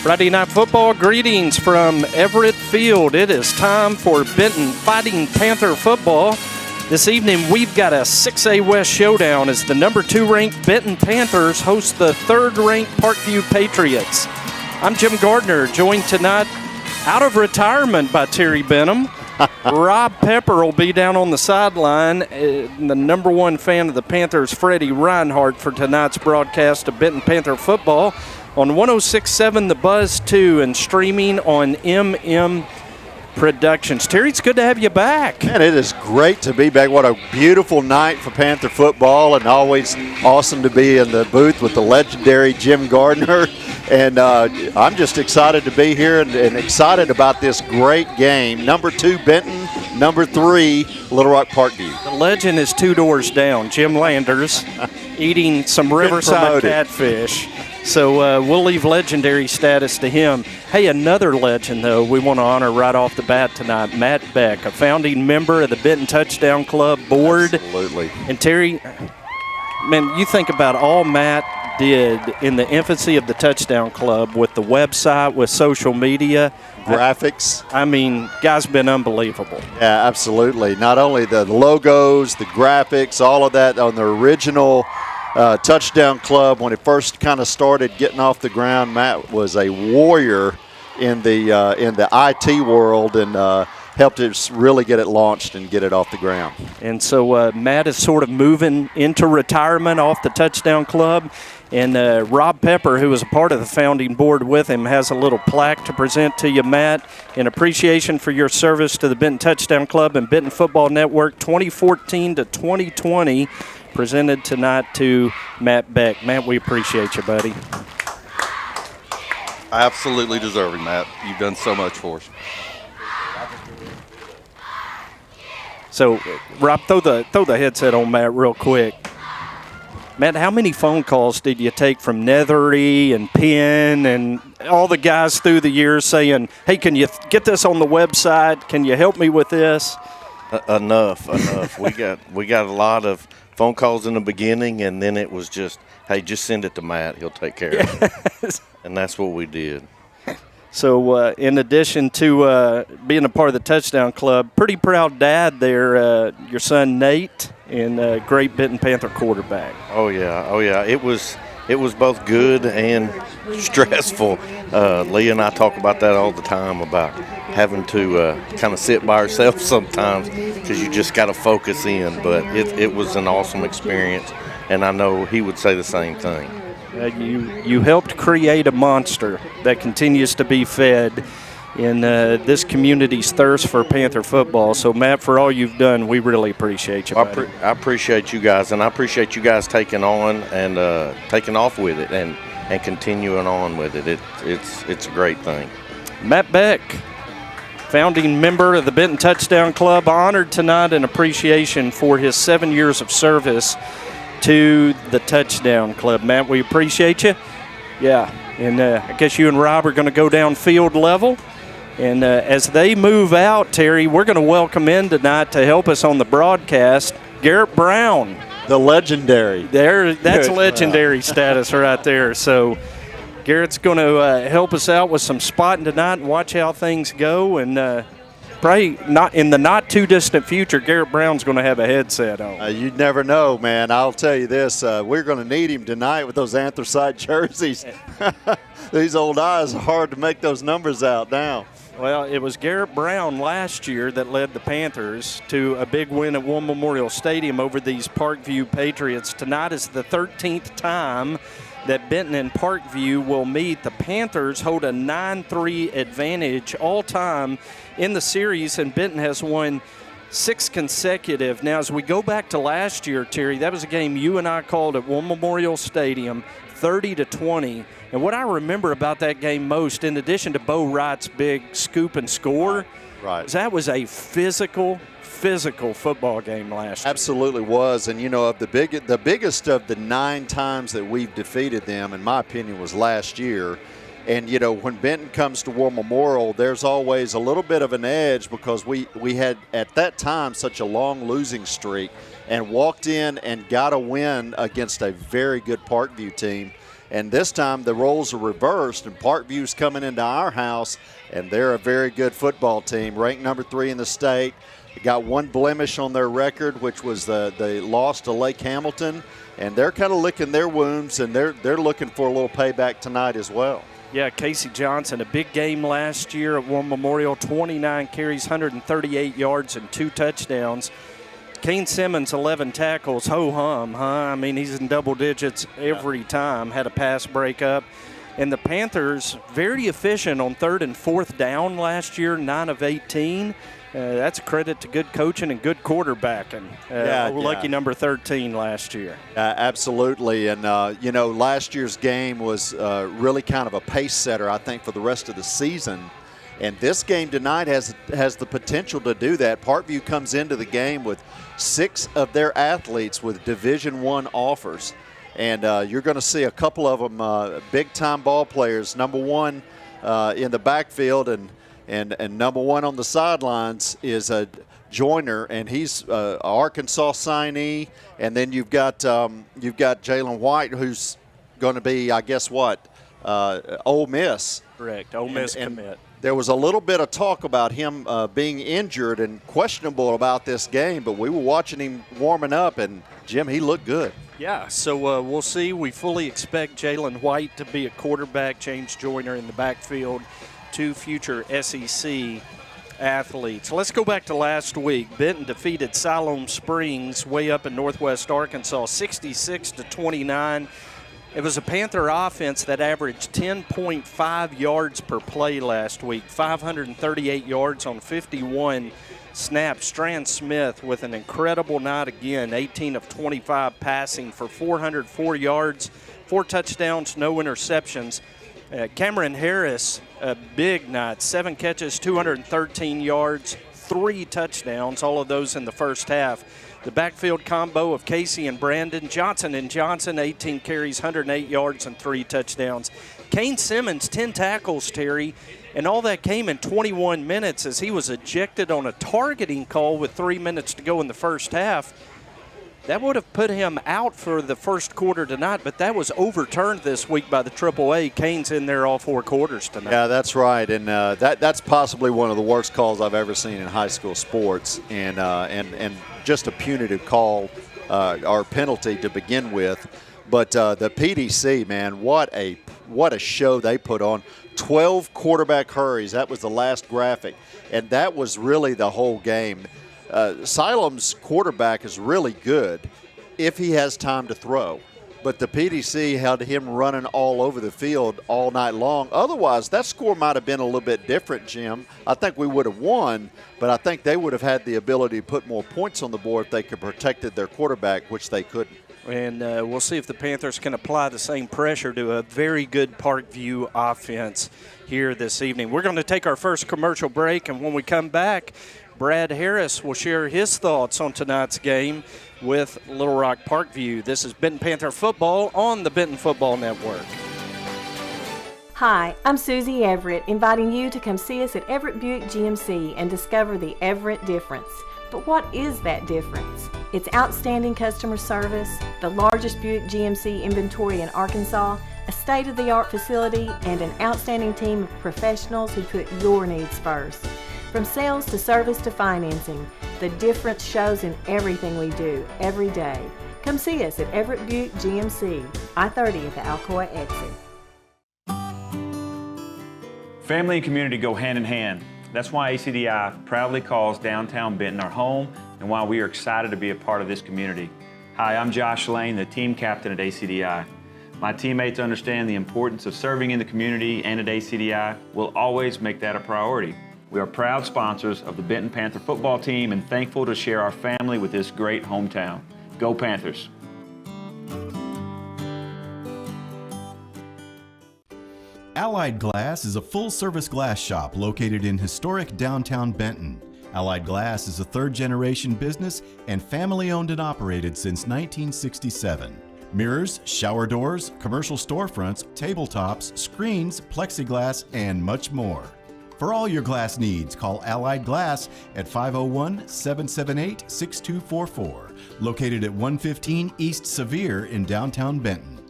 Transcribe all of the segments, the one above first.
Friday Night Football greetings from Everett Field. It is time for Benton Fighting Panther football. This evening we've got a 6A West showdown as the number 2 ranked Benton Panthers host the 3rd ranked Parkview Patriots. I'm Jim Gardner, joined tonight out of retirement by Terry Benham. Rob Pepper will be down on the sideline. The number 1 fan of the Panthers, Freddie Reinhardt, for tonight's broadcast of Benton Panther football on 106.7 The Buzz 2 and streaming on MM Productions. Terry, it's good to have you back. Man, it is great to be back. What a beautiful night for Panther football, and always awesome to be in the booth with the legendary Jim Gardner. And I'm just excited to be here and excited about this great game. Number 2, Benton. Number 3, Little Rock Parkview. The legend is 2 doors down, Jim Landers, eating some Riverside catfish. So we'll leave legendary status to him. Hey, another legend, though, we want to honor right off the bat tonight, Matt Beck, a founding member of the Benton Touchdown Club board. Absolutely. And Terry, man, you think about all Matt did in the infancy of the Touchdown Club with the website, with social media. Graphics. I mean, guy's been unbelievable. Yeah, absolutely. Not only the logos, the graphics, all of that on the original Touchdown Club, when it first kind of started getting off the ground, Matt was a warrior in the IT world and helped us really get it launched and get it off the ground. And so Matt is sort of moving into retirement off the Touchdown Club. And Rob Pepper, who was a part of the founding board with him, has a little plaque to present to you, Matt, in appreciation for your service to the Benton Touchdown Club and Benton Football Network 2014 to 2020. Presented tonight to Matt Beck. Matt, we appreciate you, buddy. Absolutely deserving, Matt. You've done so much for us. So, Rob, throw the headset on Matt real quick. Matt, how many phone calls did you take from Nethery and Penn and all the guys through the years saying, hey, can you get this on the website? Can you help me with this? Enough. We got a lot of phone calls in the beginning, and then it was just, hey, just send it to Matt. He'll take care of it. And that's what we did. So in addition to being a part of the Touchdown Club, pretty proud dad there, your son Nate, and great Benton Panther quarterback. Oh, yeah. It was both good and stressful. Lee and I talk about that all the time, about having to kind of sit by ourselves sometimes because you just got to focus in. But it was an awesome experience, and I know he would say the same thing. You helped create a monster that continues to be fed in this community's thirst for Panther football. So, Matt, for all you've done, we really appreciate you, buddy. I appreciate you guys, and I appreciate you guys taking on and taking off with it and continuing on with it. It's a great thing. Matt Beck, founding member of the Benton Touchdown Club, honored tonight in appreciation for his 7 years of service to the Touchdown Club. Matt, we appreciate you. Yeah, and I guess you and Rob are going to go down field level. And as they move out, Terry, we're going to welcome in tonight to help us on the broadcast, Garrett Brown. The legendary. That's legendary status right there. So Garrett's going to help us out with some spotting tonight and watch how things go. And probably not in the not too distant future, Garrett Brown's going to have a headset on. You'd never know, man. I'll tell you this: we're going to need him tonight with those anthracite jerseys. These old eyes are hard to make those numbers out now. Well, it was Garrett Brown last year that led the Panthers to a big win at War Memorial Stadium over these Parkview Patriots. Tonight is the 13th time that Benton and Parkview will meet. The Panthers hold a 9-3 advantage all time in the series, and Benton has won 6 consecutive. Now, as we go back to last year, Terry, that was a game you and I called at War Memorial Stadium, 30-20. And what I remember about that game most, in addition to Bo Wright's big scoop and score, is that was a physical football game last year. Absolutely was. And, you know, of the biggest of the 9 times that we've defeated them, in my opinion, was last year. And, you know, when Benton comes to War Memorial, there's always a little bit of an edge because we had, at that time, such a long losing streak and walked in and got a win against a very good Parkview team. And this time the roles are reversed, and Parkview's coming into our house, and they're a very good football team, ranked number 3 in the state. They got one blemish on their record, which was the loss to Lake Hamilton, and they're kind of licking their wounds, and they're looking for a little payback tonight as well. Yeah, Casey Johnson, a big game last year at One Memorial, 29 carries, 138 yards, and 2 touchdowns. Kane Simmons, 11 tackles, ho-hum, huh? I mean, he's in double digits every time, had a pass breakup. And the Panthers, very efficient on 3rd and 4th down last year, 9 of 18. That's a credit to good coaching and good quarterbacking. Lucky number 13 last year. Absolutely. And, last year's game was really kind of a pace setter, I think, for the rest of the season. And this game tonight has the potential to do that. Parkview comes into the game with 6 of their athletes with Division I offers. And you're going to see a couple of them big-time ball players. Number 1 in the backfield and number 1 on the sidelines is a Joyner, and he's an Arkansas signee. And then you've got Jalen White, who's going to be, I guess, Ole Miss. Correct, Ole Miss commit. There was a little bit of talk about him being injured and questionable about this game, but we were watching him warming up, and, Jim, he looked good. Yeah, so we'll see. We fully expect Jalen White to be a quarterback, James Joyner in the backfield, 2 future SEC athletes. Let's go back to last week. Benton defeated Siloam Springs way up in northwest Arkansas, 66-29. It was a Panther offense that averaged 10.5 yards per play last week, 538 yards on 51 snaps. Strand Smith with an incredible night again, 18 of 25 passing for 404 yards, 4 touchdowns, no interceptions. Cameron Harris, a big night, 7 catches, 213 yards, 3 touchdowns, all of those in the first half. The backfield combo of Casey and Brandon, Johnson and Johnson, 18 carries, 108 yards, and 3 touchdowns. Kane Simmons, 10 tackles, Terry, and all that came in 21 minutes as he was ejected on a targeting call with 3 minutes to go in the first half. That would have put him out for the first quarter tonight, but that was overturned this week by the AAA. Kane's in there all 4 quarters tonight. Yeah, that's right, and that's possibly one of the worst calls I've ever seen in high school sports, and just a punitive call or penalty to begin with. But the PDC, man, what a show they put on. 12 quarterback hurries. That was the last graphic, and that was really the whole game. Siloam's quarterback is really good if he has time to throw. But the PDC had him running all over the field all night long. Otherwise, that score might have been a little bit different, Jim. I think we would have won, but I think they would have had the ability to put more points on the board if they could have protected their quarterback, which they couldn't. And we'll see if the Panthers can apply the same pressure to a very good Parkview offense here this evening. We're going to take our first commercial break, and when we come back, Brad Harris will share his thoughts on tonight's game with Little Rock Parkview. This is Benton Panther football on the Benton Football Network. Hi, I'm Susie Everett, inviting you to come see us at Everett Buick GMC and discover the Everett difference. But what is that difference? It's outstanding customer service, the largest Buick GMC inventory in Arkansas, a state-of-the-art facility, and an outstanding team of professionals who put your needs first. From sales to service to financing, the difference shows in everything we do every day. Come see us at Everett Buick GMC, I-30 at the Alcoa exit. Family and community go hand in hand. That's why ACDI proudly calls downtown Benton our home and why we are excited to be a part of this community. Hi, I'm Josh Lane, the team captain at ACDI. My teammates understand the importance of serving in the community, and at ACDI, we'll always make that a priority. We are proud sponsors of the Benton Panther football team and thankful to share our family with this great hometown. Go Panthers! Allied Glass is a full-service glass shop located in historic downtown Benton. Allied Glass is a third-generation business and family-owned and operated since 1967. Mirrors, shower doors, commercial storefronts, tabletops, screens, plexiglass, and much more. For all your glass needs, call Allied Glass at 501-778-6244, located at 115 East Sevier in downtown Benton.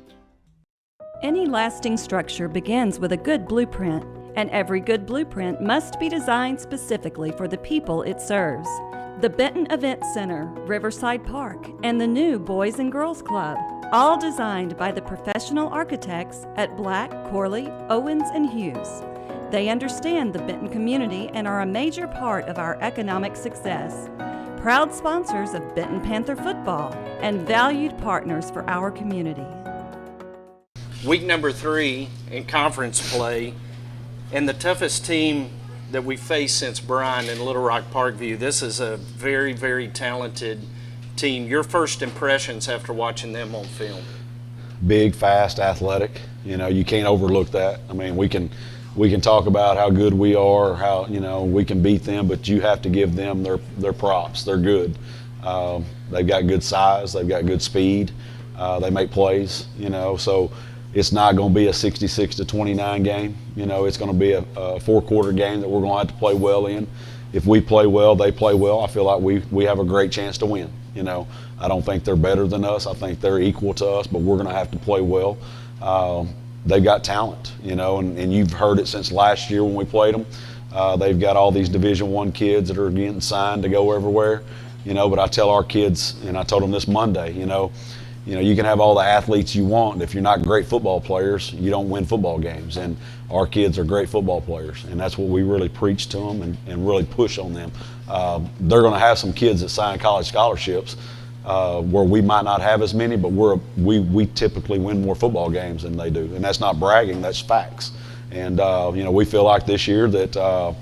Any lasting structure begins with a good blueprint, and every good blueprint must be designed specifically for the people it serves. The Benton Event Center, Riverside Park, and the new Boys and Girls Club, all designed by the professional architects at Black, Corley, Owens, and Hughes. They understand the Benton community and are a major part of our economic success. Proud sponsors of Benton Panther football and valued partners for our community. Week number 3 in conference play, and the toughest team that we faced since Bryan in Little Rock Parkview. This is a very, very talented team. Your first impressions after watching them on film? Big, fast, athletic. You know, you can't overlook that. I mean, we can talk about how good we are, or how, you know, we can beat them, but you have to give them their props. They're good. They've got good size. They've got good speed. They make plays. You know, so it's not going to be a 66-29 game. You know, it's going to be a 4-quarter game that we're going to have to play well in. If we play well, they play well, I feel like we have a great chance to win. You know, I don't think they're better than us. I think they're equal to us, but we're going to have to play well. They've got talent, you know, and you've heard it since last year when we played them. They've got all these Division I kids that are getting signed to go everywhere, you know, but I tell our kids, and I told them this Monday, you know, you can have all the athletes you want. If you're not great football players, you don't win football games. And our kids are great football players, and that's what we really preach to them and really push on them. They're going to have some kids that sign college scholarships where we might not have as many, but we typically win more football games than they do. And that's not bragging, that's facts. And, you know, we feel like this year that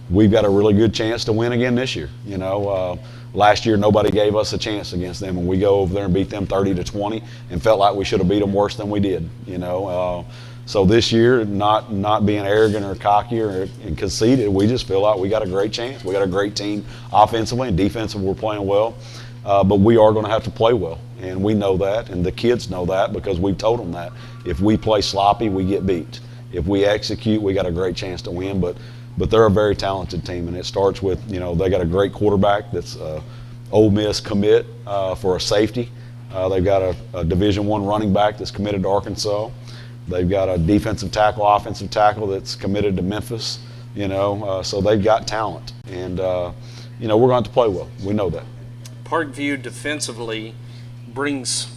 we've got a really good chance to win again this year. You know, last year nobody gave us a chance against them, and we go over there and beat them 30-20 and felt like we should have beat them worse than we did, you know. So this year, not being arrogant or cocky or conceited, we just feel like we got a great chance. We got a great team offensively, and defensively we're playing well. But we are going to have to play well, and we know that, and the kids know that because we've told them that. If we play sloppy, we get beat. If we execute, we got a great chance to win. But they're a very talented team, and it starts with, you know, they got a great quarterback that's Ole Miss commit for a safety. They've got a Division I running back that's committed to Arkansas. They've got a defensive tackle, offensive tackle that's committed to Memphis. You know, so they've got talent, and you know, we're going to have to play well. We know that. Parkview defensively brings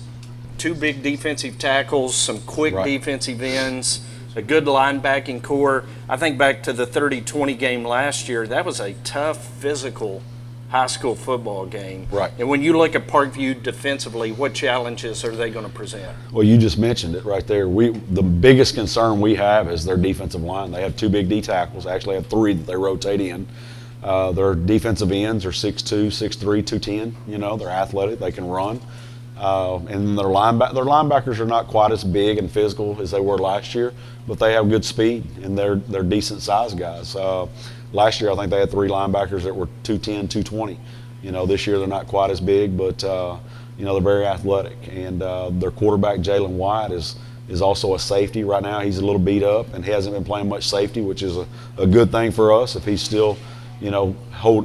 2 big defensive tackles, some quick defensive ends, a good linebacking core. I think back to the 30-20 game last year, that was a tough, physical high school football game. Right. And when you look at Parkview defensively, what challenges are they going to present? Well, you just mentioned it right there. The biggest concern we have is their defensive line. They have 2 big D tackles. They actually have 3 that they rotate in. Their defensive ends are 6'2", 6'3", 210. You know, they're athletic. They can run. And their linebackers are not quite as big and physical as they were last year, but they have good speed, and they're decent sized guys. Last year, I think they had 3 linebackers that were 210, 220. You know, this year they're not quite as big, but you know, they're very athletic. And their quarterback, Jalen White, is also a safety right now. He's a little beat up, and he hasn't been playing much safety, which is a good thing for us if he's still, you know,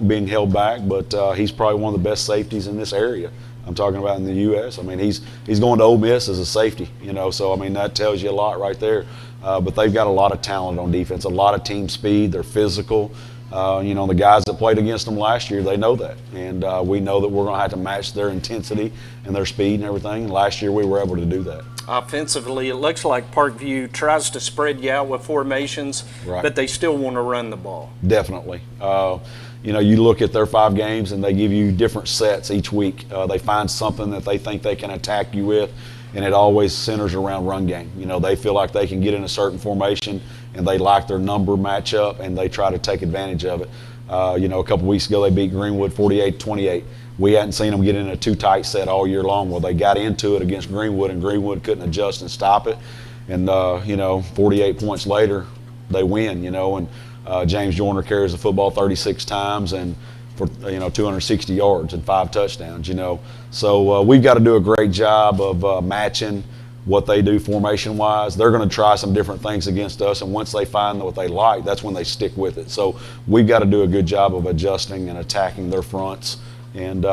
being held back. But he's probably one of the best safeties in this area. I'm talking about in the U.S. I mean, he's going to Ole Miss as a safety, you know, so I mean, that tells you a lot right there. But they've got a lot of talent on defense, a lot of team speed. They're physical. You know, the guys that played against them last year, they know that. And we know that we're going to have to match their intensity and their speed and everything. And last year we were able to do that. Offensively, it looks like Parkview tries to spread you out with formations, but they still want to run the ball. Definitely. You know, you look at their 5 games and they give you different sets each week. They find something that they think they can attack you with, and it always centers around run game. You know, they feel like they can get in a certain formation and they like their number matchup and they try to take advantage of it. You know, a couple weeks ago they beat Greenwood 48-28. We hadn't seen them get in a too tight set all year long. Well, they got into it against Greenwood, and Greenwood couldn't adjust and stop it. And, you know, 48 points later, they win, you know. And James Joyner carries the football 36 times and for, you know, 260 yards and 5 touchdowns, you know. So we've got to do a great job of matching what they do formation-wise. They're going to try some different things against us, and once they find what they like, that's when they stick with it. So we've got to do a good job of adjusting and attacking their fronts. And,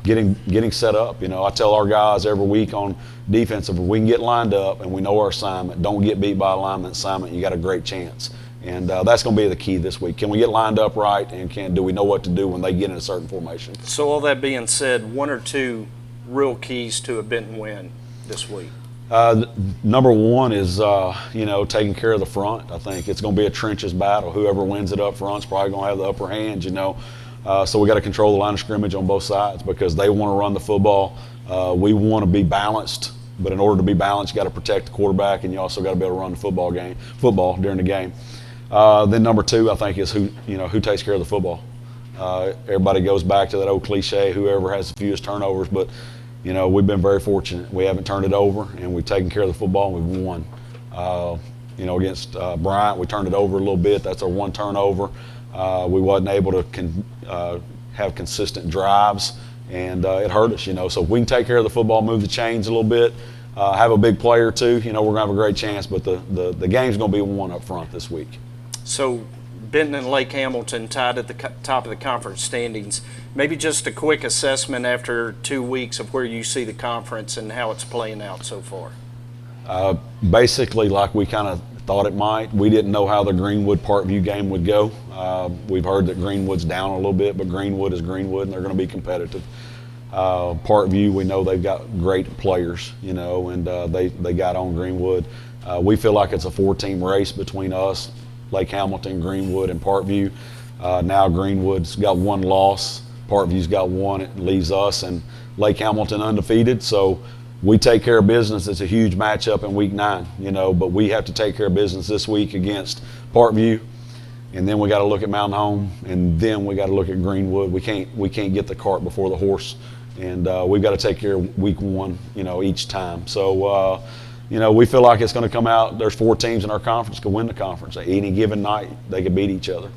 getting set up. You know, I tell our guys every week on defensive, if we can get lined up and we know our assignment, don't get beat by alignment assignment, you got a great chance. And that's going to be the key this week. Can we get lined up right, and do we know what to do when they get in a certain formation? So all that being said, one or two real keys to a Benton win this week? Number one is, taking care of the front. I think it's going to be a trenches battle. Whoever wins it up front is probably going to have the upper hand, So we got to control the line of scrimmage on both sides because they want to run the football. We want to be balanced, but in order to be balanced, you got to protect the quarterback, and you also got to be able to run the football during the game. Then number two, I think, is who takes care of the football. Everybody goes back to that old cliche, whoever has the fewest turnovers, but we've been very fortunate. We haven't turned it over, and we've taken care of the football, and we've won. Against Bryant, we turned it over a little bit. That's our one turnover. We wasn't able to have consistent drives, and it hurt us, So if we can take care of the football, move the chains a little bit, have a big player too, we're going to have a great chance, but the game's going to be won up front this week. So Benton and Lake Hamilton tied at the top of the conference standings. Maybe just a quick assessment after 2 weeks of where you see the conference and how it's playing out so far. Basically, like we kind of thought it might. We didn't know how the Greenwood-Parkview game would go. We've heard that Greenwood's down a little bit, but Greenwood is Greenwood, and they're going to be competitive. Parkview, we know they've got great players, and they got on Greenwood. We feel like it's a 4-team race between us, Lake Hamilton, Greenwood, and Parkview. Now Greenwood's got one loss. Parkview's got one. It leaves us and Lake Hamilton undefeated. So we take care of business. It's a huge matchup in week 9, but we have to take care of business this week against Parkview. And then we got to look at Mountain Home, and then we got to look at Greenwood. We can't get the cart before the horse, and we've got to take care of week 1, each time. So, we feel like it's going to come out. There's 4 teams in our conference can win the conference. At any given night, they could beat each other.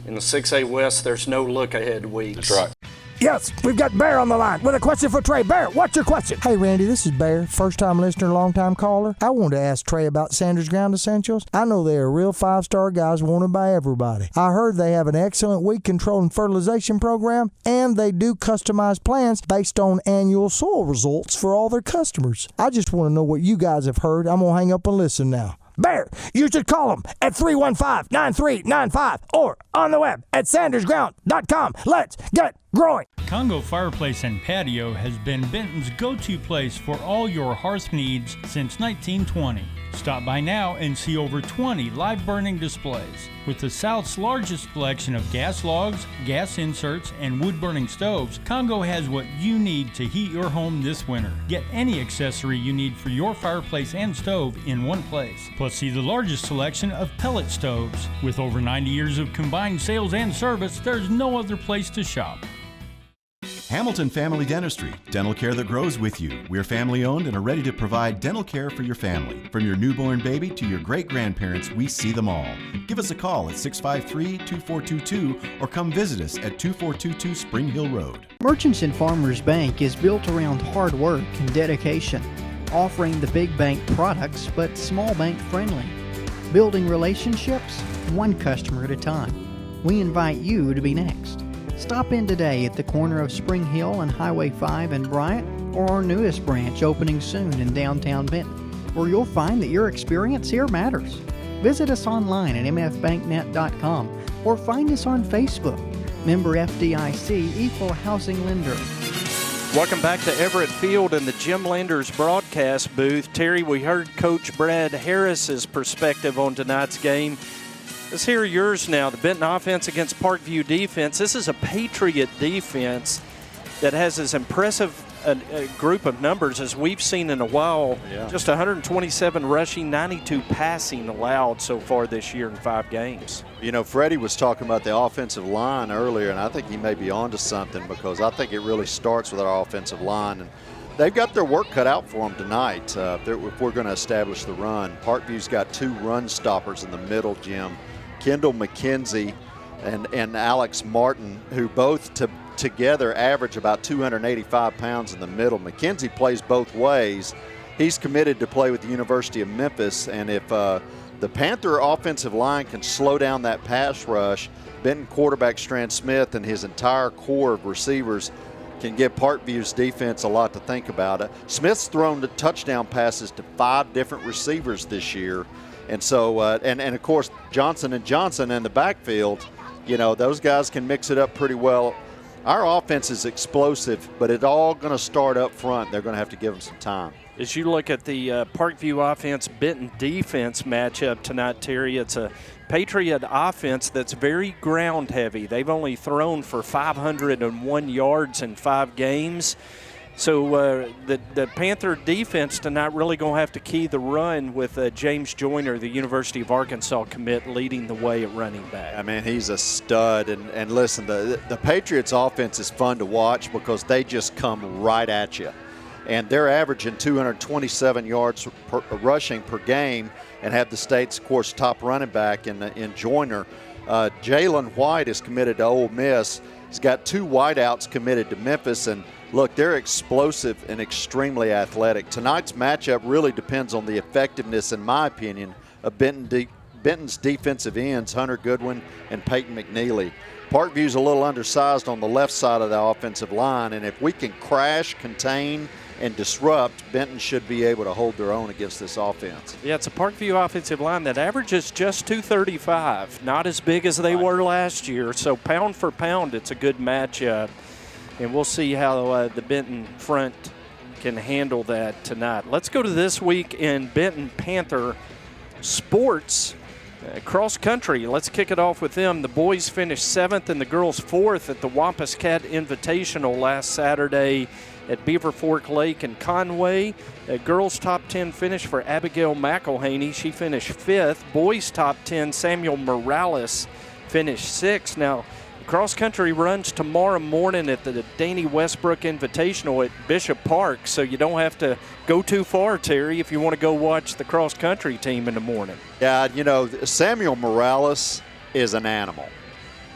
In the 6A West, there's no look-ahead weeks. That's right. Yes, we've got Bear on the line with a question for Trey. Bear, what's your question? Hey, Randy, this is Bear, first-time listener, long-time caller. I wanted to ask Trey about Sanders Ground Essentials. I know they are real 5-star guys wanted by everybody. I heard they have an excellent weed control and fertilization program, and they do customized plans based on annual soil results for all their customers. I just want to know what you guys have heard. I'm going to hang up and listen now. Bear, you should call them at 315-9395 or on the web at sandersground.com. Let's get growing. Congo Fireplace and Patio has been Benton's go-to place for all your hearth needs since 1920. Stop by now and see over 20 live burning displays. With the South's largest selection of gas logs, gas inserts, and wood-burning stoves, Congo has what you need to heat your home this winter. Get any accessory you need for your fireplace and stove in one place. Plus, see the largest selection of pellet stoves. With over 90 years of combined sales and service, there's no other place to shop. Hamilton Family Dentistry, dental care that grows with you. We're family owned and are ready to provide dental care for your family. From your newborn baby to your great-grandparents, we see them all. Give us a call at 653-2422 or come visit us at 2422 Spring Hill Road. Merchants and Farmers Bank is built around hard work and dedication, offering the big bank products but small bank friendly. Building relationships, one customer at a time. We invite you to be next. Stop in today at the corner of Spring Hill and Highway 5 in Bryant, or our newest branch opening soon in downtown Benton, where you'll find that your experience here matters. Visit us online at mfbanknet.com or find us on Facebook. Member FDIC, Equal Housing Lender. Welcome back to Everett Field in the Jim Landers broadcast booth. Terry, we heard Coach Brad Harris's perspective on tonight's game. Let's hear yours now. The Benton offense against Parkview defense. This is a Patriot defense that has as impressive a group of numbers as we've seen in a while. Yeah. Just 127 rushing, 92 passing allowed so far this year in 5 games. Freddie was talking about the offensive line earlier, and I think he may be onto something because I think it really starts with our offensive line. And they've got their work cut out for them tonight if we're going to establish the run. Parkview's got 2 run stoppers in the middle, Jim. Kendall McKenzie and Alex Martin, who both together average about 285 pounds in the middle. McKenzie plays both ways. He's committed to play with the University of Memphis, and if the Panther offensive line can slow down that pass rush, Benton quarterback Strand Smith and his entire core of receivers can give Parkview's defense a lot to think about. Smith's thrown the touchdown passes to 5 different receivers this year. And so, and of course, Johnson & Johnson in the backfield, those guys can mix it up pretty well. Our offense is explosive, but it's all going to start up front. They're going to have to give them some time. As you look at the Parkview offense, Benton defense matchup tonight, Terry, it's a Patriot offense that's very ground heavy. They've only thrown for 501 yards in 5 games. So the Panther defense tonight really going to have to key the run with James Joyner, the University of Arkansas commit, leading the way at running back. I mean, he's a stud. And listen, the Patriots offense is fun to watch because they just come right at you. And they're averaging 227 yards rushing per game and have the state's, of course, top running back in Joyner. Jalen White is committed to Ole Miss. He's got 2 wideouts committed to Memphis. And, look, they're explosive and extremely athletic. Tonight's matchup really depends on the effectiveness, in my opinion, of Benton's defensive ends, Hunter Goodwin and Peyton McNeely. Parkview's a little undersized on the left side of the offensive line, and if we can crash, contain, and disrupt, Benton should be able to hold their own against this offense. Yeah, it's a Parkview offensive line that averages just 235, not as big as they were last year. So pound for pound, it's a good matchup. And we'll see how the Benton front can handle that tonight. Let's go to this week in Benton Panther sports. Cross country, let's kick it off with them. The boys finished 7th and the girls 4th at the Wampus Cat Invitational last Saturday at Beaver Fork Lake in Conway. Girls top 10 finish for Abigail McElhaney. She finished 5th. Boys top 10, Samuel Morales finished 6th. Now, cross country runs tomorrow morning at the Danny Westbrook Invitational at Bishop Park, so you don't have to go too far, Terry, if you want to go watch the cross country team in the morning. Yeah, Samuel Morales is an animal.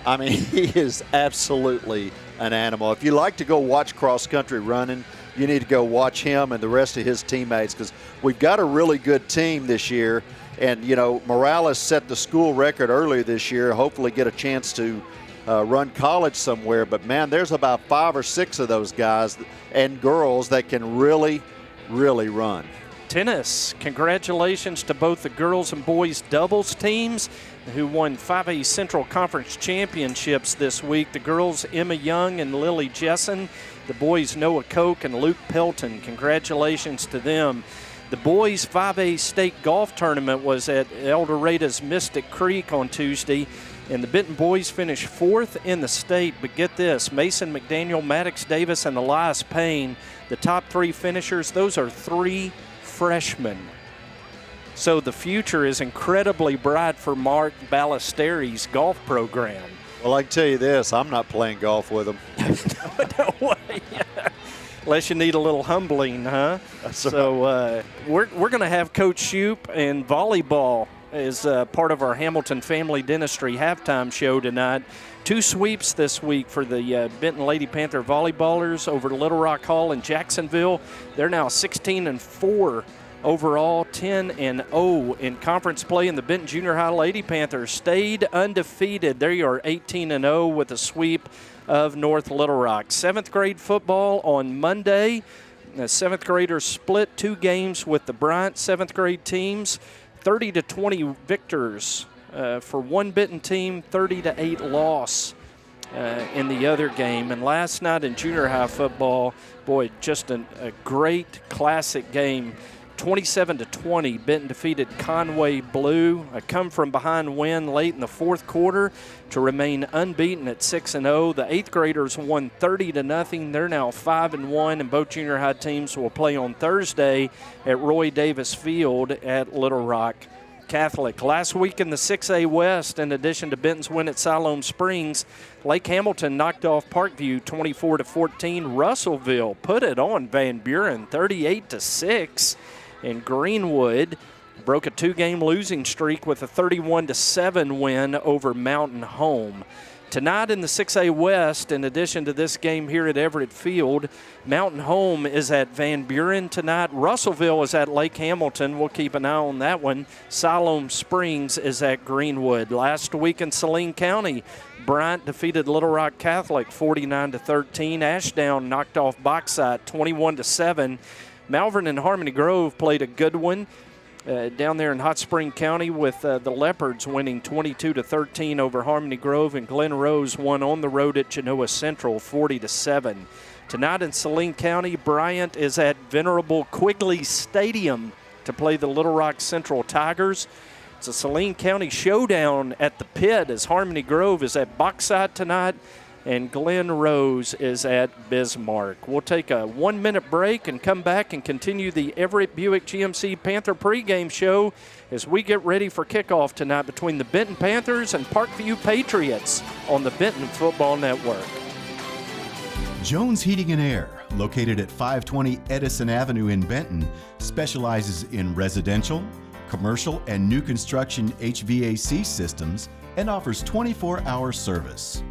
I mean, he is absolutely an animal. If you like to go watch cross country running, you need to go watch him and the rest of his teammates, because we've got a really good team this year. And, Morales set the school record earlier this year, hopefully get a chance to run college somewhere. But, man, there's about 5 or 6 of those guys and girls that can really, really run. Tennis, congratulations to both the girls and boys doubles teams who won 5A Central Conference championships this week. The girls, Emma Young and Lily Jessen. The boys, Noah Koch and Luke Pelton. Congratulations to them. The boys' 5A state golf tournament was at El Dorado's Mystic Creek on Tuesday, and the Benton boys finished 4th in the state. But get this, Mason McDaniel, Maddox Davis, and Elias Payne, the top 3 finishers, those are 3 freshmen. So the future is incredibly bright for Mark Ballesteri's golf program. Well, I can tell you this, I'm not playing golf with him. No way. Unless you need a little humbling, huh? That's right. So we're going to have Coach Shoup and volleyball as part of our Hamilton Family Dentistry halftime show tonight. 2 sweeps this week for the Benton Lady Panther volleyballers over Little Rock Hall in Jacksonville. They're now 16-4 overall, 10-0 in conference play, and the Benton Junior High Lady Panthers stayed undefeated. They are 18-0 with a sweep of North Little Rock. 7th grade football on Monday. The 7th graders split 2 games with the Bryant 7th grade teams. 30-20 victors for one Benton team, 30-8 loss in the other game. And last night in junior high football, boy, just a great classic game. 27-20, Benton defeated Conway Blue. A come-from-behind win late in the 4th quarter to remain unbeaten at 6-0. The 8th graders won 30-0. They're now 5-1, and both junior high teams will play on Thursday at Roy Davis Field at Little Rock Catholic. Last week in the 6A West, in addition to Benton's win at Siloam Springs, Lake Hamilton knocked off Parkview 24-14. Russellville put it on Van Buren 38-6. And Greenwood broke a 2-game losing streak with a 31-7 win over Mountain Home. Tonight in the 6A West, in addition to this game here at Everett Field, Mountain Home is at Van Buren tonight. Russellville is at Lake Hamilton. We'll keep an eye on that one. Siloam Springs is at Greenwood. Last week in Saline County, Bryant defeated Little Rock Catholic 49-13. Ashdown knocked off Bauxite 21-7. Malvern and Harmony Grove played a good one down there in Hot Spring County with the Leopards winning 22-13 over Harmony Grove, and Glen Rose won on the road at Genoa Central 40-7. Tonight in Saline County, Bryant is at Venerable Quigley Stadium to play the Little Rock Central Tigers. It's a Saline County showdown at the Pit as Harmony Grove is at Bauxite tonight and Glen Rose is at Bismarck. We'll take a 1-minute break and come back and continue the Everett Buick GMC Panther pregame show as we get ready for kickoff tonight between the Benton Panthers and Parkview Patriots on the Benton Football Network. Jones Heating and Air, located at 520 Edison Avenue in Benton, specializes in residential, commercial, and new construction HVAC systems and offers 24-hour service.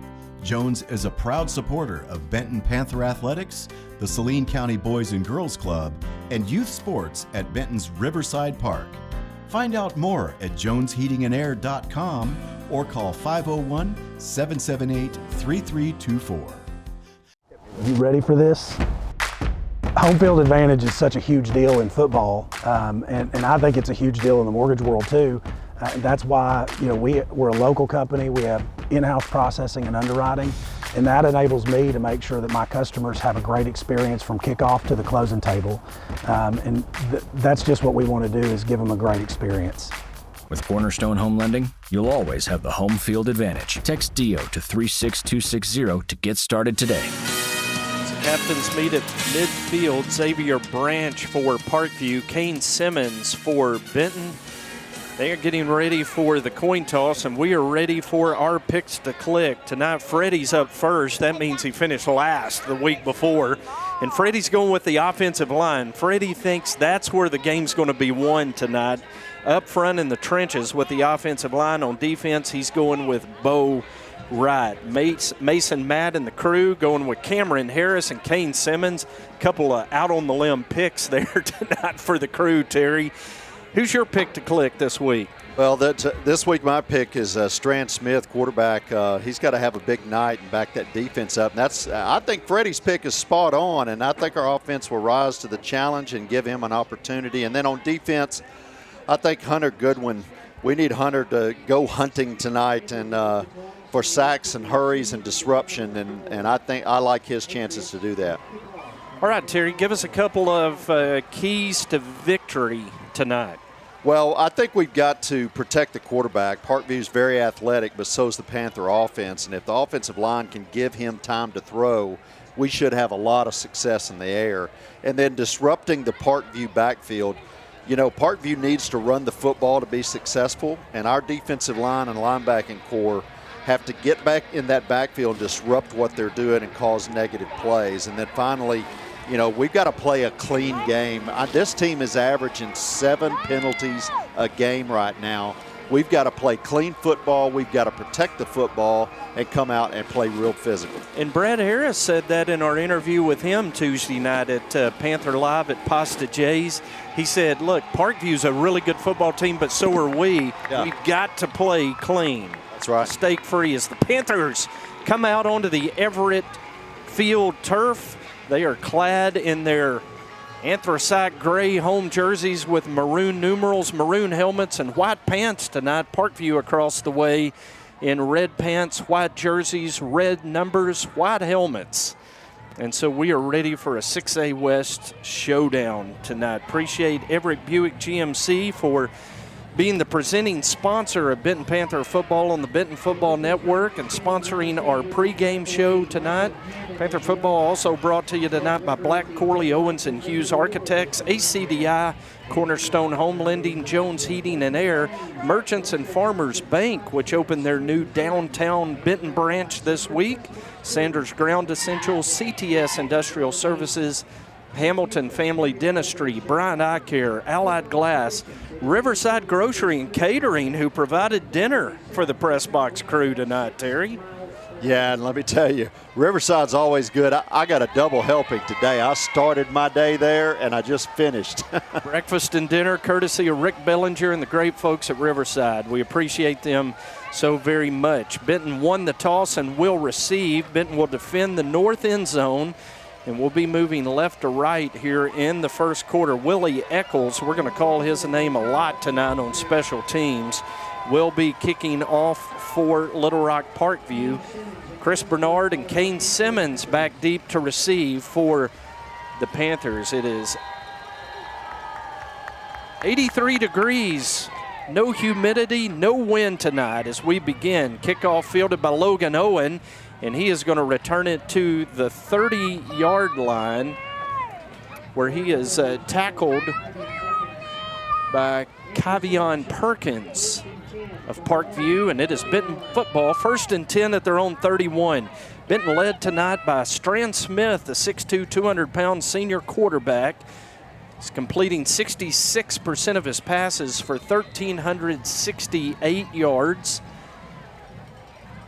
Jones is a proud supporter of Benton Panther Athletics, the Saline County Boys and Girls Club, and youth sports at Benton's Riverside Park. Find out more at jonesheatingandair.com or call 501-778-3324. You ready for this? Home field advantage is such a huge deal in football, and I think it's a huge deal in the mortgage world too. That's why we're a local company. We have in-house processing and underwriting, and that enables me to make sure that my customers have a great experience from kickoff to the closing table. That's just what we want to do, is give them a great experience. With Cornerstone Home Lending, you'll always have the home field advantage. Text DIO to 36260 to get started today. Captains meet at midfield. Xavier Branch for Parkview, Kane Simmons for Benton. They are getting ready for the coin toss, and we are ready for our picks to click. Tonight, Freddie's up first. That means he finished last the week before. And Freddie's going with the offensive line. Freddie thinks that's where the game's going to be won tonight. Up front in the trenches with the offensive line. On defense, he's going with Bo Wright. Mason Matt and the crew going with Cameron Harris and Kane Simmons. A couple of out-on-the-limb picks there tonight for the crew, Terry. Who's your pick to click this week? Well, this week my pick is Strand Smith, quarterback. He's got to have a big night and back that defense up. And I think Freddie's pick is spot on, and I think our offense will rise to the challenge and give him an opportunity. And then on defense, I think Hunter Goodwin. We need Hunter to go hunting tonight and for sacks and hurries and disruption, and I think I like his chances to do that. All right, Terry, give us a couple of keys to victory tonight. Well, I think we've got to protect the quarterback. Parkview's very athletic, but so is the Panther offense. And if the offensive line can give him time to throw, we should have a lot of success in the air. And then disrupting the Parkview backfield. Parkview needs to run the football to be successful, and our defensive line and linebacking core have to get back in that backfield, disrupt what they're doing, and cause negative plays. And then finally, we've got to play a clean game. This team is averaging 7 penalties a game right now. We've got to play clean football. We've got to protect the football and come out and play real physical. And Brad Harris said that in our interview with him Tuesday night at Panther Live at Pasta J's. He said, look, Parkview's a really good football team, but so are we. Yeah. We've got to play clean. That's right. Mistake-free as the Panthers come out onto the Everett Field turf. They are clad in their anthracite gray home jerseys with maroon numerals, maroon helmets, and white pants tonight. Parkview across the way in red pants, white jerseys, red numbers, white helmets. And so we are ready for a 6A West showdown tonight. Appreciate Everett Buick GMC for being the presenting sponsor of Benton Panther football on the Benton Football Network and sponsoring our pregame show tonight. Panther football also brought to you tonight by Black, Corley, Owens, and Hughes Architects, ACDI, Cornerstone Home Lending, Jones Heating and Air, Merchants and Farmers Bank, which opened their new downtown Benton branch this week, Sanders Ground Essentials, CTS Industrial Services, Hamilton Family Dentistry, Bryant Eye Care, Allied Glass, Riverside Grocery and Catering, who provided dinner for the Press Box crew tonight, Terry. Yeah, and let me tell you, Riverside's always good. I got a double helping today. I started my day there, and I just finished. Breakfast and dinner courtesy of Rick Bellinger and the great folks at Riverside. We appreciate them so very much. Benton won the toss and will receive. Benton will defend the north end zone, and we'll be moving left to right here in the first quarter. Willie Eccles, we're going to call his name a lot tonight on special teams, will be kicking off for Little Rock Parkview. Chris Bernard and Kane Simmons back deep to receive for the Panthers. It is 83 degrees, no humidity, no wind tonight as we begin. Kickoff fielded by Logan Owen, and he is going to return it to the 30-yard line where he is tackled by Kavion Perkins of Parkview, and it is Benton football, 1st and 10 at their own 31. Benton led tonight by Strand Smith, the 6'2", 200-pound senior quarterback. He's completing 66% of his passes for 1,368 yards.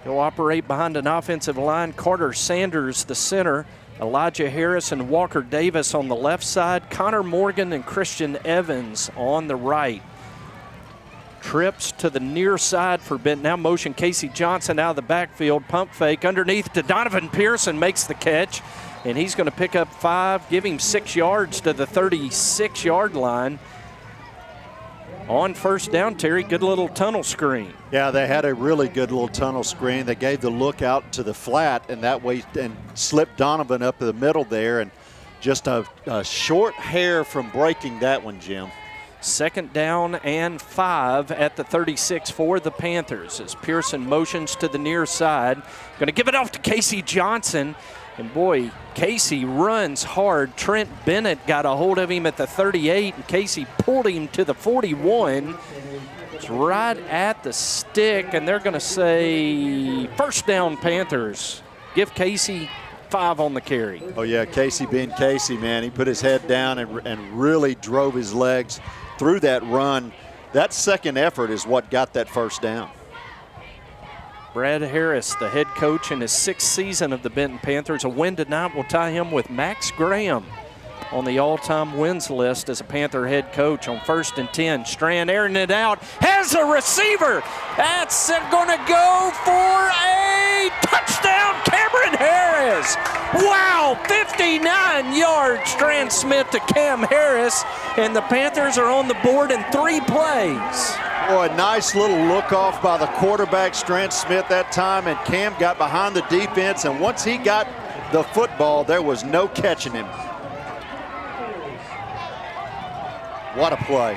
He'll operate behind an offensive line. Carter Sanders, the center. Elijah Harris and Walker Davis on the left side. Connor Morgan and Christian Evans on the right. Trips to the near side for Benton. Now motion Casey Johnson out of the backfield. Pump fake underneath to Donovan Pearson, makes the catch. And he's going to pick up 5, give him 6 yards to the 36-yard line. On first down, Terry, good little tunnel screen. Yeah, they had a really good little tunnel screen. They gave the look out to the flat, and that way, and slipped Donovan up in the middle there, and just a short hair from breaking that one, Jim. 2nd down and 5 at the 36 for the Panthers as Pearson motions to the near side. Going to give it off to Casey Johnson. And boy, Casey runs hard. Trent Bennett got a hold of him at the 38, and Casey pulled him to the 41. It's right at the stick, and they're going to say 1st down Panthers. Give Casey 5 on the carry. Oh, yeah, Casey being Casey, man. He put his head down and really drove his legs through that run. That second effort is what got that 1st down. Brad Harris, the head coach in his 6th season of the Benton Panthers. A win tonight will tie him with Max Graham on the all-time wins list as a Panther head coach. On 1st and 10, Strand airing it out, has a receiver. That's going to go for a touchdown, Cameron Harris. Wow, 59 yards, Strand Smith to Cam Harris, and the Panthers are on the board in 3 plays. Boy, a nice little look off by the quarterback, Strand Smith, that time, and Cam got behind the defense, and once he got the football, there was no catching him. What a play.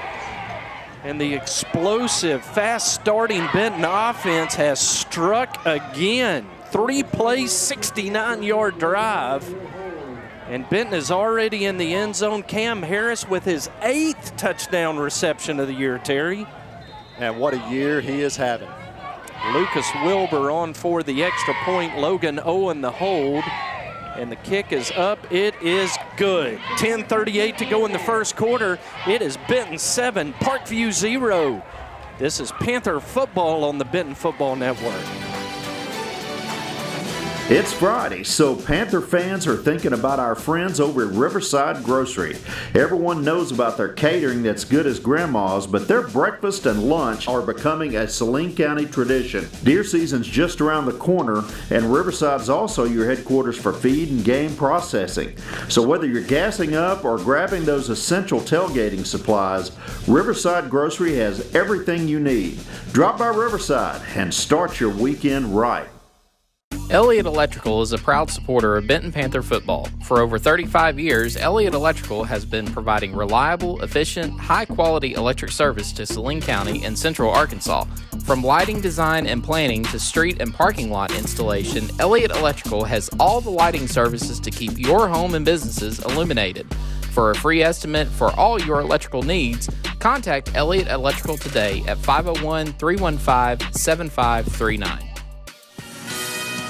And the explosive, fast-starting Benton offense has struck again. 3 plays, 69-yard drive. And Benton is already in the end zone. Cam Harris with his 8th touchdown reception of the year, Terry. And what a year he is having. Lucas Wilbur on for the extra point. Logan Owen the hold. And the kick is up. It is good. 10:38 to go in the first quarter. It is Benton 7, Parkview 0. This is Panther football on the Benton Football Network. It's Friday, so Panther fans are thinking about our friends over at Riverside Grocery. Everyone knows about their catering that's good as grandma's, but their breakfast and lunch are becoming a Saline County tradition. Deer season's just around the corner, and Riverside's also your headquarters for feed and game processing. So whether you're gassing up or grabbing those essential tailgating supplies, Riverside Grocery has everything you need. Drop by Riverside and start your weekend right. Elliott Electrical is a proud supporter of Benton Panther football. For over 35 years, Elliott Electrical has been providing reliable, efficient, high-quality electric service to Saline County and Central Arkansas. From lighting design and planning to street and parking lot installation, Elliott Electrical has all the lighting services to keep your home and businesses illuminated. For a free estimate for all your electrical needs, contact Elliott Electrical today at 501-315-7539.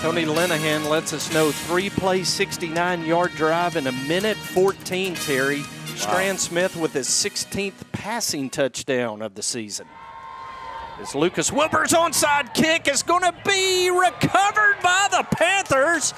Tony Linehan lets us know 3 play, 69-yard drive in 1:14, Terry. Wow. Strand Smith with his 16th passing touchdown of the season. As Lucas Wilbur's onside kick is going to be recovered by the the Panthers.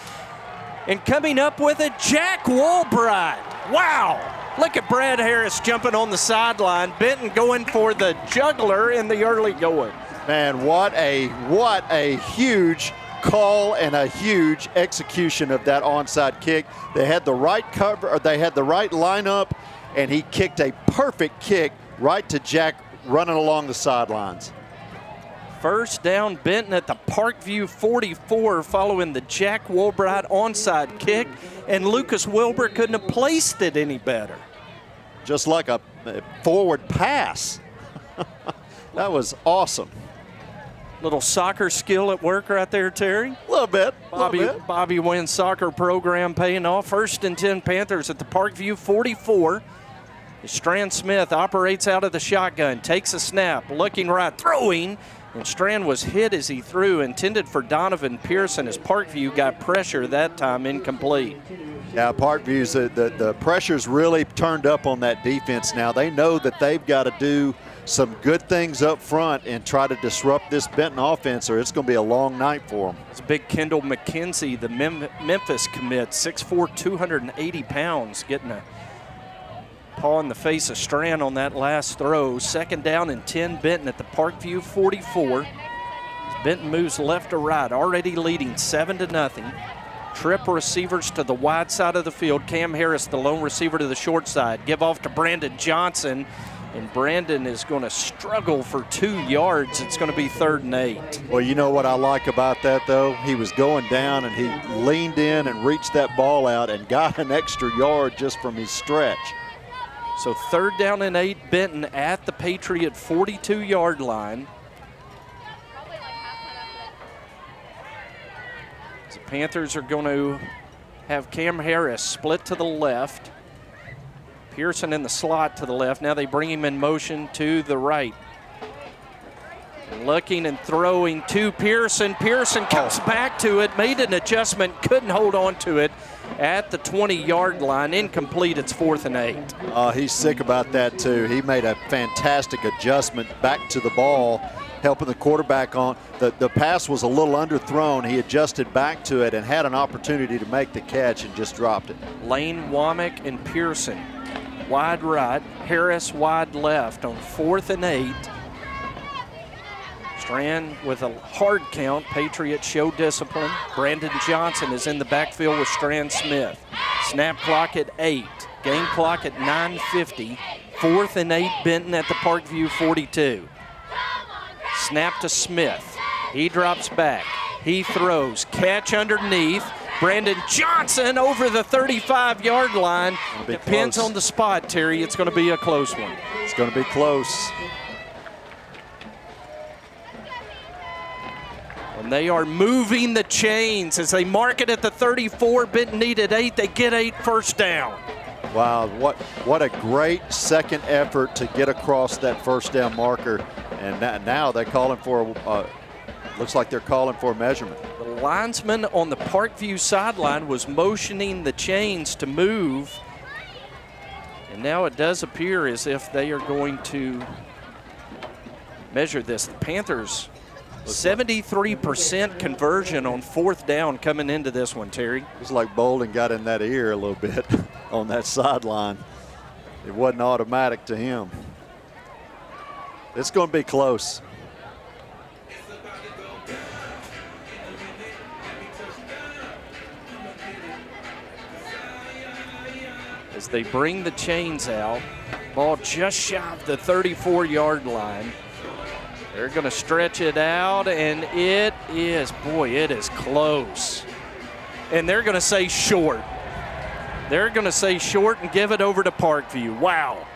And coming up with it, Jack Woolbride. Wow. Look at Brad Harris jumping on the sideline. Benton going for the juggler in the early going. Man, what a huge call and a huge execution of that onside kick. They had the right cover, or they had the right lineup, and he kicked a perfect kick right to Jack running along the sidelines. First down, Benton at the Parkview 44 following the Jack Woolbride onside kick, and Lucas Wilbur couldn't have placed it any better. Just like a forward pass. That was awesome. Little soccer skill at work right there, Terry. A little bit. Bobby Wynn's soccer program paying off. 1st and 10 Panthers at the Parkview 44. Strand Smith operates out of the shotgun, takes a snap, looking right, throwing. And Strand was hit as he threw, intended for Donovan Pearson as Parkview got pressure that time, incomplete. Yeah, Parkview's the pressure's really turned up on that defense now. They know that they've got to do some good things up front and try to disrupt this Benton offense, or it's going to be a long night for them. It's big Kendall McKenzie, the Memphis commit, 6'4", 280 pounds, getting a paw in the face of Strand on that last throw. 2nd down and 10, Benton at the Parkview 44. Benton moves left to right, already leading 7-0. Trip receivers to the wide side of the field. Cam Harris, the lone receiver, to the short side. Give off to Brandon Johnson, and Brandon is going to struggle for 2 yards. It's going to be 3rd and 8. Well, you know what I like about that, though? He was going down, and he leaned in and reached that ball out and got an extra yard just from his stretch. So 3rd down and 8, Benton at the Patriot 42-yard line. The Panthers are going to have Cam Harris split to the left. Pearson in the slot to the left. Now they bring him in motion to the right. Looking and throwing to Pearson. Pearson comes back to it, made an adjustment, couldn't hold on to it at the 20-yard line. Incomplete, it's 4th and 8. He's sick about that, too. He made a fantastic adjustment back to the ball, helping the quarterback on. The pass was a little underthrown. He adjusted back to it and had an opportunity to make the catch and just dropped it. Lane Womack and Pearson wide right, Harris wide left on 4th and 8. Strand with a hard count. Patriots show discipline. Brandon Johnson is in the backfield with Strand Smith. Snap clock at 8. Game clock at 9:50. 4th and 8, Benton at the Parkview 42. Snap to Smith. He drops back. He throws. Catch underneath. Brandon Johnson over the 35-yard line. Depends on the spot, Terry. It's going to be a close one. It's going to be close. And they are moving the chains as they mark it at the 34. Benton needed 8. They get 8, 1st down. Wow, what a great second effort to get across that 1st down marker. And now they're calling for, looks like they're calling for a measurement. The linesman on the Parkview sideline was motioning the chains to move. And now it does appear as if they are going to measure this. The Panthers, 73% conversion on 4th down coming into this one, Terry. It's like Bolden got in that ear a little bit on that sideline. It wasn't automatic to him. It's going to be close. As they bring the chains out, ball just shy of the 34-yard line. They're going to stretch it out, and it is close. And they're going to say short. They're going to say short and give it over to Parkview. Wow.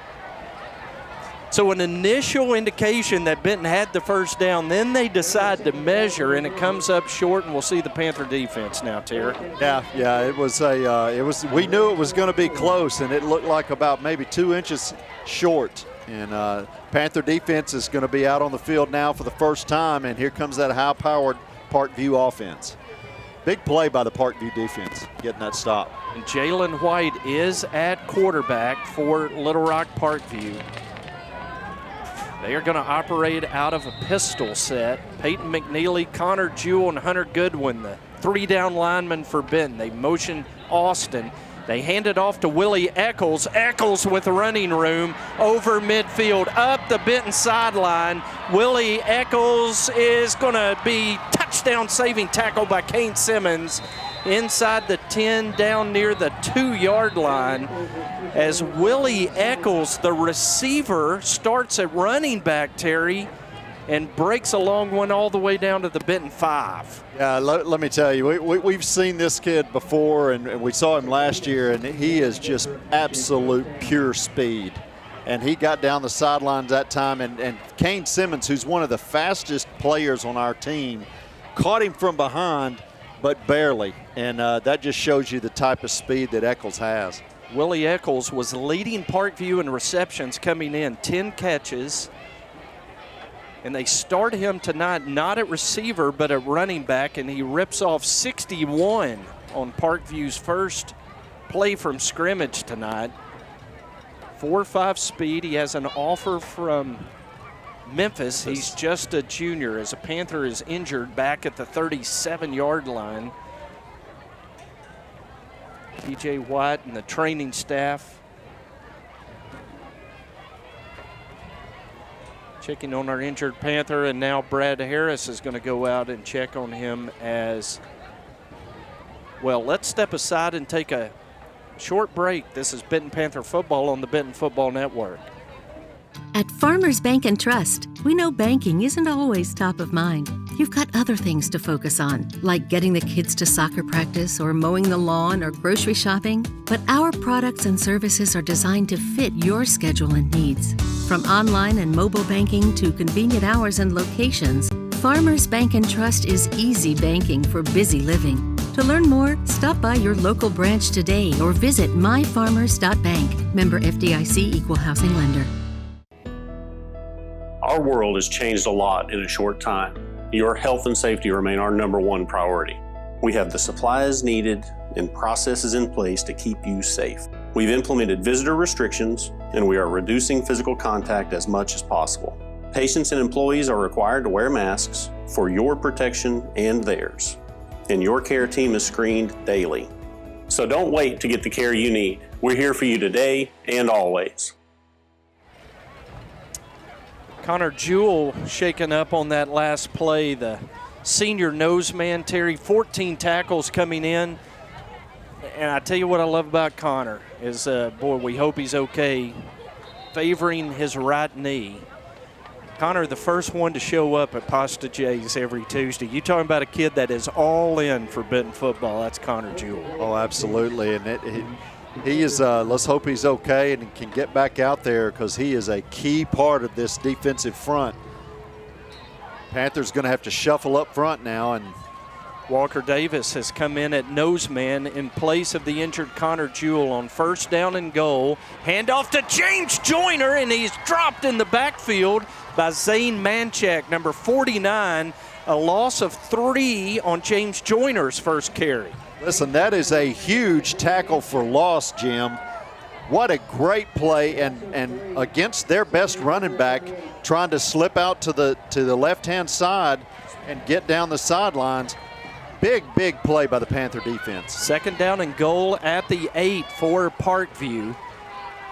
So an initial indication that Benton had the 1st down, then they decide to measure, and it comes up short, and we'll see the Panther defense now, Terry. Yeah, it was we knew it was going to be close, and it looked like about maybe 2 inches short. And Panther defense is going to be out on the field now for the first time, and here comes that high-powered Parkview offense. Big play by the Parkview defense, getting that stop. And Jalen White is at quarterback for Little Rock Parkview. They are going to operate out of a pistol set. Peyton McNeely, Connor Jewell, and Hunter Goodwin, the 3-down linemen for Benton. They motion Austin. They hand it off to Willie Eccles. Eccles with running room over midfield, up the Benton sideline. Willie Eccles is going to be touchdown saving tackle by Kane Simmons inside the 10, down near the 2-yard line. As Willie Eccles, the receiver, starts at running back, Terry, and breaks a long one all the way down to the Benton 5. Yeah, let me tell you, we've seen this kid before, and we saw him last year, and he is just absolute pure speed. And he got down the sidelines that time, and Kane Simmons, who's one of the fastest players on our team, caught him from behind, but barely. And that just shows you the type of speed that Eccles has. Willie Eccles was leading Parkview in receptions coming in, 10 catches. And they start him tonight not at receiver but at running back, and he rips off 61 on Parkview's first play from scrimmage tonight. 4.5 speed. He has an offer from Memphis. He's just a junior as a Panther is injured back at the 37-yard line. TJ White and the training staff checking on our injured Panther, and now Brad Harris is going to go out and check on him as well. Let's step aside and take a short break. This is Benton Panther football on the Benton Football Network. At Farmers Bank and Trust, we know banking isn't always top of mind. You've got other things to focus on, like getting the kids to soccer practice or mowing the lawn or grocery shopping. But our products and services are designed to fit your schedule and needs. From online and mobile banking to convenient hours and locations, Farmers Bank and Trust is easy banking for busy living. To learn more, stop by your local branch today or visit myfarmers.bank. Member FDIC Equal Housing Lender. Our world has changed a lot in a short time. Your health and safety remain our #1 priority. We have the supplies needed and processes in place to keep you safe. We've implemented visitor restrictions, and we are reducing physical contact as much as possible. Patients and employees are required to wear masks for your protection and theirs, and your care team is screened daily. So don't wait to get the care you need. We're here for you today and always. Connor Jewell shaken up on that last play, the senior nose man, Terry, 14 tackles coming in. And I tell you what I love about Connor is, boy, we hope he's okay, favoring his right knee. Connor, the first one to show up at Pasta J's every Tuesday. You talking about a kid that is all in for Benton football. That's Connor Jewell. Oh, absolutely. And he is, let's hope he's okay and can get back out there, because he is a key part of this defensive front. Panthers going to have to shuffle up front now. And Walker Davis has come in at nose man in place of the injured Connor Jewell on 1st down and goal. Handoff to James Joyner, and he's dropped in the backfield by Zane Manchak, number 49. A loss of 3 on James Joyner's first carry. Listen, that is a huge tackle for loss, Jim. What a great play, and against their best running back, trying to slip out to the left-hand side and get down the sidelines. Big play by the Panther defense. 2nd down and goal at the 8 for Parkview.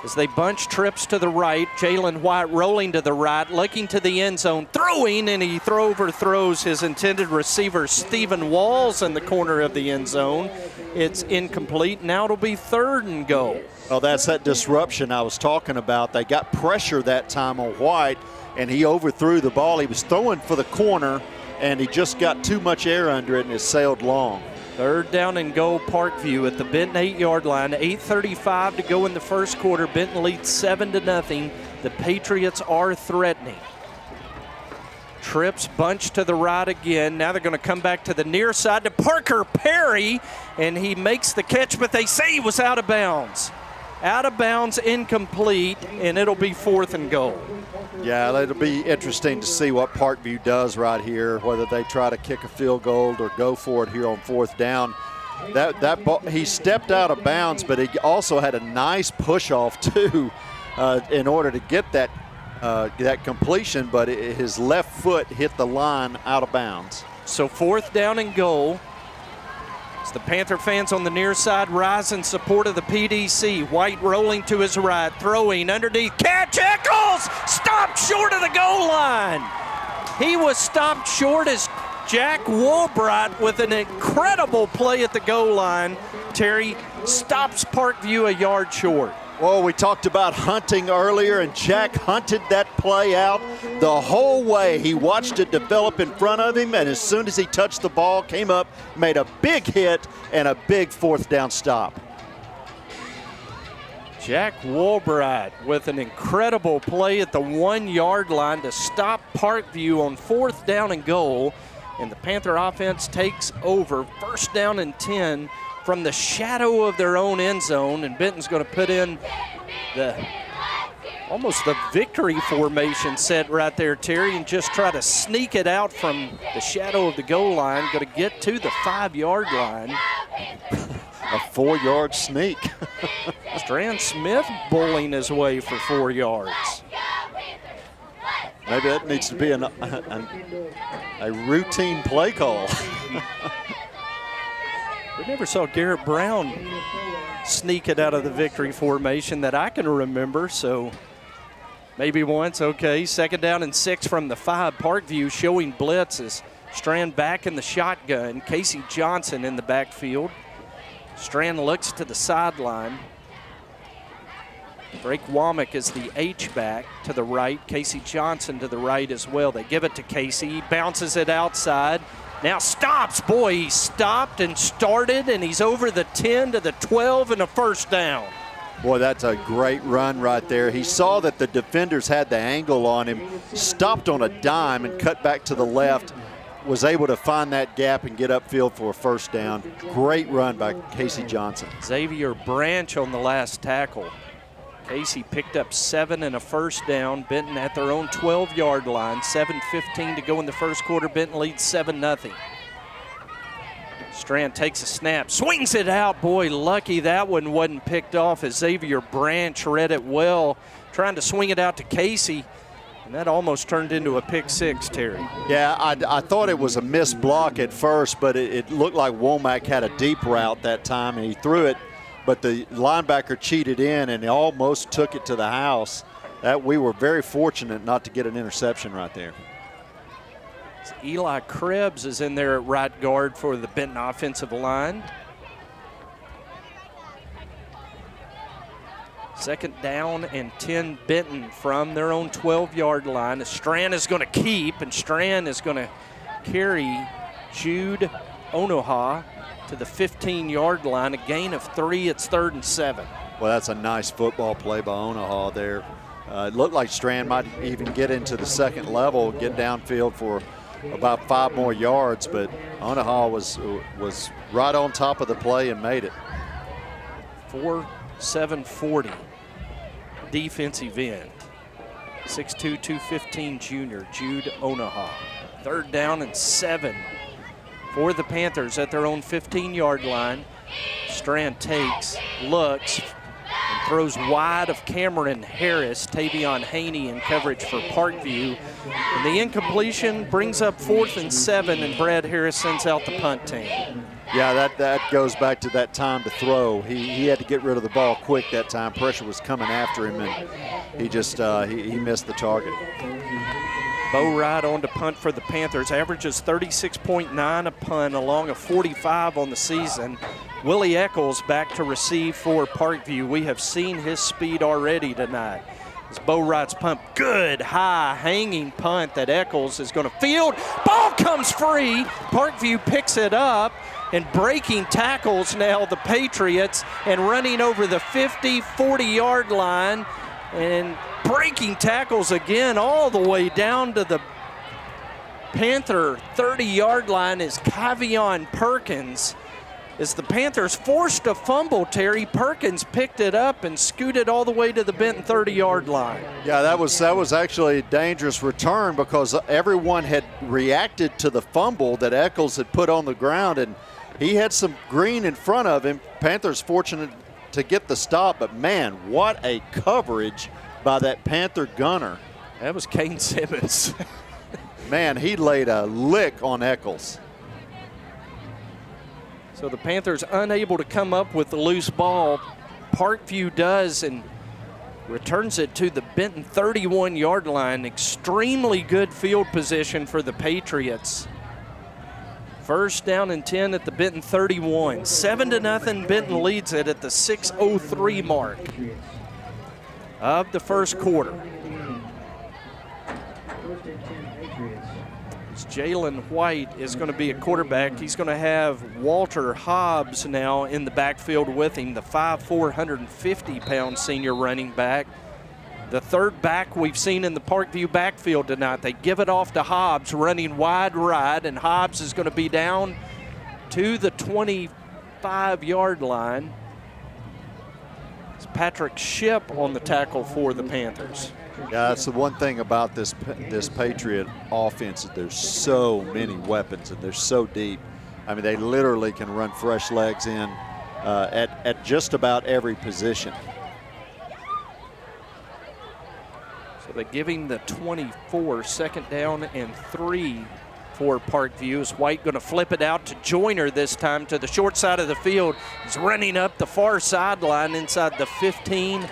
As they bunch trips to the right, Jalen White rolling to the right, looking to the end zone, throwing, and he overthrows his intended receiver, Stephen Walls, in the corner of the end zone. It's incomplete. Now it'll be 3rd and goal. Oh, that's that disruption I was talking about. They got pressure that time on White, and he overthrew the ball. He was throwing for the corner, and he just got too much air under it, and it sailed long. 3rd down and goal, Parkview at the Benton 8-yard line. 8:35 to go in the first quarter. Benton leads 7-0. The Patriots are threatening. Trips bunch to the right again. Now they're going to come back to the near side to Parker Perry, and he makes the catch, but they say he was out of bounds. Out of bounds, incomplete, and it'll be 4th and goal. Yeah, it'll be interesting to see what Parkview does right here, whether they try to kick a field goal or go for it here on 4th down. That ball, he stepped out of bounds, but he also had a nice push off too in order to get that that completion, but his left foot hit the line out of bounds. So 4th down and goal. As the Panther fans on the near side rise in support of the PDC. White rolling to his right, throwing underneath. Catch, Eccles! Stopped short of the goal line. He was stopped short as Jack Woolbright, with an incredible play at the goal line, Terry, stops Parkview a yard short. Well, we talked about hunting earlier, and Jack hunted that play out the whole way. He watched it develop in front of him, and as soon as he touched the ball, came up, made a big hit, and a big 4th down stop. Jack Woolbright with an incredible play at the 1-yard line to stop Parkview on 4th down and goal. And the Panther offense takes over, 1st down and 10 from the shadow of their own end zone. And Benton's going to put in almost the victory formation set right there, Terry, and just try to sneak it out from the shadow of the goal line. Going to get to the 5-yard line. A 4-yard sneak. Strand Smith bowling his way for 4 yards. Maybe that needs to be a routine play call. We never saw Garrett Brown sneak it out of the victory formation that I can remember, so maybe once. Okay, 2nd down and 6 from the 5. Parkview showing blitzes. Strand back in the shotgun. Casey Johnson in the backfield. Strand looks to the sideline. Drake Womack is the H-back to the right. Casey Johnson to the right as well. They give it to Casey. He bounces it outside. Now stops. Boy, he stopped and started, and he's over the 10 to the 12 and a 1st down. Boy, that's a great run right there. He saw that the defenders had the angle on him, stopped on a dime and cut back to the left, was able to find that gap and get upfield for a 1st down. Great run by Casey Johnson. Xavier Branch on the last tackle. Casey picked up 7 and a 1st down. Benton at their own 12-yard line. 7:15 to go in the 1st quarter. Benton leads 7-0. Strand takes a snap, swings it out. Boy, lucky that one wasn't picked off as Xavier Branch read it well, trying to swing it out to Casey. And that almost turned into a pick 6, Terry. Yeah, I thought it was a missed block at first, but it looked like Womack had a deep route that time, and he threw it, but the linebacker cheated in and almost took it to the house. That we were very fortunate not to get an interception right there. Eli Krebs is in there at right guard for the Benton offensive line. 2nd down and 10 Benton from their own 12-yard line. Strand is going to keep, and Strand is going to carry Jude Onoha to the 15-yard line. A gain of 3. It's 3rd and 7. Well, that's a nice football play by Onoha there. It looked like Strand might even get into the 2nd level, get downfield for about 5 more yards, but Onoha was right on top of the play and made it. 4.740 defensive end. 6'2", 215 junior, Jude Onoha. 3rd down and 7 for the Panthers at their own 15-yard line. Strand takes, looks, and throws wide of Cameron Harris. Tavion Haney in coverage for Parkview. And the incompletion brings up 4th and 7, and Brad Harris sends out the punt team. Yeah, that goes back to that time to throw. He had to get rid of the ball quick that time. Pressure was coming after him, and he just he missed the target. Bo Wright on to punt for the Panthers. Averages 36.9 a punt, along a 45 on the season. Willie Eccles back to receive for Parkview. We have seen his speed already tonight. It's Bo Wright's punt. Good, high, hanging punt that Eccles is going to field. Ball comes free. Parkview picks it up, and breaking tackles now the Patriots, and running over the 50, 40-yard line, and breaking tackles again all the way down to the Panther 30-yard line is Kavion Perkins. As the Panthers forced a fumble, Terry, Perkins picked it up and scooted all the way to the Benton 30-yard line. Yeah, that was actually a dangerous return because everyone had reacted to the fumble that Eccles had put on the ground, and he had some green in front of him. Panthers fortunate to get the stop, but man, what a coverage by that Panther gunner That was Kane Simmons. Man, he laid a lick on Eccles. So the Panthers unable to come up with the loose ball. Parkview does and returns it to the Benton 31-yard line. Extremely good field position for the Patriots. First down and 10 at the Benton 31. 7-0, Benton leads it at the 6:03 mark of the first quarter. Jalen White is going to be a quarterback. He's going to have Walter Hobbs now in the backfield with him, the 5'4", 150-pound senior running back. The third back we've seen in the Parkview backfield tonight. They give it off to Hobbs running wide right, and Hobbs is going to be down to the 25-yard line. It's Patrick Shipp on the tackle for the Panthers. Yeah, that's the one thing about this Patriot offense. There's so many weapons and they're so deep. I mean, they literally can run fresh legs in at just about every position. So they give him the 24, 2nd down and 3 for Parkview. Is White going to flip it out to Joyner this time to the short side of the field? He's running up the far sideline inside the 15.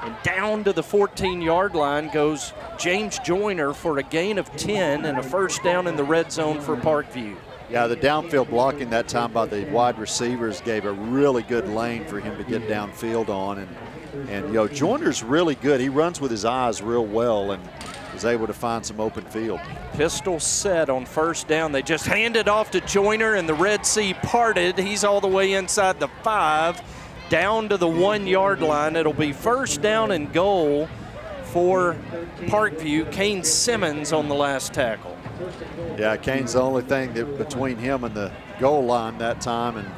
And down to the 14-yard line goes James Joyner for a gain of 10 and a first down in the red zone for Parkview. Yeah, the downfield blocking that time by the wide receivers gave a really good lane for him to get downfield on. And you know, Joyner's really good. He runs with his eyes real well and is able to find some open field. Pistol set on first down. They just hand it off to Joyner, and the Red Sea parted. He's all the way inside the 5. Down to the 1-yard line. It'll be first down and goal for Parkview. Kane Simmons on the last tackle. Yeah, Kane's the only thing that between him and the goal line that time. And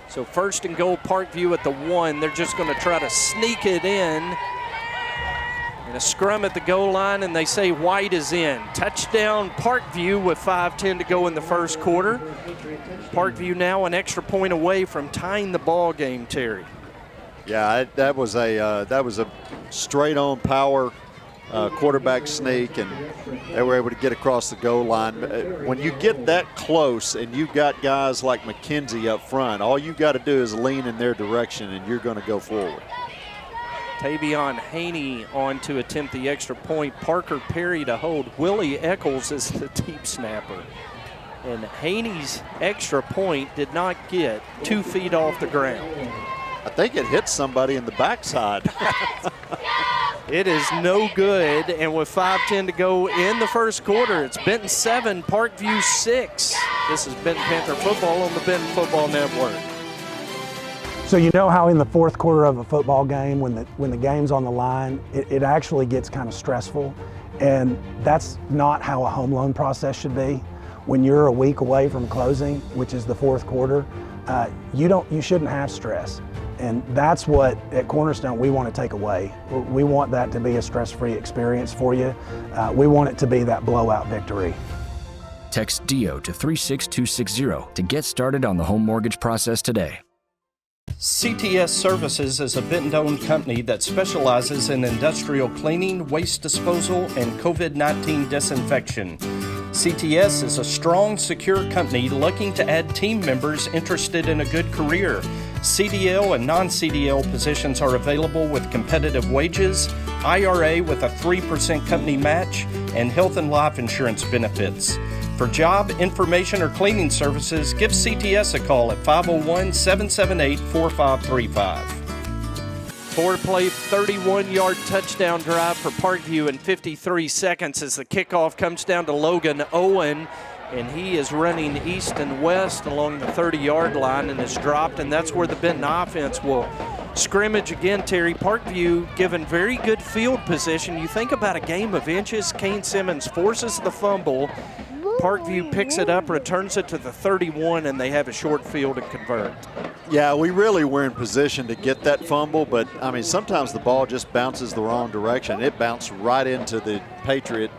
so first and goal, Parkview at the 1. They're just going to try to sneak it in. And a scrum at the goal line, and they say White is in. Touchdown Parkview with 5:10 to go in the first quarter. Parkview now an extra point away from tying the ball game, Terry. Yeah, that was a straight-on power quarterback sneak, and they were able to get across the goal line. When you get that close and you've got guys like McKenzie up front, all you got to do is lean in their direction, and you're going to go forward. Tavion Haney on to attempt the extra point. Parker Perry to hold. Willie Eccles is the deep snapper. And Haney's extra point did not get 2 feet off the ground. I think it hit somebody in the backside. It is no good, and with 5:10 to go in the first quarter, it's Benton 7, Parkview 6. This is Benton Panther football on the Benton Football Network. So you know how in the fourth quarter of a football game, when the game's on the line, it actually gets kind of stressful, and that's not how a home loan process should be. When you're a week away from closing, which is the fourth quarter, you shouldn't have stress, and that's what at Cornerstone we want to take away. We want that to be a stress-free experience for you. We want it to be that blowout victory. Text DIO to 36260 to get started on the home mortgage process today. CTS Services is a Benton-owned company that specializes in industrial cleaning, waste disposal, and COVID-19 disinfection. CTS is a strong, secure company looking to add team members interested in a good career. CDL and non-CDL positions are available with competitive wages, IRA with a 3% company match, and health and life insurance benefits. For job, information, or cleaning services, give CTS a call at 501-778-4535. Four-play, 31-yard touchdown drive for Parkview in 53 seconds as the kickoff comes down to Logan Owen, and he is running east and west along the 30-yard line and is dropped, and that's where the Benton offense will scrimmage again, Terry. Parkview given very good field position. You think about a game of inches. Kane Simmons forces the fumble. Parkview picks it up, returns it to the 31, and they have a short field and convert. Yeah, we really were in position to get that fumble, but, I mean, sometimes the ball just bounces the wrong direction. It bounced right into the Patriot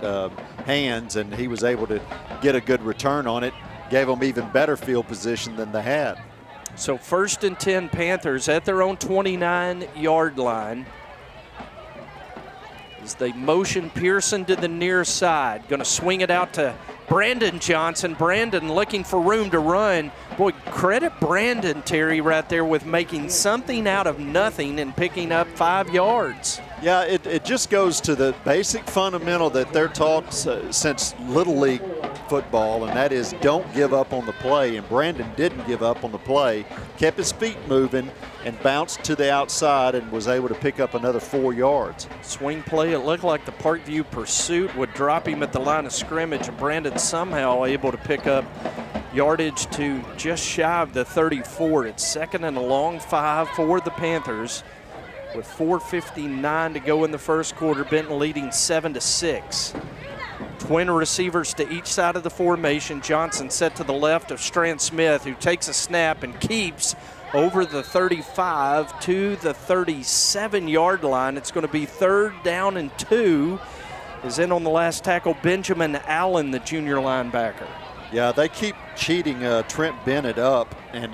hands, and he was able to get a good return on it, gave them even better field position than they had. So 1st and 10 Panthers at their own 29-yard line. as they motion Pearson to the near side. Going to swing it out to Brandon Johnson. Brandon looking for room to run. Boy, credit Brandon, Terry, right there with making something out of nothing and picking up 5 yards. Yeah, it just goes to the basic fundamental that they're taught since Little League football, and that is don't give up on the play. And Brandon didn't give up on the play, kept his feet moving, and bounced to the outside and was able to pick up another 4 yards. Swing play, it looked like the Parkview pursuit would drop him at the line of scrimmage, and Brandon somehow able to pick up yardage to just shy of the 34. It's 2nd and a long 5 for the Panthers with 4:59 to go in the first quarter. Benton leading 7-6. Twin receivers to each side of the formation. Johnson set to the left of Strand Smith, who takes a snap and keeps over the 35 to the 37-yard line. It's going to be 3rd down and 2. Is in on the last tackle, Benjamin Allen, the junior linebacker. Yeah, they keep cheating Trent Bennett up and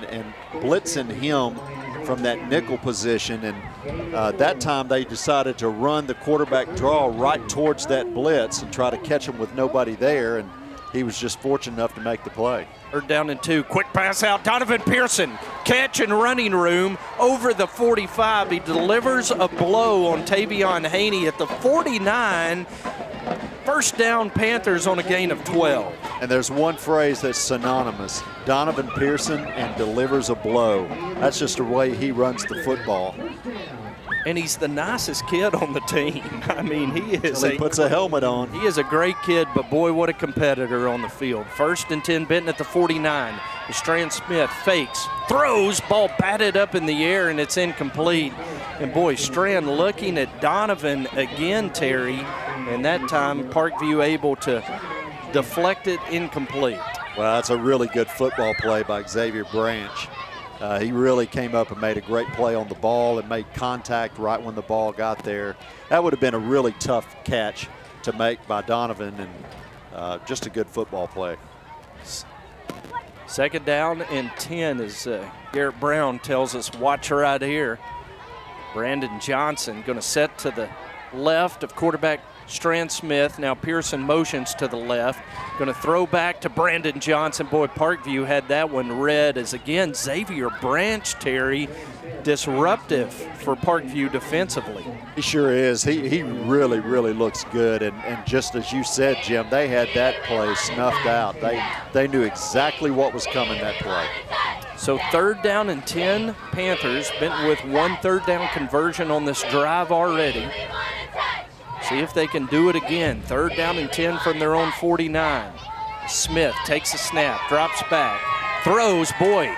blitzing him from that nickel position, and that time they decided to run the quarterback draw right towards that blitz and try to catch him with nobody there, and he was just fortunate enough to make the play. 3rd down and 2. Quick pass out. Donovan Pearson, catch and running room over the 45. He delivers a blow on Tavion Haney at the 49. 1st down, Panthers on a gain of 12. And there's one phrase that's synonymous: Donovan Pearson and delivers a blow. That's just the way he runs the football. And he's the nicest kid on the team. I mean, he is. He puts a helmet on. He is a great kid, but boy, what a competitor on the field. 1st and 10, Benton at the 49. Strand Smith fakes, throws, ball batted up in the air, and it's incomplete. And boy, Strand looking at Donovan again, Terry, and that time Parkview able to deflect it incomplete. Well, that's a really good football play by Xavier Branch. He really came up and made a great play on the ball and made contact right when the ball got there. That would have been a really tough catch to make by Donovan, and just a good football play. 2nd down and 10 as Garrett Brown tells us, watch right here. Brandon Johnson going to set to the left of quarterback Strand Smith. Now Pearson motions to the left. Going to throw back to Brandon Johnson. Boy, Parkview had that one read as, again, Xavier Branch, Terry, disruptive for Parkview defensively. He sure is. He really, really looks good. And just as you said, Jim, they had that play snuffed out. They knew exactly what was coming that play. So 3rd down and 10, Panthers. Benton with 1 3rd down conversion on this drive already. See if they can do it again. 3rd down and 10 from their own 49. Smith takes a snap, drops back, throws. Boy,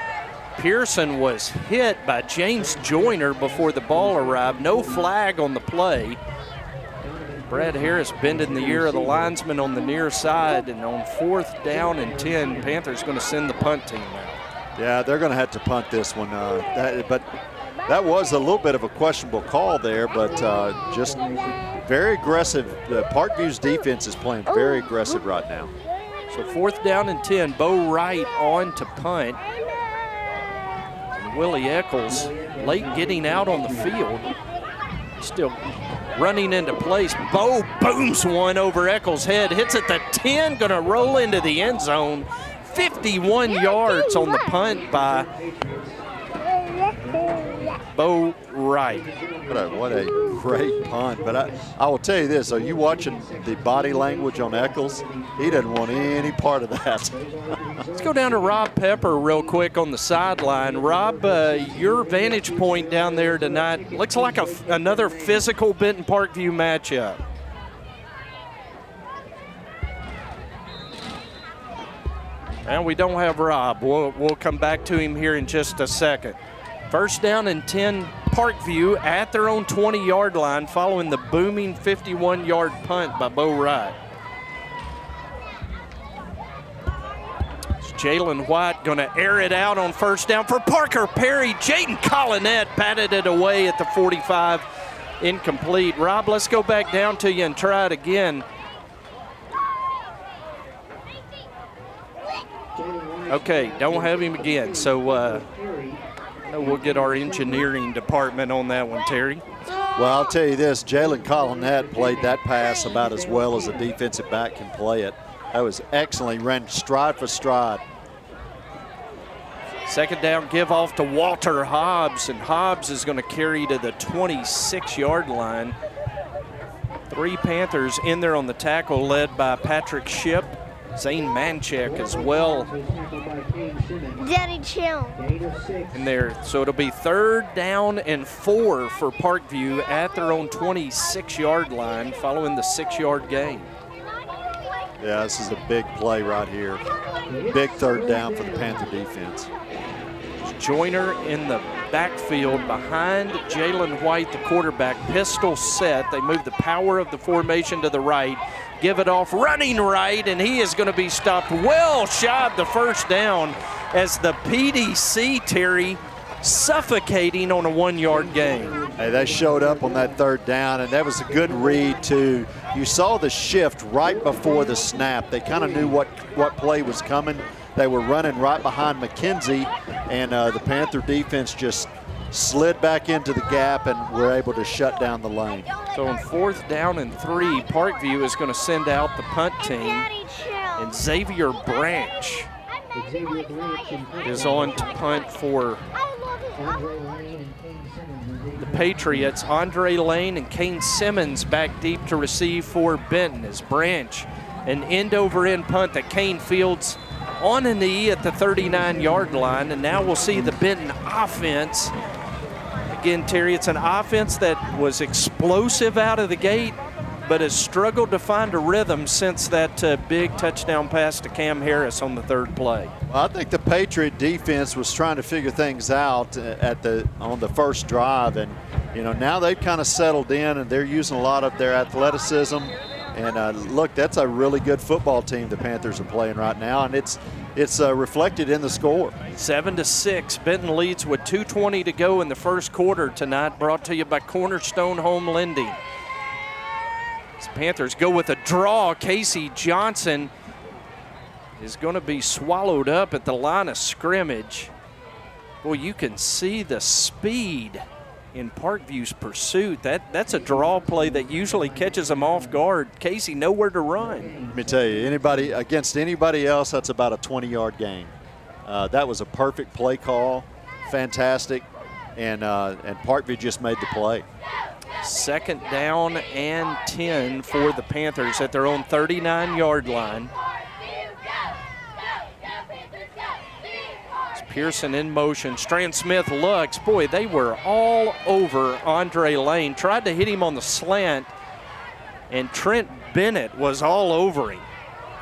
Pearson was hit by James Joyner before the ball arrived. No flag on the play. Brad Harris bending the ear of the linesman on the near side, and on 4th down and 10, Panthers going to send the punt team out. Yeah, they're going to have to punt this one. But that was a little bit of a questionable call there, but just very aggressive. Parkview's defense is playing very aggressive right now. So 4th down and 10, Bo Wright on to punt. And Willie Eccles late getting out on the field. Still running into place. Bo booms one over Eccles' head, hits at the 10, gonna roll into the end zone. 51 yards on the punt by Bo Wright. What a great punt. But I will tell you this, are you watching the body language on Eccles? He doesn't want any part of that. Let's go down to Rob Pepper real quick on the sideline. Rob, your vantage point down there tonight looks like another physical Benton Parkview matchup. And we don't have Rob. We'll come back to him here in just a second. 1st down and 10, Parkview at their own 20-yard line following the booming 51-yard punt by Bo Wright. It's Jalen White going to air it out on 1st down for Parker Perry. Jadin Collinet batted it away at the 45, incomplete. Rob, let's go back down to you and try it again. Okay, don't have him again. So we'll get our engineering department on that one, Terry. Well, I'll tell you this, Jadin Collinet played that pass about as well as a defensive back can play it. That was excellent. He ran stride for stride. Second down give off to Walter Hobbs, and Hobbs is going to carry to the 26-yard line. 3 Panthers in there on the tackle, led by Patrick Ship, Zane Manchek as well. Daddy, chill. In there, so it'll be 3rd down and 4 for Parkview at their own 26-yard line following the 6-yard gain. Yeah, this is a big play right here. Big 3rd down for the Panther defense. Joyner in the backfield behind Jalen White, the quarterback, pistol set. They move the power of the formation to the right, give it off running right, and he is going to be stopped well shy of the first down as the PDC, Terry, suffocating on a 1-yard gain. Hey, they showed up on that 3rd down, and that was a good read too. You saw the shift right before the snap. They kind of knew what play was coming. They were running right behind McKenzie, and the Panther defense just slid back into the gap and were able to shut down the lane. So on 4th down and 3, Parkview is going to send out the punt team, and Xavier Branch is on to punt for the Patriots. Andre Lane and Kane Simmons back deep to receive for Benton as Branch, an end-over-end punt that Kane fields on a knee at the 39-yard line, and now we'll see the Benton offense. Again, Terry, it's an offense that was explosive out of the gate, but has struggled to find a rhythm since that big touchdown pass to Cam Harris on the 3rd play. Well, I think the Patriot defense was trying to figure things out on the first drive, and now they've kind of settled in and they're using a lot of their athleticism. And look, that's a really good football team the Panthers are playing right now, and it's reflected in the score. 7-6, Benton leads with 2:20 to go in the first quarter tonight, brought to you by Cornerstone Home Lending. As Panthers go with a draw, Casey Johnson is going to be swallowed up at the line of scrimmage. Boy, you can see the speed in Parkview's pursuit. That's a draw play that usually catches them off guard. Casey, nowhere to run. Let me tell you, against anybody else, that's about a 20-yard gain. That was a perfect play call, fantastic, and Parkview just made the play. 2nd down and 10 for the Panthers at their own 39-yard line. Pearson in motion. Strand Smith looks. Boy, they were all over Andre Lane. Tried to hit him on the slant, and Trent Bennett was all over him.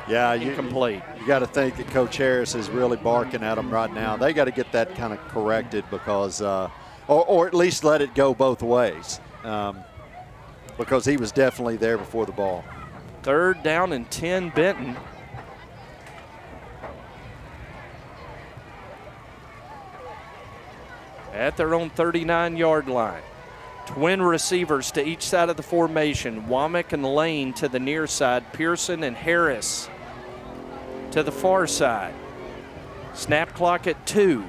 Yeah, incomplete. You got to think that Coach Harris is really barking at them right now. They got to get that kind of corrected because, or at least let it go both ways, because he was definitely there before the ball. 3rd down and 10, Benton. At their own 39-yard line. Twin receivers to each side of the formation. Womack and Lane to the near side. Pearson and Harris to the far side. Snap clock at 2,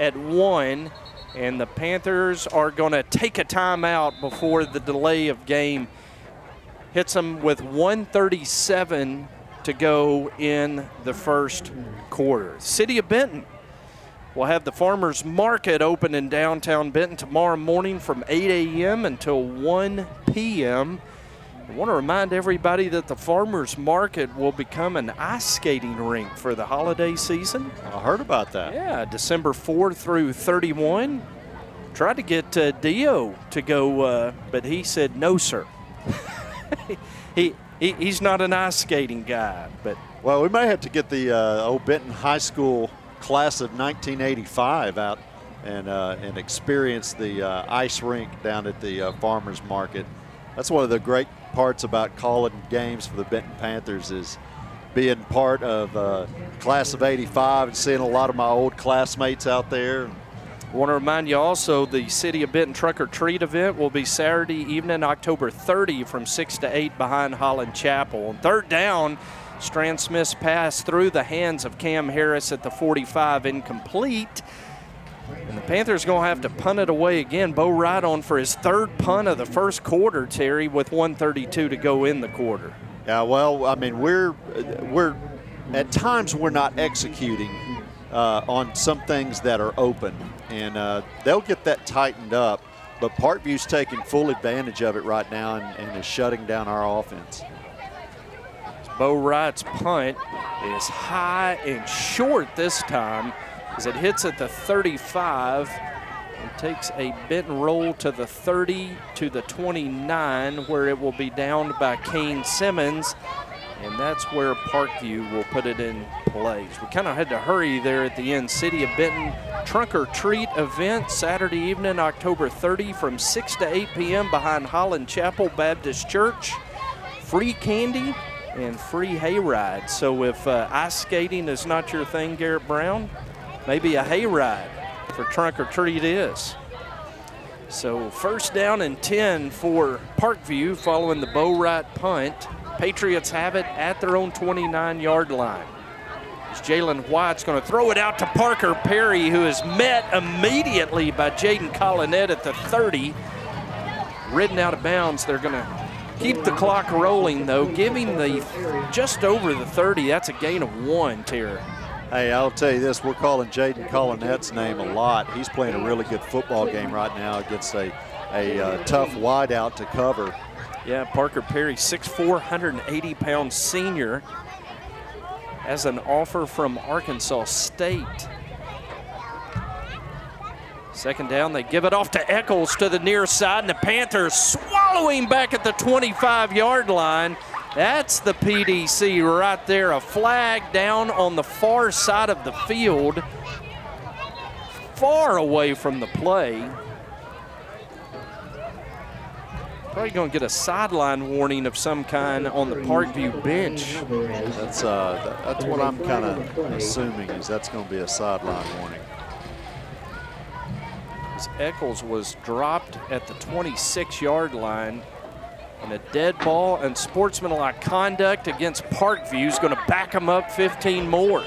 at 1, and the Panthers are going to take a timeout before the delay of game hits them with 1:37 to go in the first quarter. City of Benton we'll have the Farmers Market open in downtown Benton tomorrow morning from 8 a.m. until 1 p.m. I want to remind everybody that the Farmers Market will become an ice skating rink for the holiday season. I heard about that. Yeah, December 4 through 31. Tried to get Dio to go, but he said no, sir. He's not an ice skating guy. But well, we may have to get the old Benton High School class of 1985 out and experience the ice rink down at the Farmers Market. That's one of the great parts about calling games for the Benton Panthers is being part of class of 85 and seeing a lot of my old classmates out there. I want to remind you also the City of Benton Truck or Treat event will be Saturday evening, October 30 from 6 to 8 behind Holland Chapel. On 3rd down, Strand Smith's pass through the hands of Cam Harris at the 45, incomplete. And the Panthers going to have to punt it away again. Bo Wright on for his third punt of the first quarter, Terry, with 1:32 to go in the quarter. Yeah, well, I mean, we're at times we're not executing on some things that are open, and they'll get that tightened up. But Parkview's taking full advantage of it right now and is shutting down our offense. Bo Wright's punt is high and short this time as it hits at the 35 and takes a Benton roll to the 30 to the 29, where it will be downed by Kane Simmons, and that's where Parkview will put it in place. We kind of had to hurry there at the end. City of Benton Trunk or Treat event Saturday evening, October 30 from 6 to 8 p.m. behind Holland Chapel Baptist Church. Free candy and free hayride. So if ice skating is not your thing, Garrett Brown, maybe a hayride for Trunk or Treat is. So first down and 10 for Parkview following the Bo Wright punt. Patriots have it at their own 29-yard line. As Jalen White's going to throw it out to Parker Perry, who is met immediately by Jadin Collinet at the 30. Ridden out of bounds. They're going to keep the clock rolling, though, giving the just over the 30. That's a gain of 1, Terry. Hey, I'll tell you this, we're calling Jadin Collinet's name a lot. He's playing a really good football game right now against a tough wideout to cover. Yeah, Parker Perry, 6'4", 180-pound senior, has an offer from Arkansas State. Second down, they give it off to Eccles to the near side, and the Panthers swallowing back at the 25-yard line. That's the PDC right there, a flag down on the far side of the field, far away from the play. Probably going to get a sideline warning of some kind on the Parkview bench. That's what I'm kind of assuming, is that's going to be a sideline warning. As Eccles was dropped at the 26-yard line, and a dead ball and sportsmanlike conduct against Parkview is going to back them up 15 more.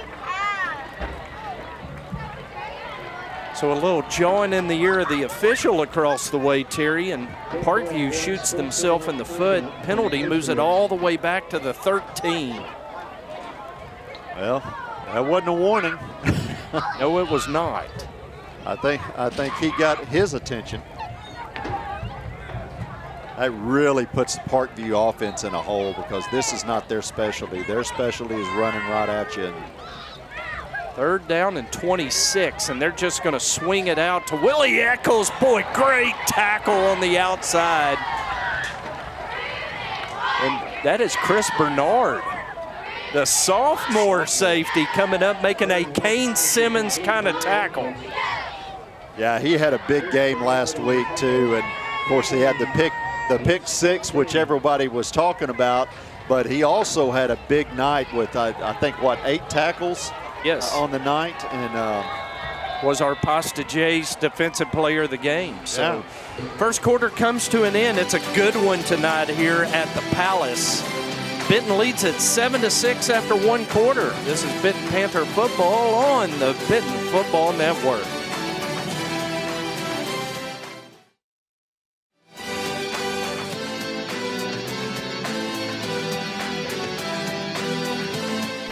So a little jawing in the ear of the official across the way, Terry, and Parkview shoots themselves in the foot. Penalty moves it all the way back to the 13. Well, that wasn't a warning. No, it was not. I think he got his attention. That really puts the Parkview offense in a hole, because this is not their specialty. Their specialty is running right at you. Third down and 26, and they're just going to swing it out to Willie Eccles. Boy, great tackle on the outside. And that is Chris Bernard, the sophomore safety, coming up making a Kane Simmons kind of tackle. Yeah, he had a big game last week too, and of course he had the pick six, which everybody was talking about, but he also had a big night with I think 8 tackles. Yes. On the night, and was our Pasta J's defensive player of the game. So first quarter comes to an end. It's a good one tonight here at the Palace. Benton leads at 7-6 after one quarter. This is Benton Panther football on the Benton Football Network.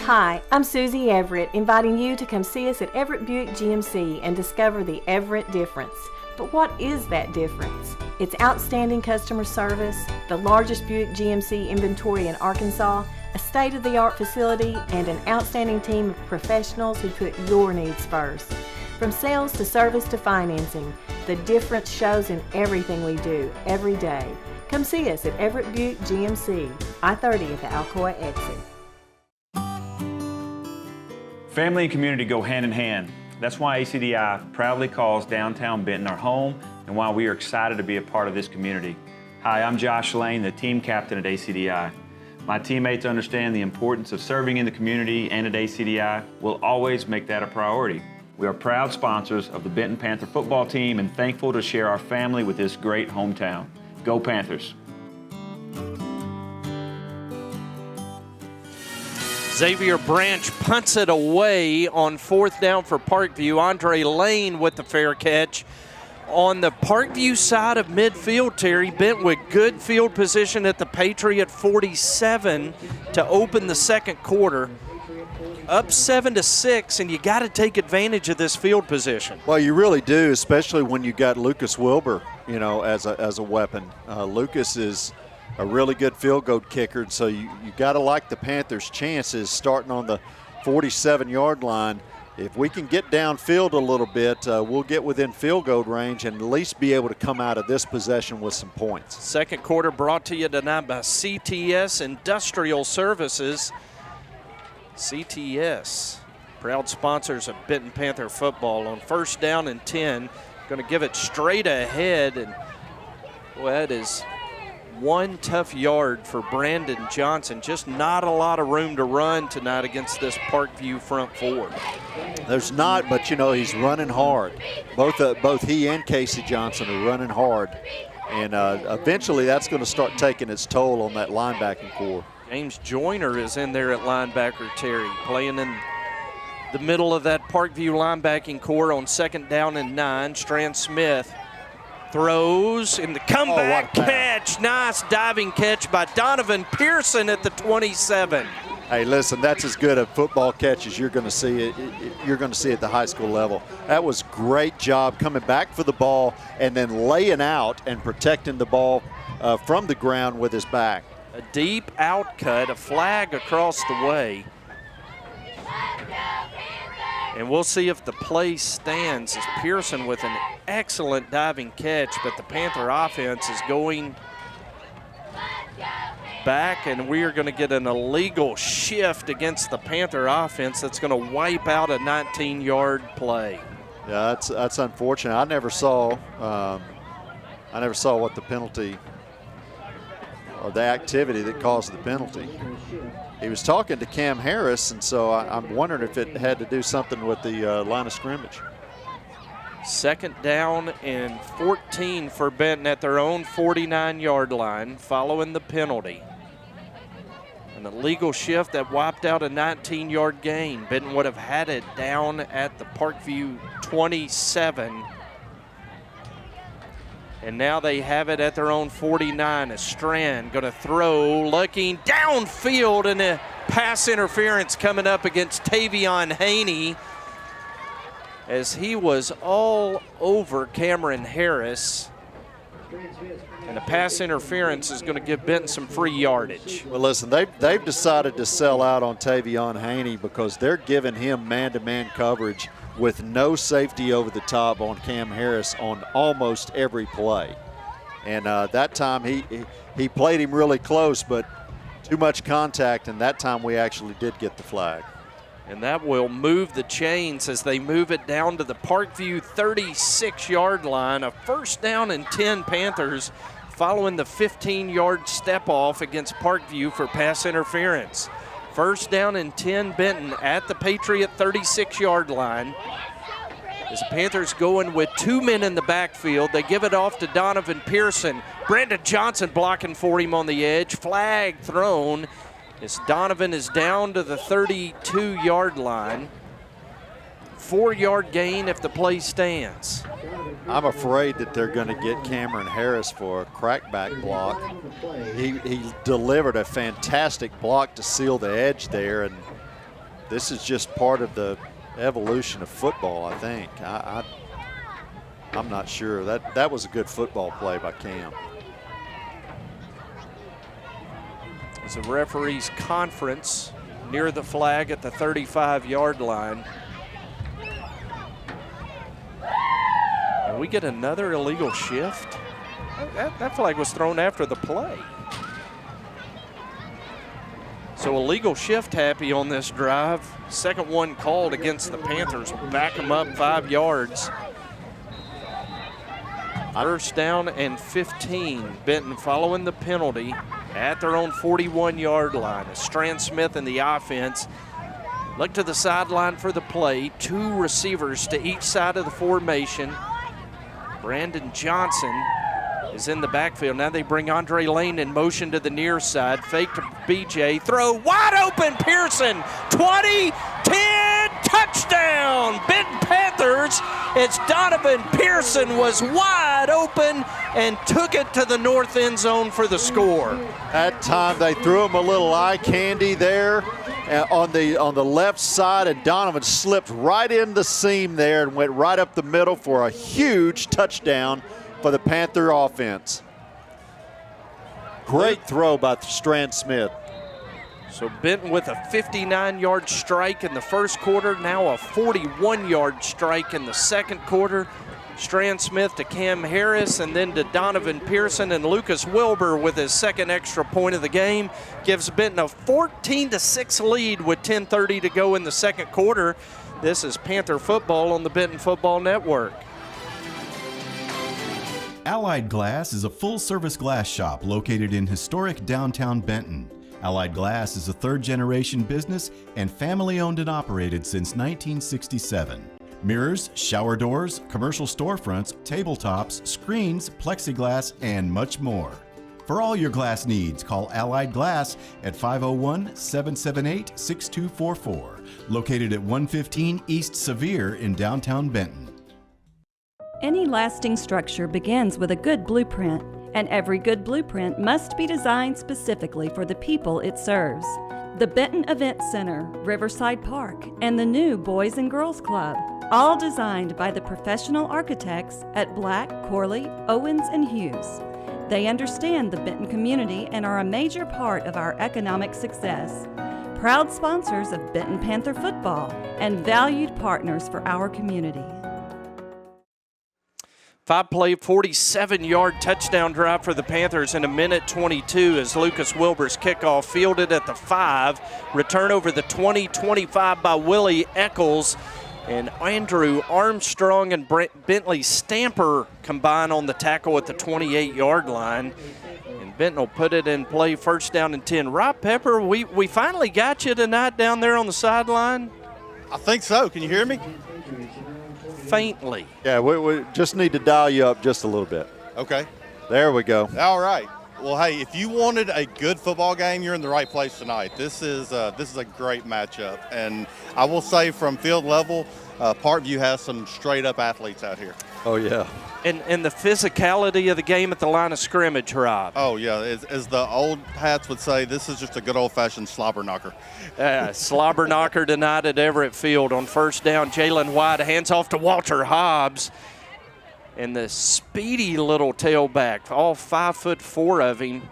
Hi, I'm Susie Everett, inviting you to come see us at Everett Buick GMC and discover the Everett difference. But what is that difference? It's outstanding customer service, the largest Buick GMC inventory in Arkansas, a state-of-the-art facility, and an outstanding team of professionals who put your needs first. From sales to service to financing, the difference shows in everything we do every day. Come see us at Everett Buick GMC, I-30 at the Alcoa exit. Family and community go hand in hand. That's why ACDI proudly calls downtown Benton our home, and why we are excited to be a part of this community. Hi, I'm Josh Lane, the team captain at ACDI. My teammates understand the importance of serving in the community, and at ACDI, we'll always make that a priority. We are proud sponsors of the Benton Panther football team and thankful to share our family with this great hometown. Go Panthers! Xavier Branch punts it away on 4th down for Parkview. Andre Lane with the fair catch. On the Parkview side of midfield, Terry, Bent with good field position at the Patriot 47 to open the second quarter. Up 7-6, and you got to take advantage of this field position. Well, you really do, especially when you got Lucas Wilbur, you know, as a weapon. Lucas is a really good field goal kicker, and so you got to like the Panthers' chances starting on the 47-yard line. If we can get downfield a little bit, we'll get within field goal range and at least be able to come out of this possession with some points. Second quarter brought to you tonight by CTS Industrial Services. CTS, proud sponsors of Benton Panther football. On 1st down and 10, going to give it straight ahead, and well, that is one tough yard for Brandon Johnson. Just not a lot of room to run tonight against this Parkview front four. There's not, but you know, he's running hard. Both he and Casey Johnson are running hard, and eventually that's going to start taking its toll on that linebacking core. James Joyner is in there at linebacker, Terry, playing in the middle of that Parkview linebacking core on 2nd down and 9. Strand Smith throws in the comeback catch. Nice diving catch by Donovan Pearson at the 27. Hey, listen, that's as good a football catch as you're going to see. You're going to see at the high school level. That was great job coming back for the ball and then laying out and protecting the ball from the ground with his back. A deep out cut, a flag across the way. And we'll see if the play stands as Pearson with an excellent diving catch, but the Panther offense is going back, and we are going to get an illegal shift against the Panther offense that's going to wipe out a 19-yard play. Yeah, that's unfortunate. I never saw what the penalty or the activity that caused the penalty. He was talking to Cam Harris, and so I'm wondering if it had to do something with the line of scrimmage. 2nd down and 14 for Benton at their own 49-yard line following the penalty. An illegal shift that wiped out a 19-yard gain. Benton would have had it down at the Parkview 27. And now they have it at their own 49. A Strand going to throw, looking downfield, and a pass interference coming up against Tavion Haney as he was all over Cameron Harris. And the pass interference is going to give Benton some free yardage. Well, listen, they've decided to sell out on Tavion Haney because they're giving him man-to-man coverage with no safety over the top on Cam Harris on almost every play. And that time he played him really close, but too much contact, and that time we actually did get the flag. And that will move the chains as they move it down to the Parkview 36-yard line. A 1st down and 10 Panthers following the 15-yard step off against Parkview for pass interference. 1st down and 10 Benton at the Patriot 36-yard line. As the Panthers going with 2 men in the backfield, they give it off to Donovan Pearson. Brandon Johnson blocking for him on the edge. Flag thrown as Donovan is down to the 32-yard line. 4-yard gain if the play stands. I'm afraid that they're going to get Cameron Harris for a crackback block. He delivered a fantastic block to seal the edge there, and this is just part of the evolution of football, I think. I'm not sure. That was a good football play by Cam. It's a referee's conference near the flag at the 35-yard line. And we get another illegal shift. That flag was thrown after the play. So illegal shift happy on this drive. Second one called against the Panthers. Back them up 5 yards. 1st down and 15. Benton following the penalty at their own 41-yard line. Strand Smith in the offense. Look to the sideline for the play. 2 receivers to each side of the formation. Brandon Johnson is in the backfield. Now they bring Andre Lane in motion to the near side. Fake to BJ. Throw wide open. Pearson. 20, 10, touchdown. Benton Panthers. It's Donovan Pearson was wide open and took it to the north end zone for the score. That time they threw him a little eye candy there on the left side, and Donovan slipped right in the seam there and went right up the middle for a huge touchdown for the Panther offense. Great throw by Strand Smith. So Benton with a 59-yard strike in the first quarter, now a 41-yard strike in the second quarter. Strand Smith to Cam Harris, and then to Donovan Pearson, and Lucas Wilbur with his second extra point of the game gives Benton a 14-6 lead with 10:30 to go in the second quarter. This is Panther football on the Benton Football Network. Allied Glass is a full-service glass shop located in historic downtown Benton. Allied Glass is a third-generation business and family-owned and operated since 1967. Mirrors, shower doors, commercial storefronts, tabletops, screens, plexiglass, and much more. For all your glass needs, call Allied Glass at 501-778-6244, located at 115 East Sevier in downtown Benton. Any lasting structure begins with a good blueprint, and every good blueprint must be designed specifically for the people it serves. The Benton Event Center, Riverside Park, and the new Boys and Girls Club, all designed by the professional architects at Black, Corley, Owens, and Hughes. They understand the Benton community and are a major part of our economic success. Proud sponsors of Benton Panther football and valued partners for our community. 5-play, 47-yard touchdown drive for the Panthers in 1:22 as Lucas Wilbur's kickoff fielded at the 5. Return over the 20-25 by Willie Eccles. And Andrew Armstrong and Bentley Stamper combine on the tackle at the 28-yard line. And Benton will put it in play, first down and 10. Rob Pepper, we finally got you tonight down there on the sideline? I think so. Can you hear me? Faintly. Yeah, we just need to dial you up just a little bit. Okay. There we go. All right. Well, hey, if you wanted a good football game, you're in the right place tonight. This is a great matchup, and I will say from field level, Parkview has some straight-up athletes out here. Oh yeah. And the physicality of the game at the line of scrimmage, Rob. Oh yeah, as the old hats would say, this is just a good old-fashioned slobber knocker. Slobber knocker tonight at Everett Field. On first down, Jalen White hands off to Walter Hobbs. And the speedy little tailback, all 5'4" of him,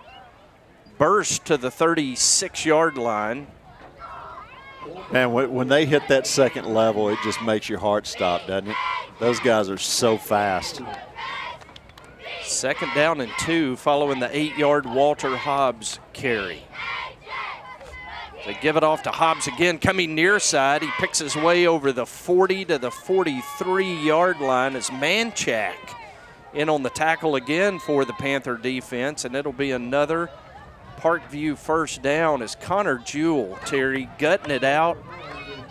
burst to the 36-yard line. Man, when they hit that second level, it just makes your heart stop, doesn't it? Those guys are so fast. Second down and 2 following the 8-yard Walter Hobbs carry. They give it off to Hobbs again, coming near side. He picks his way over the 40 to the 43-yard line as Manchak in on the tackle again for the Panther defense, and it'll be another Parkview first down as Connor Jewell, Terry, gutting it out.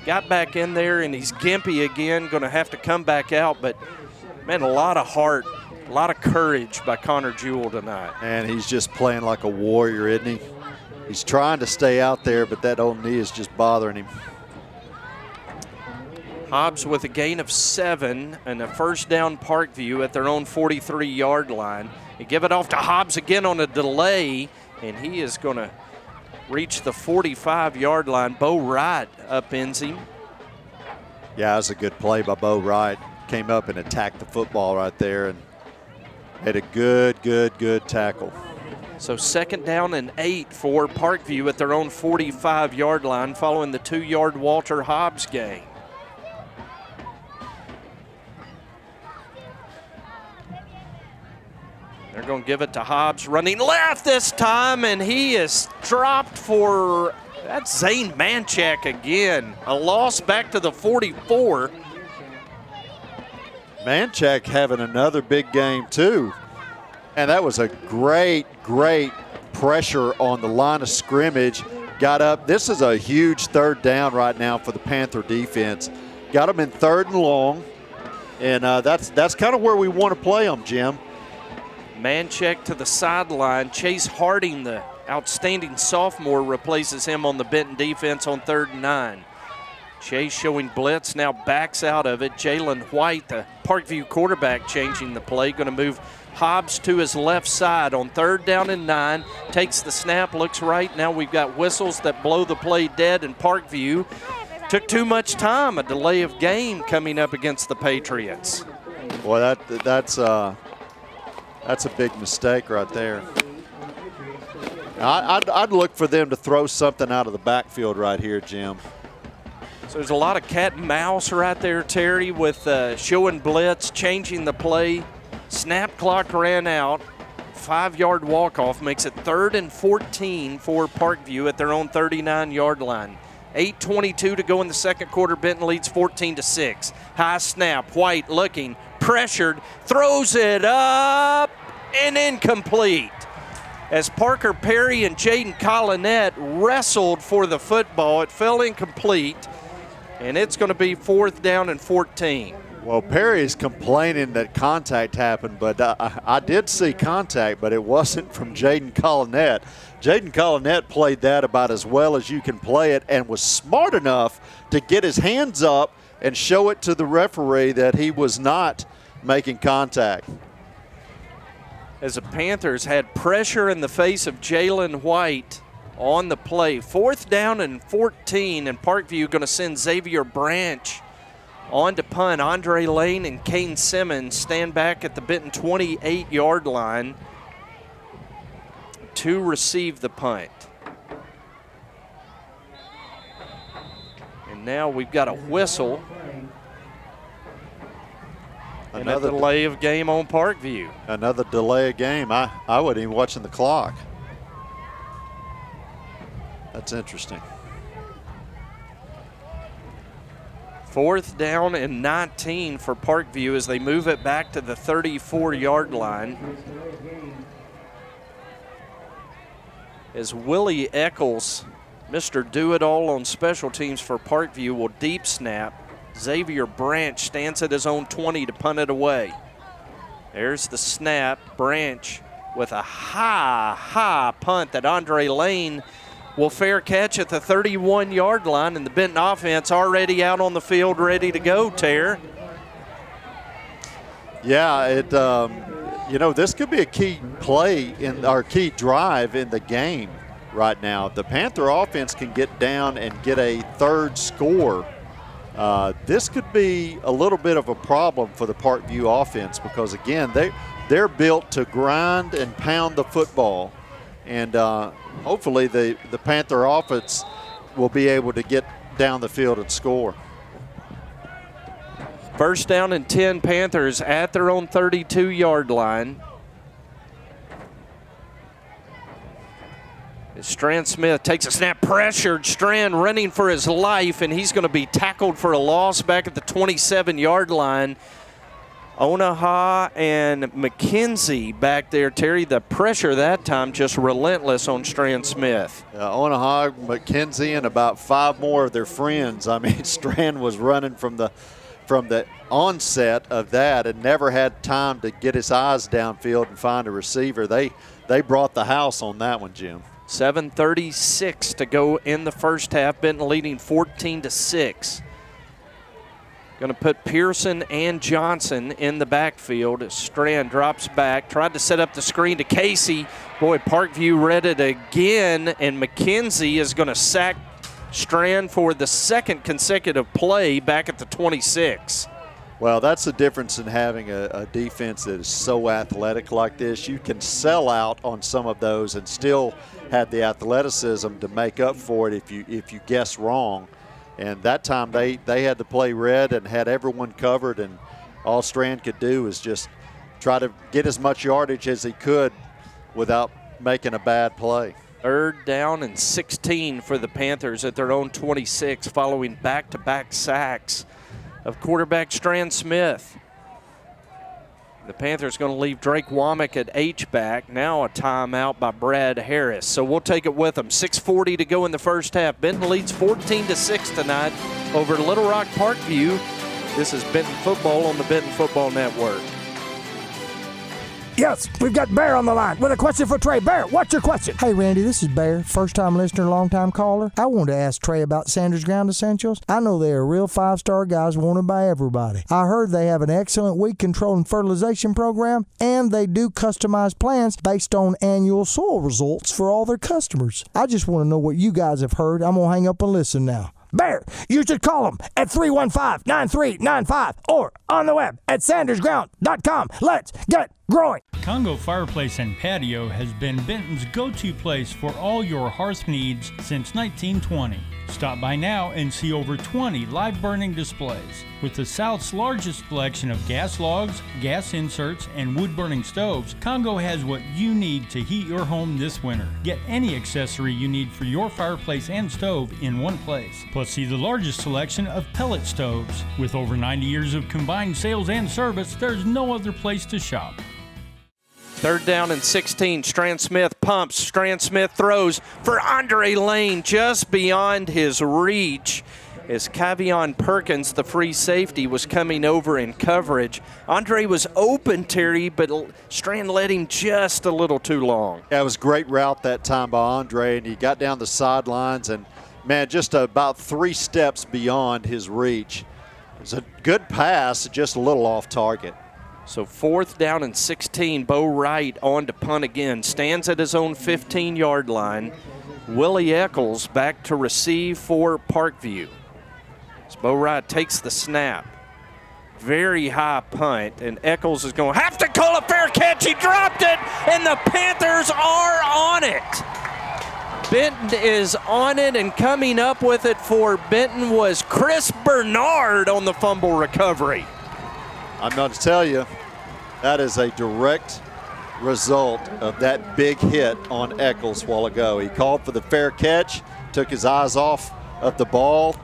Got back in there, and he's gimpy again, going to have to come back out. But, man, a lot of heart, a lot of courage by Connor Jewell tonight. And he's just playing like a warrior, isn't he? He's trying to stay out there, but that old knee is just bothering him. Hobbs with a gain of 7 and a first down Parkview at their own 43-yard line. They give it off to Hobbs again on a delay, and he is going to reach the 45-yard line. Bo Wright upends him. Yeah, that was a good play by Bo Wright. Came up and attacked the football right there and had a good tackle. So second down and 8 for Parkview at their own 45-yard line following the 2-yard Walter Hobbs gain. They're going to give it to Hobbs, running left this time, and he is dropped for, that's Zane Manchak again. A loss back to the 44. Manchak having another big game too. And that was a great pressure on the line of scrimmage. Got up. This is a huge third down right now for the Panther defense. Got them in 3rd and long, and that's kind of where we want to play them, Jim. Man check to the sideline. Chase Harding, the outstanding sophomore, replaces him on the Benton defense on 3rd and 9. Chase showing blitz, now backs out of it. Jalen White, the Parkview quarterback, changing the play. Going to move Hobbs to his left side on 3rd down and 9. Takes the snap, looks right. Now we've got whistles that blow the play dead in Parkview. Took too much time, a delay of game coming up against the Patriots. Boy, that's a big mistake right there. I'd look for them to throw something out of the backfield right here, Jim. So there's a lot of cat and mouse right there, Terry, with showing blitz, changing the play. Snap clock ran out. 5-yard walk-off makes it 3rd and 14 for Parkview at their own 39-yard line. 8:22 to go in the second quarter. Benton leads 14-6. High snap. White looking, pressured, throws it up and incomplete. As Parker Perry and Jadin Collinet wrestled for the football, it fell incomplete, and it's going to be 4th down and 14. Well, Perry's complaining that contact happened, but I did see contact, but it wasn't from Jadin Collinet. Jadin Collinet played that about as well as you can play it and was smart enough to get his hands up and show it to the referee that he was not making contact. As the Panthers had pressure in the face of Jalen White on the play. 4th down and 14, and Parkview going to send Xavier Branch on to punt. Andre Lane and Kane Simmons stand back at the Benton 28-yard line to receive the punt. And now we've got a whistle. Another delay of game on Parkview. Another delay of game. I wasn't even watching the clock. That's interesting. 4th down and 19 for Parkview as they move it back to the 34-yard line. As Willie Eccles, Mr. Do-It-All on special teams for Parkview, will deep snap. Xavier Branch stands at his own 20 to punt it away. There's the snap. Branch with a high punt that Andre Lane will fair catch at the 31-yard line, and the Benton offense already out on the field ready to go, Ter. Yeah, this could be a key play in our key drive in the game right now. The Panther offense can get down and get a 3rd score. This could be a little bit of a problem for the Parkview offense because, again, they're built to grind and pound the football. And hopefully the Panther offense will be able to get down the field and score. 1st down and 10, Panthers at their own 32-yard line. Strand Smith takes a snap, pressured. Strand running for his life, and he's going to be tackled for a loss back at the 27-yard line. Onaha and McKenzie back there, Terry. The pressure that time just relentless on Strand Smith. Onaha, McKenzie, and about 5 more of their friends. I mean, Strand was running from the onset of that and never had time to get his eyes downfield and find a receiver. They brought the house on that one, Jim. 7:36 to go in the first half. Benton leading 14-6. Going to put Pearson and Johnson in the backfield. Strand drops back, tried to set up the screen to Casey. Boy, Parkview read it again, and McKenzie is going to sack Strand for the 2nd consecutive play back at the 26. Well, that's the difference in having a defense that is so athletic like this. You can sell out on some of those and still have the athleticism to make up for it if you guess wrong. And that time they had the play read and had everyone covered, and all Strand could do is just try to get as much yardage as he could without making a bad play. 3rd down and 16 for the Panthers at their own 26 following back-to-back sacks of quarterback Strand Smith. The Panthers going to leave Drake Womack at H-back. Now a timeout by Brad Harris. So we'll take it with them. 6:40 to go in the first half. Benton leads 14-6 tonight over Little Rock Parkview. This is Benton Football on the Benton Football Network. Yes, we've got Bear on the line with a question for Trey. Bear, what's your question? Hey, Randy, this is Bear, first-time listener, long-time caller. I wanted to ask Trey about Sanders Ground Essentials. I know they are real five-star guys wanted by everybody. I heard they have an excellent weed control and fertilization program, and they do customized plans based on annual soil results for all their customers. I just want to know what you guys have heard. I'm going to hang up and listen now. Bear, you should call them at 315-9395 or on the web at sandersground.com. Let's get growing. Congo Fireplace and Patio has been Benton's go-to place for all your hearth needs since 1920. Stop by now and see over 20 live burning displays. With the South's largest selection of gas logs, gas inserts, and wood-burning stoves, Congo has what you need to heat your home this winter. Get any accessory you need for your fireplace and stove in one place. Plus, see the largest selection of pellet stoves. With over 90 years of combined sales and service, there's no other place to shop. 3rd down and 16. Strand Smith pumps. Strand Smith throws for Andre Lane just beyond his reach as Cavion Perkins, the free safety, was coming over in coverage. Andre was open, Terry, but Strand led him just a little too long. Yeah, it was a great route that time by Andre, and he got down the sidelines and, man, just about 3 steps beyond his reach. It was a good pass, just a little off target. So 4th down and 16, Bo Wright on to punt again. Stands at his own 15-yard line. Willie Eccles back to receive for Parkview. As Bo Wright takes the snap. Very high punt, and Eccles is going to have to call a fair catch. He dropped it, and the Panthers are on it. Benton is on it, and coming up with it for Benton was Chris Bernard on the fumble recovery. I'm going to tell you, that is a direct result of that big hit on Eccles a while ago. He called for the fair catch, took his eyes off of the ball.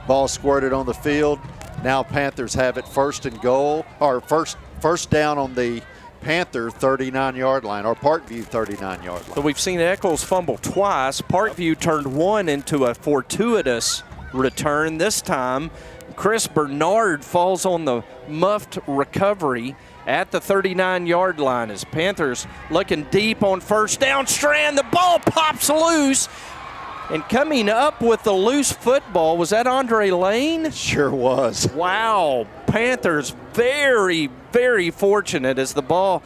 Ball squirted on the field. Now Panthers have it 1st and goal, or first down on the Panther 39-yard line, or Parkview 39-yard line. So we've seen Eccles fumble twice. Parkview turned one into a fortuitous return. This time, Chris Bernard falls on the muffed recovery at the 39-yard line as Panthers looking deep on 1st down. Strand, the ball pops loose. And coming up with the loose football, was that Andre Lane? Sure was. Wow. Panthers very, very fortunate as the ball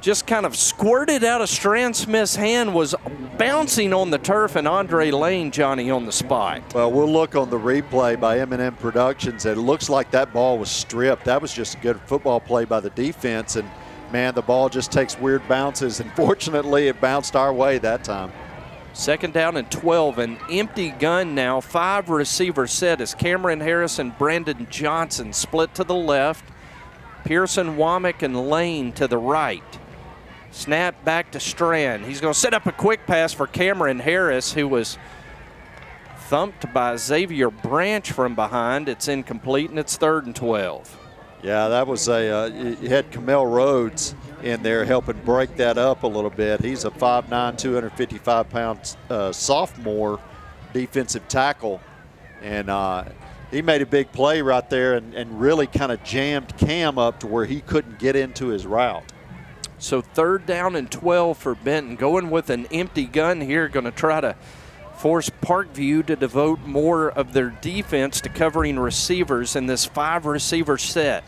just kind of squirted out of Strand Smith's hand, was bouncing on the turf, and Andre Lane, Johnny, on the spot. Well, we'll look on the replay by M&M Productions. It looks like that ball was stripped. That was just a good football play by the defense, and, man, the ball just takes weird bounces, and fortunately it bounced our way that time. 2nd down and 12, an empty gun now. 5 receiver set as Cameron Harris and Brandon Johnson split to the left. Pearson, Womack, and Lane to the right. Snap back to Strand. He's going to set up a quick pass for Cameron Harris, who was thumped by Xavier Branch from behind. It's incomplete, and it's 3rd and 12. Yeah, that was you had Camel Rhodes in there helping break that up a little bit. He's a 5'9", 255-pound sophomore defensive tackle, and he made a big play right there and really kind of jammed Cam up to where he couldn't get into his route. So 3rd down and 12 for Benton. Going with an empty gun here, going to try to force Parkview to devote more of their defense to covering receivers in this 5-receiver set.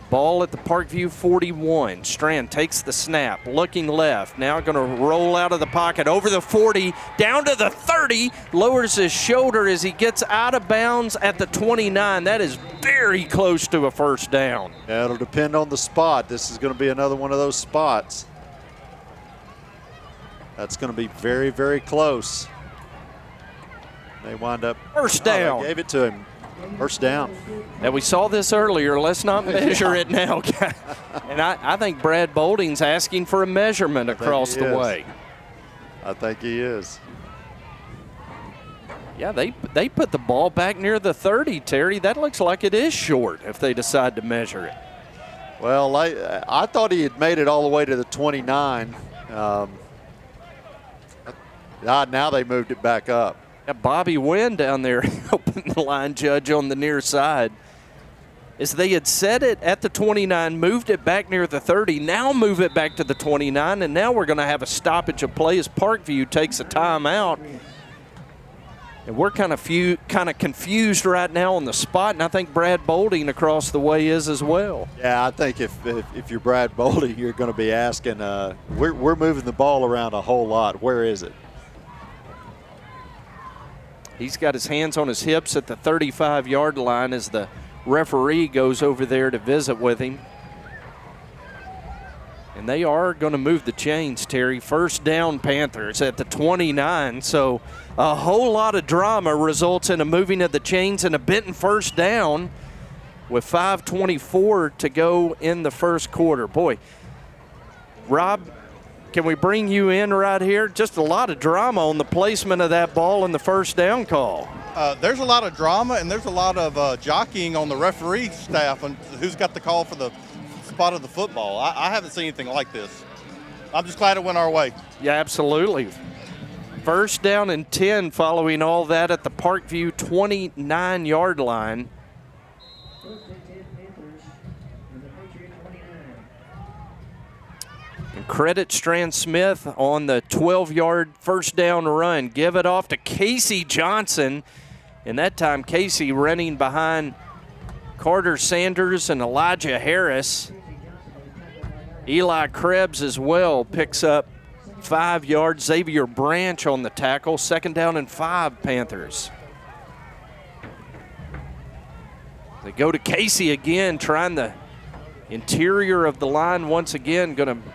Ball at the Parkview 41. Strand takes the snap, looking left. Now going to roll out of the pocket over the 40, down to the 30, lowers his shoulder as he gets out of bounds at the 29. That is very close to a 1st down. Yeah, it'll depend on the spot. This is going to be another one of those spots. That's going to be very, very close. They wind up. 1st down. They gave it to him. 1st down. Now, we saw this earlier. Let's not measure it now. And I think Brad Bolding's asking for a measurement across the way. I think he is. Yeah, they put the ball back near the 30, Terry. That looks like it is short if they decide to measure it. Well, I thought he had made it all the way to the 29. Now they moved it back up. Bobby Wynn down there helping the line judge on the near side. is they had set it at the 29, moved it back near the 30, now move it back to the 29, and now we're going to have a stoppage of play as Parkview takes a timeout. And we're kind of confused right now on the spot, and I think Brad Bolding across the way is as well. Yeah, I think if you're Brad Bolding, you're going to be asking, we're moving the ball around a whole lot. Where is it? He's got his hands on his hips at the 35-yard line as the referee goes over there to visit with him. And they are going to move the chains, Terry. First down, Panthers at the 29. So a whole lot of drama results in a moving of the chains and a Benton first down with 5:24 to go in the first quarter. Boy, Rob, can we bring you in right here? Just a lot of drama on the placement of that ball and the first down call. There's a lot of drama, and there's a lot of jockeying on the referee staff on who's got the call for the spot of the football. I haven't seen anything like this. I'm just glad it went our way. Yeah, absolutely. First down and 10 following all that at the Parkview 29-yard line. And credit Strand Smith on the 12-yard first down run. Give it off to Casey Johnson. And that time Casey running behind Carter Sanders and Elijah Harris. Eli Krebs as well picks up 5 yards. Xavier Branch on the tackle. Second down and 5, Panthers. They go to Casey again, trying the interior of the line once again. Going to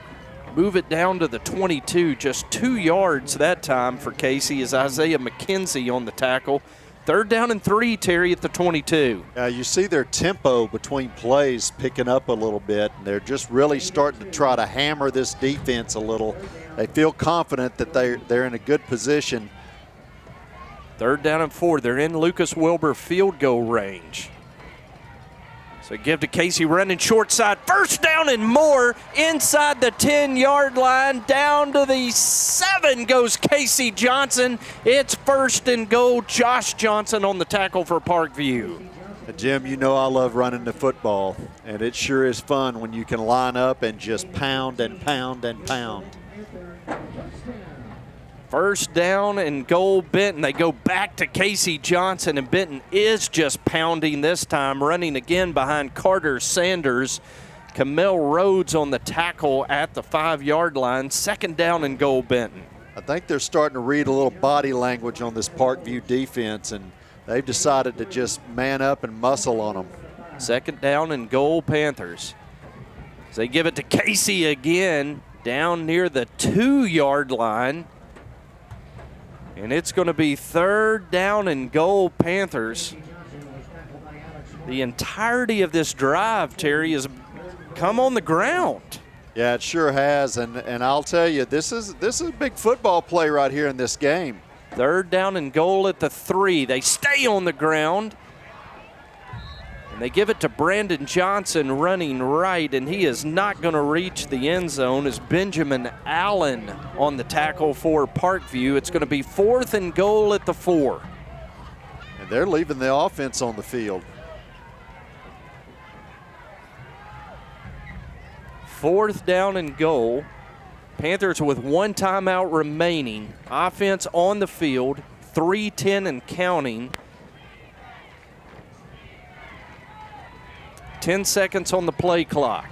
move it down to the 22. Just 2 yards that time for Casey as Isaiah McKenzie on the tackle. Third down and 3, Terry, at the 22. You see their tempo between plays picking up a little bit, and they're just really starting to try to hammer this defense a little. They feel confident that they're in a good position. Third down and 4. They're in Lucas Wilbur field goal range. So give to Casey running short side. First down and more inside the 10-yard line. Down to the 7 goes Casey Johnson. It's first and goal. Josh Johnson on the tackle for Parkview. Jim, you know I love running the football, and it sure is fun when you can line up and just pound and pound and pound. First down and goal, Benton. They go back to Casey Johnson, and Benton is just pounding this time, running again behind Carter Sanders. Camille Rhodes on the tackle at the 5-yard line. Second down and goal, Benton. I think they're starting to read a little body language on this Parkview defense, and they've decided to just man up and muscle on them. Second down and goal, Panthers. As they give it to Casey again, down near the 2-yard line. And it's going to be third down and goal, Panthers. The entirety of this drive, Terry, has come on the ground. Yeah, it sure has, and I'll tell you, this is a big football play right here in this game. Third down and goal at the 3. They stay on the ground. And they give it to Brandon Johnson running right, and he is not going to reach the end zone as Benjamin Allen on the tackle for Parkview. It's going to be fourth and goal at the 4. And they're leaving the offense on the field. Fourth down and goal. Panthers with 1 timeout remaining. Offense on the field, 3:10 and counting. 10 seconds on the play clock.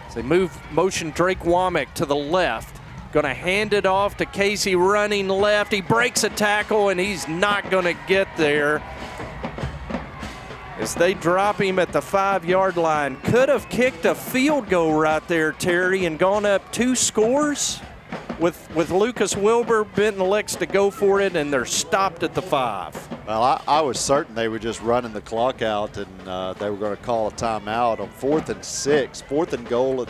As they motion Drake Womack to the left. Going to hand it off to Casey running left. He breaks a tackle, and he's not going to get there. As they drop him at the 5-yard line. Could have kicked a field goal right there, Terry, and gone up 2 scores. With Lucas Wilbur, Benton elects to go for it, and they're stopped at the 5. Well, I was certain they were just running the clock out, and they were going to call a timeout on 4th and 6. 4th and goal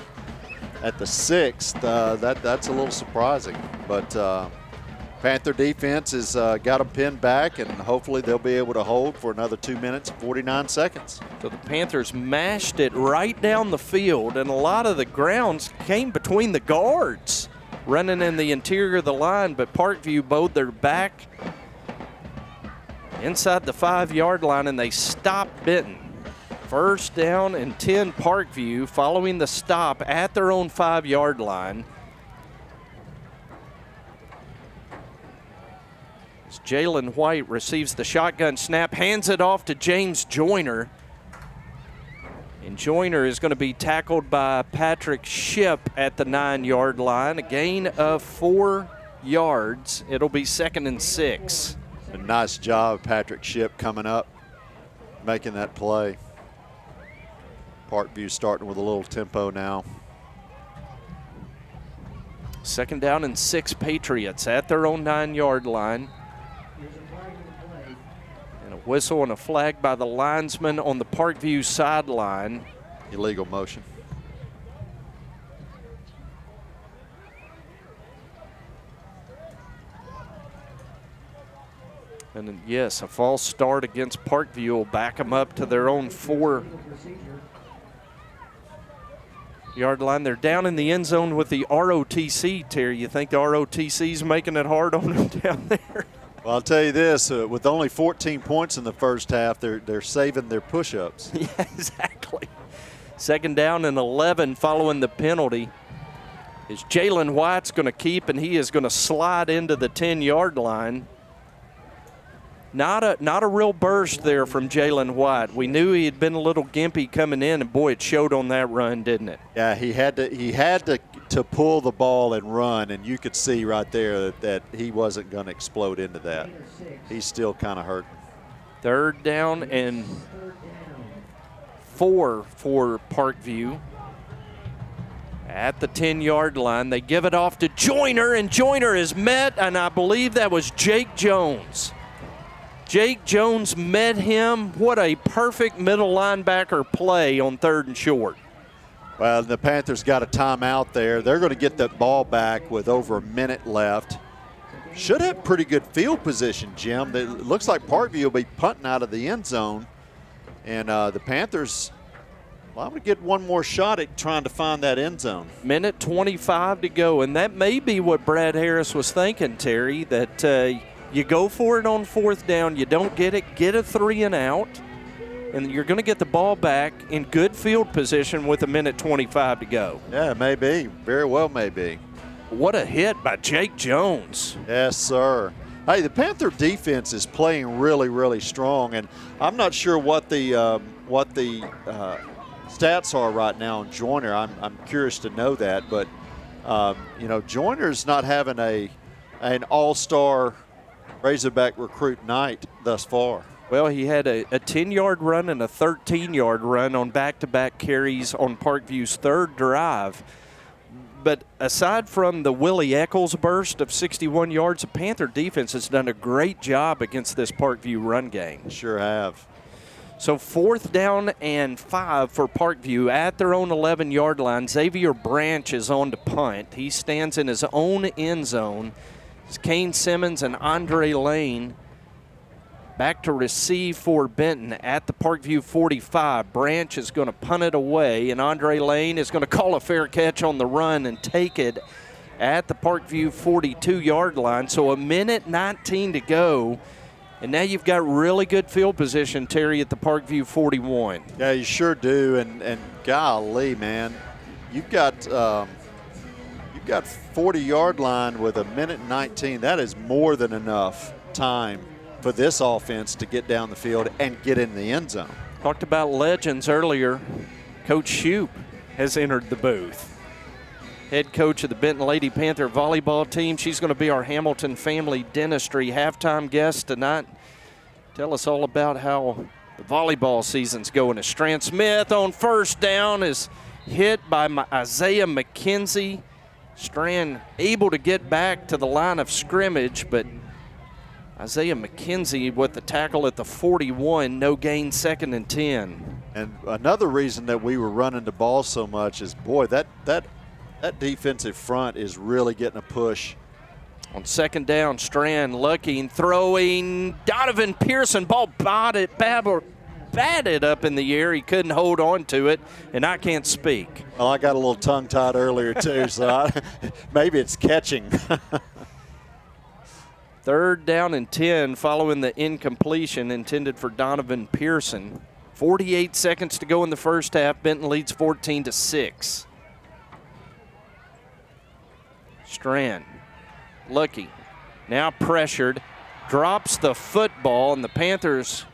at the 6th. That's a little surprising. But Panther defense has got them pinned back, and hopefully they'll be able to hold for another 2 minutes and 49 seconds. So the Panthers mashed it right down the field, and a lot of the grounds came between the guards, running in the interior of the line, but Parkview bowed their back inside the 5-yard line, and they stop Benton. First down and 10 Parkview following the stop at their own 5-yard line. As Jalen White receives the shotgun snap, hands it off to James Joyner. And Joyner is going to be tackled by Patrick Ship at the 9-yard line. A gain of 4 yards. It'll be 2nd and 6. A nice job, Patrick Ship, coming up, making that play. Parkview starting with a little tempo now. 2nd down and 6 Patriots at their own 9-yard line. And a whistle and a flag by the linesman on the Parkview sideline. Illegal motion. And yes, a false start against Parkview will back them up to their own 4-yard line. They're down in the end zone with the ROTC, Terry. You think the ROTC's making it hard on them down there? Well, I'll tell you this, with only 14 points in the first half, they're saving their push-ups. Yeah, exactly. 2nd down and 11 following the penalty. Is Jalen White's going to keep, and he is going to slide into the 10-yard line. Not a real burst there from Jalen White. We knew he had been a little gimpy coming in, and boy, it showed on that run, didn't it? Yeah, he had to pull the ball and run, and you could see right there that he wasn't going to explode into that. He's still kind of hurt. 3rd down and 4 for Parkview. At the 10-yard line, they give it off to Joyner, and Joyner is met, and I believe that was Jake Jones. Jake Jones met him. What a perfect middle linebacker play on 3rd and short. Well, the Panthers got a timeout there. They're going to get that ball back with over a minute left. Should have pretty good field position, Jim. It looks like Parkview will be punting out of the end zone. And the Panthers, well, I'm going to get one more shot at trying to find that end zone. Minute 25 to go. And that may be what Brad Harris was thinking, Terry, that you go for it on 4th down, you don't get it, get a 3 and out, and you're going to get the ball back in good field position with a minute 25 to go. Yeah, maybe. Very well may-be. What a hit by Jake Jones. Yes, sir. Hey, the Panther defense is playing really, really strong, and I'm not sure what the stats are right now on Joyner. I'm curious to know that, but Joyner's not having an all-star Razorback recruit night thus far. Well, he had a 10-yard run and a 13-yard run on back-to-back carries on Parkview's 3rd drive. But aside from the Willie Eccles burst of 61 yards, the Panther defense has done a great job against this Parkview run game. Sure have. So 4th down and 5 for Parkview at their own 11-yard line. Xavier Branch is on to punt. He stands in his own end zone. Kane Simmons and Andre Lane back to receive for Benton at the Parkview 45. Branch is going to punt it away, and Andre Lane is going to call a fair catch on the run and take it at the Parkview 42-yard line. So a minute 19 to go, and now you've got really good field position, Terry, at the Parkview 41. Yeah, you sure do, and golly, man, you've got 40-yard line with a minute 19. That is more than enough time for this offense to get down the field and get in the end zone. Talked about legends earlier. Coach Shoup has entered the booth. Head coach of the Benton Lady Panther volleyball team. She's going to be our Hamilton Family Dentistry halftime guest tonight. Tell us all about how the volleyball season's going. As Strand Smith on 1st down is hit by Isaiah McKenzie. Strand able to get back to the line of scrimmage, but Isaiah McKenzie with the tackle at the 41, no gain, 2nd and 10. And another reason that we were running the ball so much is, boy, that defensive front is really getting a push. On 2nd down, Strand looking, throwing, Donovan Pearson, ball batted up in the air. He couldn't hold on to it, and I can't speak. Well, I got a little tongue-tied earlier, too, so maybe it's catching. 3rd down and 10 following the incompletion intended for Donovan Pearson. 48 seconds to go in the first half. Benton leads 14-6. Strand, Lucky, now pressured, drops the football, and the Panthers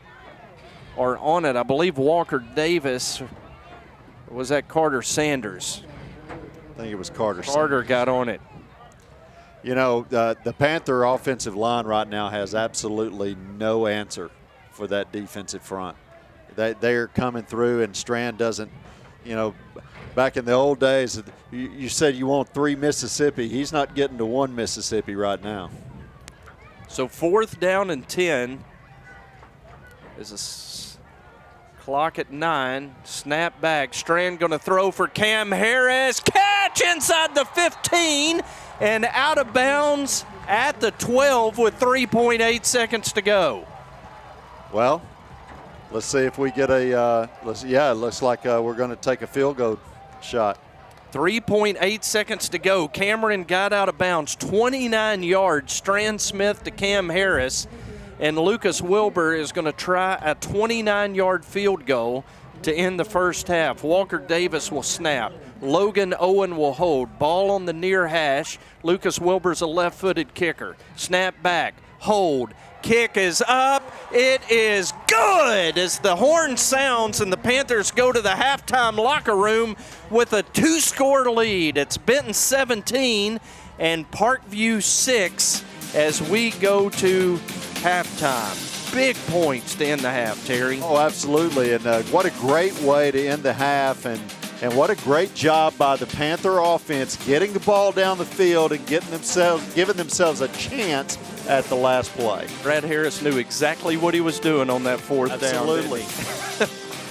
are on it. I believe Walker Davis, or was that Carter Sanders? I think it was Carter. Carter got on it. You know, the Panther offensive line right now has absolutely no answer for that defensive front. They're coming through, and Strand doesn't, you know, back in the old days, you said you want 3 Mississippi. He's not getting to 1 Mississippi right now. So 4th down and 10. There's a clock at 9. Snap back. Strand going to throw for Cam Harris. Catch inside the 15 and out of bounds at the 12 with 3.8 seconds to go. Well, let's see if we get a, it looks like we're going to take a field goal shot. 3.8 seconds to go. Cameron got out of bounds, 29 yards. Strand Smith to Cam Harris. And Lucas Wilbur is going to try a 29-yard field goal to end the first half. Walker Davis will snap. Logan Owen will hold. Ball on the near hash. Lucas Wilbur's a left-footed kicker. Snap back. Hold. Kick is up. It is good as the horn sounds and the Panthers go to the halftime locker room with a 2-score lead. It's Benton 17 and Parkview 6 as we go to halftime. Big points to end the half, Terry. Oh, absolutely. And what a great way to end the half. And what a great job by the Panther offense getting the ball down the field and giving themselves a chance at the last play. Brad Harris knew exactly what he was doing on that 4th down. Absolutely.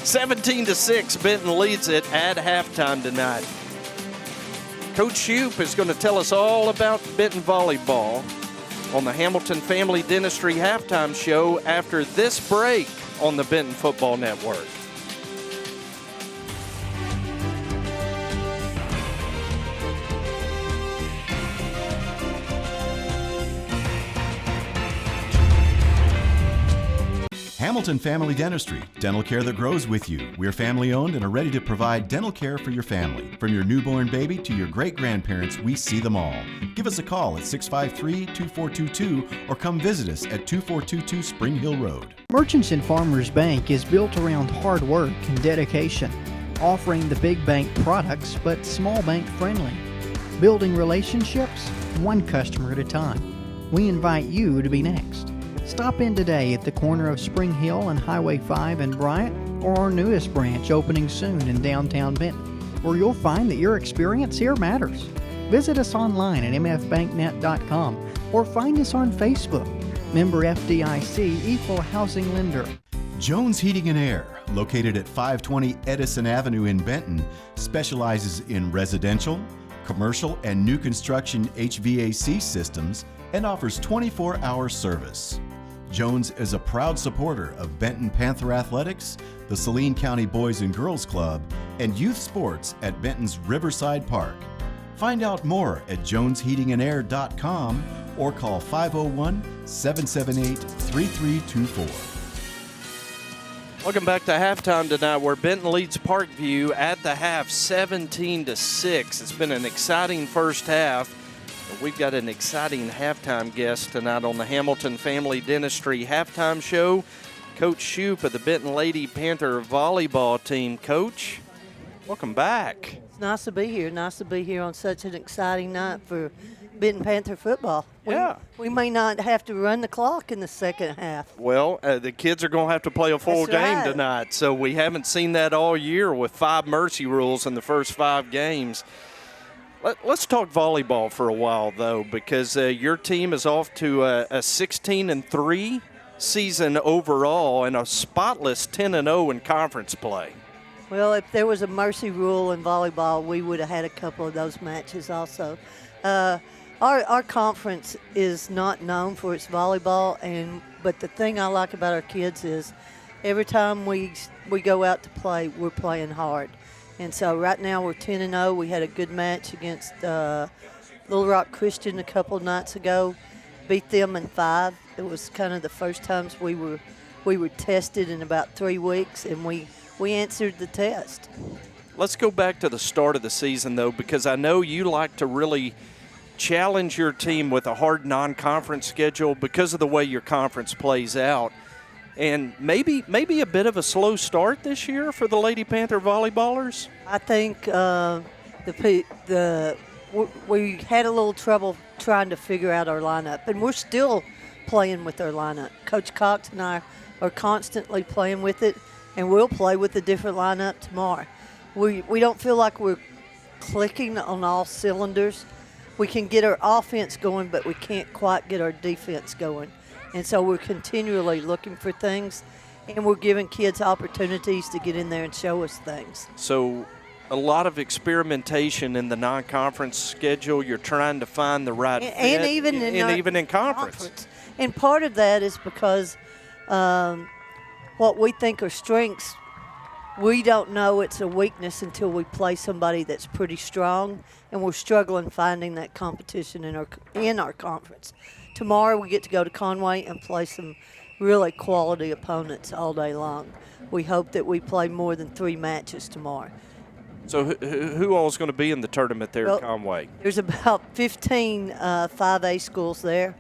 17-6, Benton leads it at halftime tonight. Coach Shoup is going to tell us all about Benton volleyball on the Hamilton Family Dentistry halftime show after this break on the Benton Football Network. Hamilton Family Dentistry, dental care that grows with you. We're family owned and are ready to provide dental care for your family. From your newborn baby to your great-grandparents, we see them all. Give us a call at 653-2422 or come visit us at 2422 Spring Hill Road. Merchants and Farmers Bank is built around hard work and dedication, offering the big bank products but small bank friendly. Building relationships, one customer at a time. We invite you to be next. Stop in today at the corner of Spring Hill and Highway 5 in Bryant, or our newest branch opening soon in downtown Benton, where you'll find that your experience here matters. Visit us online at mfbanknet.com or find us on Facebook. Member FDIC, Equal Housing Lender. Jones Heating and Air, located at 520 Edison Avenue in Benton, specializes in residential, commercial, and new construction HVAC systems and offers 24-hour service. Jones is a proud supporter of Benton Panther Athletics, the Saline County Boys and Girls Club, and youth sports at Benton's Riverside Park. Find out more at jonesheatingandair.com or call 501-778-3324. Welcome back to halftime tonight, where Benton leads Parkview at the half 17-6. It's been an exciting first half. We've got an exciting halftime guest tonight on the Hamilton Family Dentistry halftime show. Coach Shoup of the Benton Lady Panther volleyball team. Coach, welcome back. It's nice to be here. Nice to be here on such an exciting night for Benton Panther football. We may not have to run the clock in the second half. Well, the kids are going to have to play a full game tonight, so we haven't seen that all year with 5 mercy rules in the first 5 games. Let's talk volleyball for a while, though, because your team is off to a 16-3 season overall and a spotless 10-0 in conference play. Well, if there was a mercy rule in volleyball, we would have had a couple of those matches also. Our conference is not known for its volleyball, but the thing I like about our kids is every time we go out to play, we're playing hard. And so right now we're 10-0. We had a good match against Little Rock Christian a couple nights ago. beat them in 5. It was kind of the first times we were tested in about 3 weeks, and we answered the test. Let's go back to the start of the season, though, because I know you like to really challenge your team with a hard non-conference schedule because of the way your conference plays out. And maybe a bit of a slow start this year for the Lady Panther volleyballers? I think we had a little trouble trying to figure out our lineup, and we're still playing with our lineup. Coach Cox and I are constantly playing with it, and we'll play with a different lineup tomorrow. We don't feel like we're clicking on all cylinders. We can get our offense going, but we can't quite get our defense going. And so we're continually looking for things, and we're giving kids opportunities to get in there and show us things. So a lot of experimentation in the non-conference schedule. You're trying to find the right fit, and even in conference. And part of that is because what we think are strengths, we don't know it's a weakness until we play somebody that's pretty strong, and we're struggling finding that competition in our conference. Tomorrow we get to go to Conway and play some really quality opponents all day long. We hope that we play more than 3 matches tomorrow. So who all is going to be in the tournament there at Conway? There's about 15 5A schools there.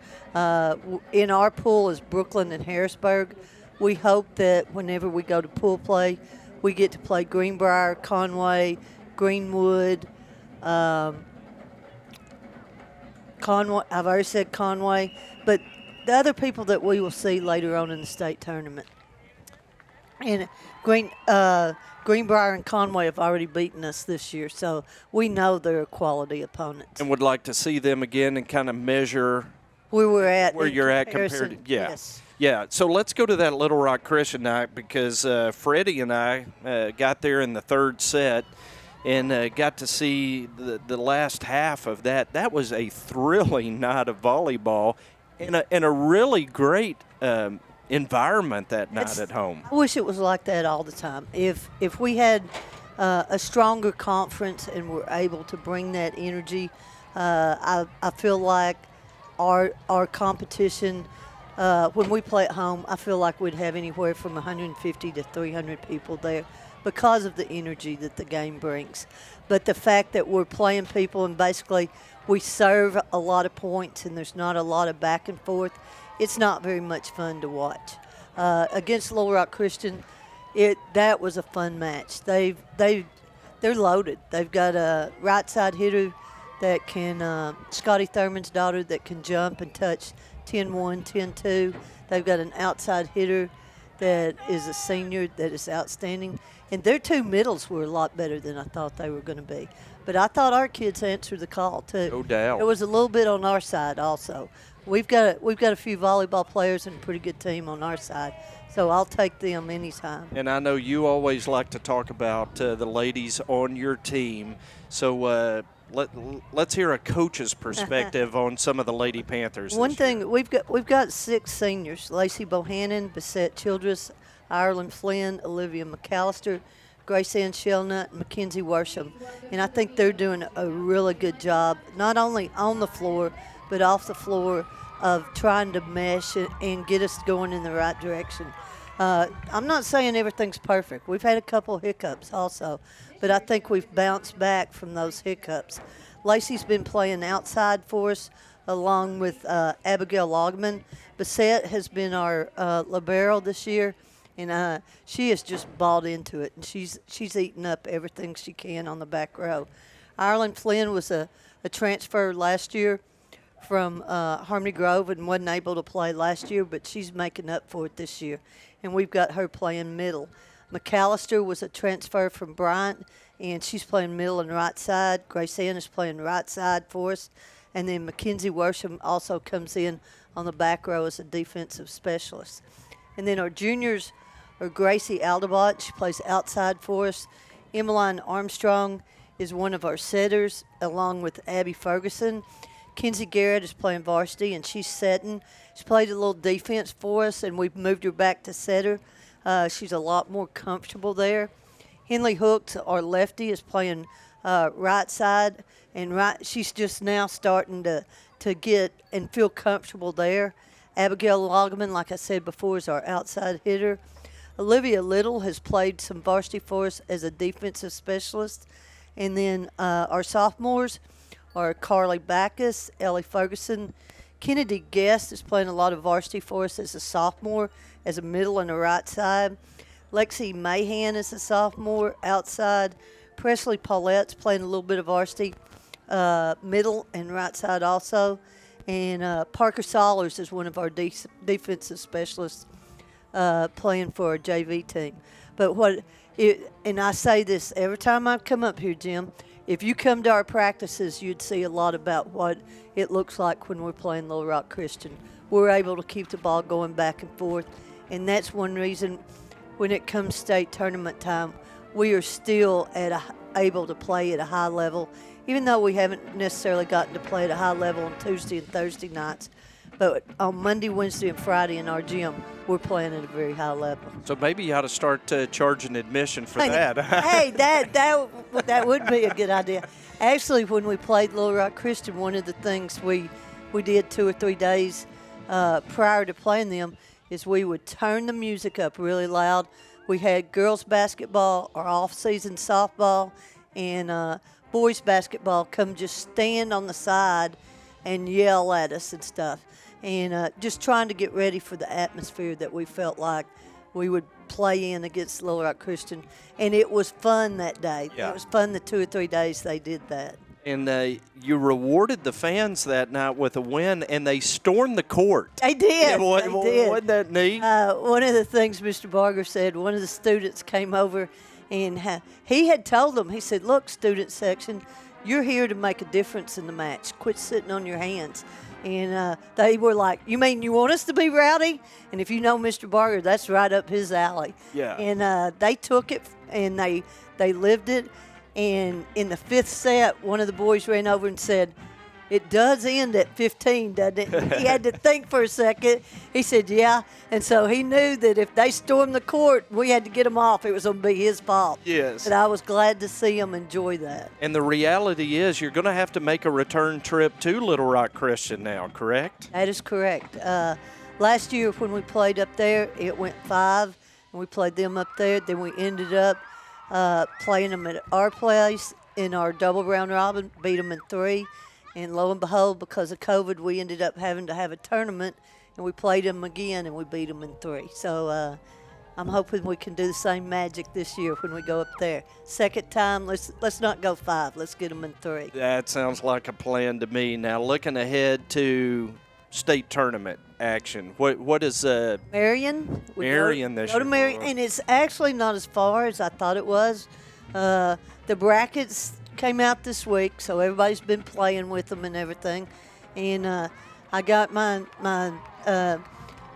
In our pool is Brooklyn and Harrisburg. We hope that whenever we go to pool play, we get to play Greenbrier, Conway, Greenwood, Conway. I've already said Conway, but the other people that we will see later on in the state tournament. And Greenbrier and Conway have already beaten us this year, so we know they're a quality opponent. And would like to see them again and kind of measure where you're at compared to Yes. Yeah, so let's go to that Little Rock Christian night because Freddie and I got there in the 3rd set and got to see the last half of that. That was a thrilling night of volleyball and a really great environment that night at home. I wish it was like that all the time. If we had a stronger conference and were able to bring that energy, I feel like our competition, when we play at home, I feel like we'd have anywhere from 150 to 300 people there because of the energy that the game brings. But the fact that we're playing people and basically we serve a lot of points and there's not a lot of back and forth, it's not very much fun to watch. Against Little Rock Christian, that was a fun match. They're loaded. They've got a right side hitter that can, Scotty Thurman's daughter, that can jump and touch 10-1, 10-2. They've got an outside hitter that is a senior that is outstanding. And their 2 middles were a lot better than I thought they were going to be. But I thought our kids answered the call, too. No doubt. It was a little bit on our side also. We've got a few volleyball players and a pretty good team on our side, so I'll take them anytime. And I know you always like to talk about the ladies on your team, so let's hear a coach's perspective on some of the Lady Panthers. One thing, we've got 6 seniors: Lacey Bohannon, Bissette Childress, Ireland Flynn, Olivia McAllister, Grace Ann Shellnut, and Mackenzie Worsham. And I think they're doing a really good job, not only on the floor, but off the floor, of trying to mesh and get us going in the right direction. I'm not saying everything's perfect. We've had a couple hiccups also, but I think we've bounced back from those hiccups. Lacey's been playing outside for us along with Abigail Logman. Bissette has been our libero this year, and she has just bought into it, and she's eaten up everything she can on the back row. Ireland Flynn was a transfer last year from Harmony Grove and wasn't able to play last year, but she's making up for it this year, and we've got her playing middle. McAllister was a transfer from Bryant, and she's playing middle and right side. Grace Ann is playing right side for us, and then Mackenzie Worsham also comes in on the back row as a defensive specialist. And then our juniors are Gracie Aldebott. She plays outside for us. Emmeline Armstrong is one of our setters, along with Abby Ferguson. Kenzie Garrett is playing varsity, and she's setting. She's played a little defense for us, and we've moved her back to setter. She's a lot more comfortable there. Henley Hooks, our lefty, is playing right side, and she's just now starting to get and feel comfortable there. Abigail Loggeman, like I said before, is our outside hitter. Olivia Little has played some varsity for us as a defensive specialist. And then our sophomores are Carly Backus, Ellie Ferguson. Kennedy Guest is playing a lot of varsity for us as a sophomore, as a middle and a right side. Lexi Mahan is a sophomore outside. Presley Paulette's playing a little bit of varsity, middle and right side also. And Parker Solers is one of our defensive specialists playing for our JV team. But and I say this every time I come up here, Jim, if you come to our practices, you'd see a lot about what it looks like when we're playing Little Rock Christian. We're able to keep the ball going back and forth, and that's one reason when it comes state tournament time, we are still able to play at a high level, even though we haven't necessarily gotten to play at a high level on Tuesday and Thursday nights. But on Monday, Wednesday, and Friday in our gym, we're playing at a very high level. So maybe you ought to start charging admission for that. Hey, that would be a good idea. Actually, when we played Little Rock Christian, one of the things we did 2 or 3 days prior to playing them is we would turn the music up really loud. We had girls basketball or off-season softball and boys basketball come just stand on the side and yell at us and stuff. And just trying to get ready for the atmosphere that we felt like we would play in against Little Rock Christian. And it was fun that day. Yeah. It was fun the 2 or 3 days they did that. And you rewarded the fans that night with a win, and they stormed the court. They did. They did. Wasn't that neat? One of the things Mr. Barger said, one of the students came over, and he had told them, he said, look, student section, you're here to make a difference in the match. Quit sitting on your hands. And they were like, you mean you want us to be rowdy? And if you know Mr. Barger, that's right up his alley. Yeah. And they took it, and they lived it. And in the 5th set, one of the boys ran over and said, it does end at 15, doesn't it? He had to think for a second. He said, yeah. And so he knew that if they stormed the court, we had to get them off. It was going to be his fault. Yes. But I was glad to see him enjoy that. And the reality is you're going to have to make a return trip to Little Rock Christian now, correct? That is correct. Last year when we played up there, it went 5, and we played them up there. Then we ended up playing them at our place in our double round robin, beat them in 3. And lo and behold, because of COVID, we ended up having to have a tournament, and we played them again, and we beat them in 3. So I'm hoping we can do the same magic this year when we go up there. Second time, let's not go 5. Let's get them in 3. That sounds like a plan to me. Now, looking ahead to state tournament action, what is Marion? Marion this year. Go to Marion, and it's actually not as far as I thought it was. The brackets came out this week, so everybody's been playing with them and everything. And I got my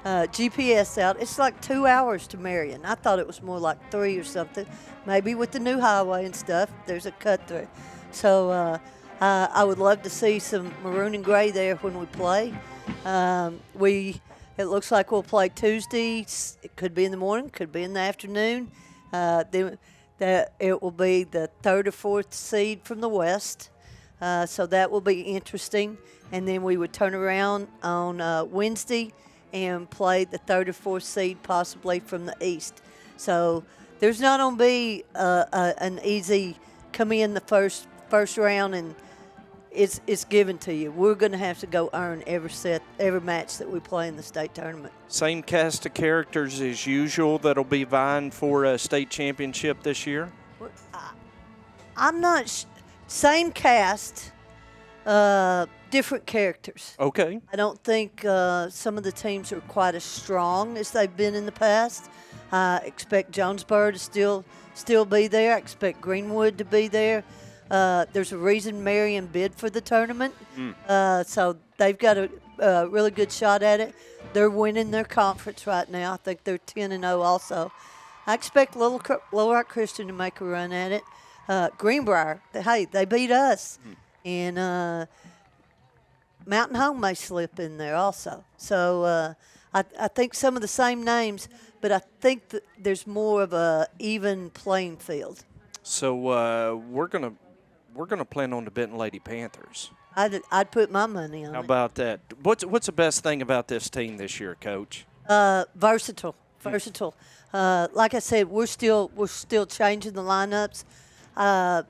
GPS out. It's like 2 hours to Marion. I thought it was more like 3 or something. Maybe with the new highway and stuff, there's a cut through. So I would love to see some maroon and gray there when we play. It looks like we'll play Tuesday. It could be in the morning, could be in the afternoon. Then that it will be the 3rd or 4th seed from the West. So that will be interesting. And then we would turn around on Wednesday and play the 3rd or 4th seed possibly from the East. So there's not going to be an easy come in the first round and it's given to you. We're going to have to go earn every match that we play in the state tournament. Same cast of characters as usual that'll be vying for a state championship this year? I'm not same cast, different characters. Okay. I don't think some of the teams are quite as strong as they've been in the past. I expect Jonesboro to still be there. I expect Greenwood to be there. There's a reason Marion bid for the tournament, so they've got a really good shot at it. They're winning their conference right now. I think they're 10-0 also. I expect Little Rock Christian to make a run at it. Greenbrier, hey, they beat us. And Mountain Home may slip in there also. So I think some of the same names, but I think that there's more of a even playing field. So we're going to we're going to plan on the Benton Lady Panthers. I'd put my money on it. How about that? What's the best thing about this team this year, Coach? Versatile. Like I said, we're still changing the lineups, and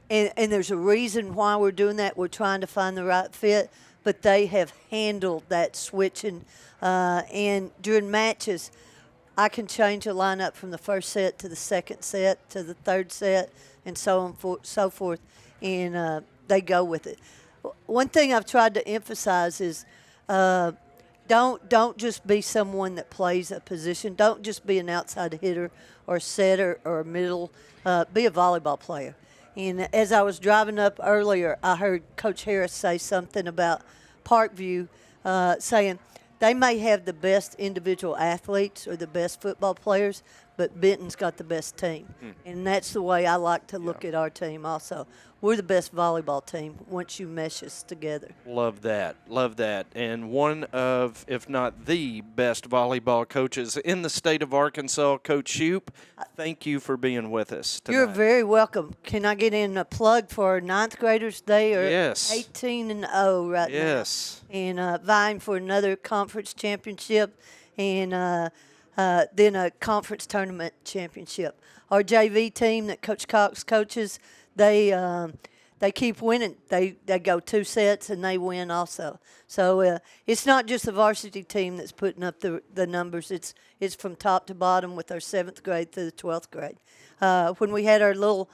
there's a reason why we're doing that. We're trying to find the right fit, but they have handled that switching. And during matches, I can change a lineup from the first set to the second set to the third set, and so on so forth, and they go with it. One thing I've tried to emphasize is don't just be someone that plays a position. Don't just be an outside hitter or a setter or a middle. Be a volleyball player. And as I was driving up earlier, I heard Coach Harris say something about Parkview, saying they may have the best individual athletes or the best football players, but Benton's got the best team. And that's the way I like to look at our team also. We're the best volleyball team once you mesh us together. Love that. And one of, if not the best volleyball coaches in the state of Arkansas, Coach Shoup, thank you for being with us tonight. You're very welcome. Can I get in a plug for our 9th graders? They are Yes. 18-0 right Yes. now. And vying for another conference championship and then a conference tournament championship. Our JV team that Coach Cox coaches, they keep winning. They go 2 sets and they win also. So it's not just the varsity team that's putting up the numbers. It's from top to bottom with our 7th grade through the 12th grade. When we had our little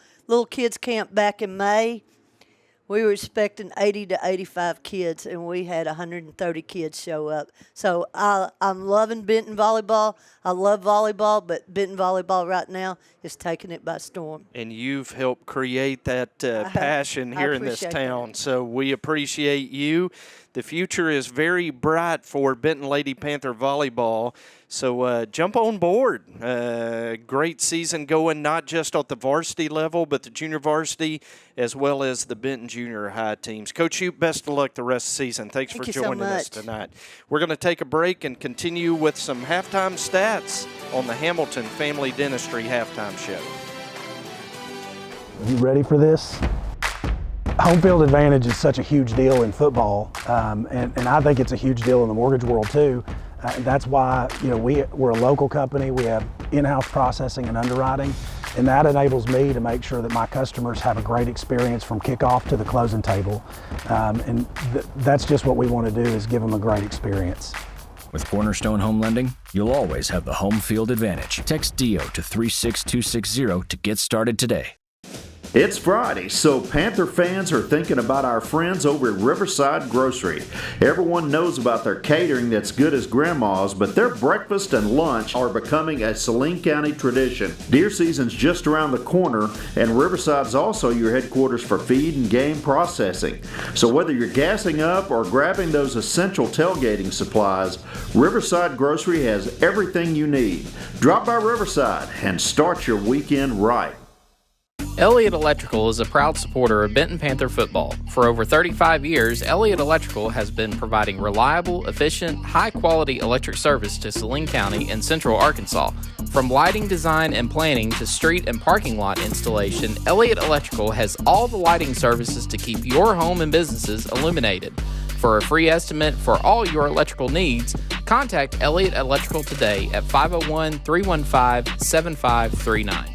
kids camp back in May, we were expecting 80 to 85 kids, and we had 130 kids show up. So I'm loving Benton volleyball. I love volleyball, but Benton volleyball right now is taking it by storm. And you've helped create that passion here in this town. That. So we appreciate you. The future is very bright for Benton Lady Panther volleyball. So jump on board. Great season going, not just at the varsity level, but the junior varsity as well as the Benton junior high teams. Coach Shoup, best of luck the rest of the season. Thanks for joining us tonight. We're going to take a break and continue with some halftime stats on the Hamilton Family Dentistry halftime show. You ready for this? Home field advantage is such a huge deal in football, and I think it's a huge deal in the mortgage world too. That's why we're a local company. We have in-house processing and underwriting, and that enables me to make sure that my customers have a great experience from kickoff to the closing table. And that's just what we want to do, is give them a great experience. With Cornerstone Home Lending, you'll always have the home field advantage. Text DO to 36260 to get started today. It's Friday, so Panther fans are thinking about our friends over at Riverside Grocery. Everyone knows about their catering that's good as grandma's, but their breakfast and lunch are becoming a Saline County tradition. Deer season's just around the corner, and Riverside's also your headquarters for feed and game processing. So whether you're gassing up or grabbing those essential tailgating supplies, Riverside Grocery has everything you need. Drop by Riverside and start your weekend right. Elliott Electrical is a proud supporter of Benton Panther football. For over 35 years, Elliott Electrical has been providing reliable, efficient, high-quality electric service to Saline County and Central Arkansas. From lighting design and planning to street and parking lot installation, Elliott Electrical has all the lighting services to keep your home and businesses illuminated. For a free estimate for all your electrical needs, contact Elliott Electrical today at 501-315-7539.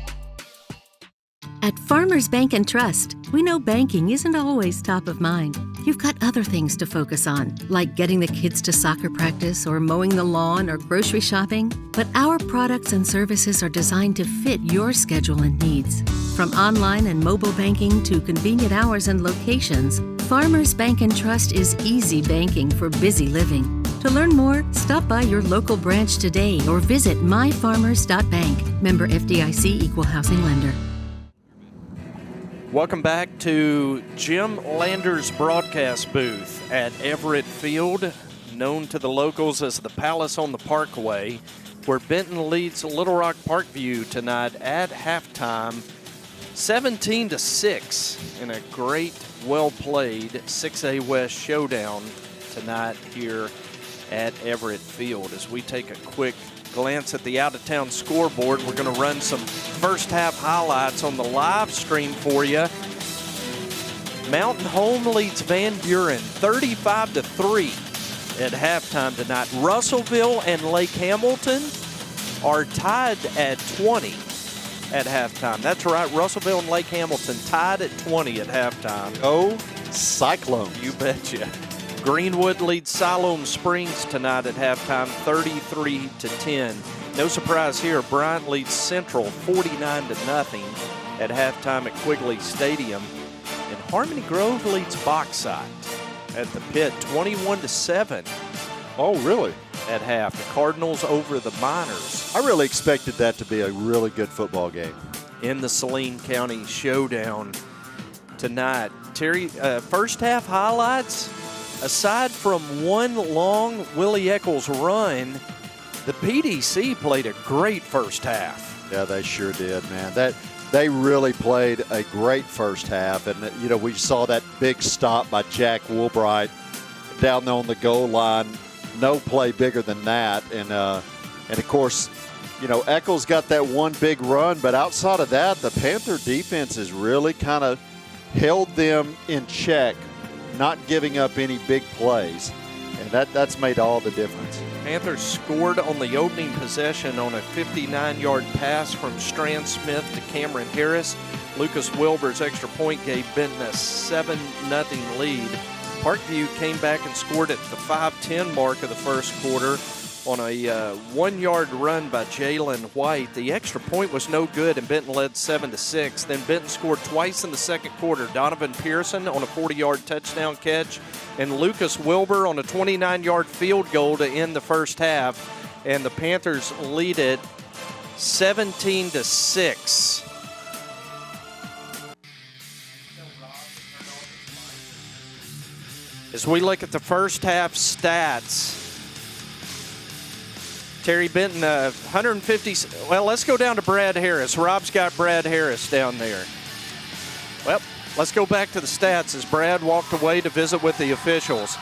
At Farmers Bank and Trust, we know banking isn't always top of mind. You've got other things to focus on, like getting the kids to soccer practice or mowing the lawn or grocery shopping. But our products and services are designed to fit your schedule and needs. From online and mobile banking to convenient hours and locations, Farmers Bank and Trust is easy banking for busy living. To learn more, stop by your local branch today or visit myfarmers.bank. Member FDIC Equal Housing Lender. Welcome back to Jim Lander's broadcast booth at Everett Field, known to the locals as the Palace on the Parkway, where Benton leads Little Rock Parkview tonight at halftime, 17-6, in a great, well-played 6A West showdown tonight here at Everett Field. As we take a quick glance at the out-of-town scoreboard, we're going to run some first-half highlights on the live stream for you. Mountain Home leads Van Buren 35-3 at halftime tonight. Russellville and Lake Hamilton are tied at 20 at halftime. That's right, Russellville and Lake Hamilton tied at 20 at halftime. Oh, Cyclones. You betcha. Greenwood leads Siloam Springs tonight at halftime, 33-10. No surprise here, Bryant leads Central 49-0 at halftime at Quigley Stadium. And Harmony Grove leads Bauxite at the Pit, 21-7. Oh, really? At half. The Cardinals over the Miners. I really expected that to be a really good football game. In the Saline County Showdown tonight. Terry, first half highlights, aside from one long Willie Eccles run, the PDC played a great first half. Yeah, they sure did, man. They really played a great first half. And, you know, we saw that big stop by Jack Woolbright down there on the goal line. No play bigger than that. And of course, you know, Eccles got that one big run. But outside of that, the Panther defense has really kind of held them in check, not giving up any big plays. And that's made all the difference. Panthers scored on the opening possession on a 59-yard pass from Strand Smith to Cameron Harris. Lucas Wilbur's extra point gave Benton a 7-0 lead. Parkview came back and scored at the 5:10 mark of the first quarter on a 1-yard run by Jalen White. The extra point was no good, and Benton led 7-6. Then Benton scored twice in the second quarter. Donovan Pearson on a 40-yard touchdown catch, and Lucas Wilbur on a 29-yard field goal to end the first half. And the Panthers lead it 17-6. As we look at the first half stats, Terry, Benton, 150. Well, let's go down to Brad Harris. Rob's got Brad Harris down there. Well, let's go back to the stats as Brad walked away to visit with the officials.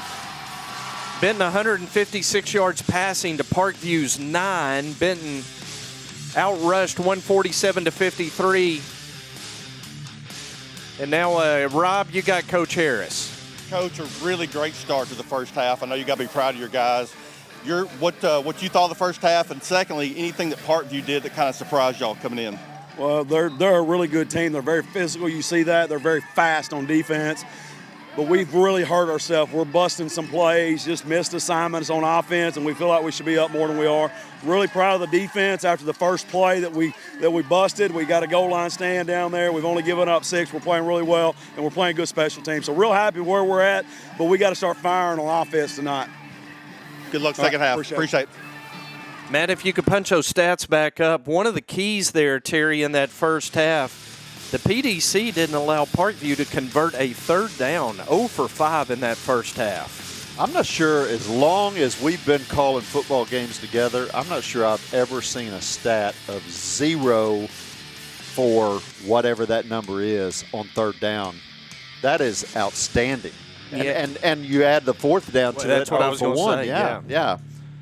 Benton 156 yards passing to Parkview's 9. Benton outrushed 147-53. And now, Rob, you got Coach Harris. Coach, a really great start to the first half. I know you got to be proud of your guys. What you thought of the first half, and secondly, anything that Parkview did that kind of surprised y'all coming in? Well, they're a really good team. They're very physical. You see that. They're very fast on defense. But we've really hurt ourselves. We're busting some plays, just missed assignments on offense, and we feel like we should be up more than we are. Really proud of the defense after the first play that we busted. We got a goal line stand down there. We've only given up 6. We're playing really well, and we're playing good special teams. So real happy where we're at, but we got to start firing on offense tonight. Good luck second half. Appreciate it. Matt, if you could punch those stats back up, one of the keys there, Terry, in that first half, the PDC didn't allow Parkview to convert a third down, 0 for 5 in that first half. I'm not sure, as long as we've been calling football games together, I'm not sure I've ever seen a stat of 0 for whatever that number is on third down. That is outstanding. And you add the fourth down to that's it. What I was going to say.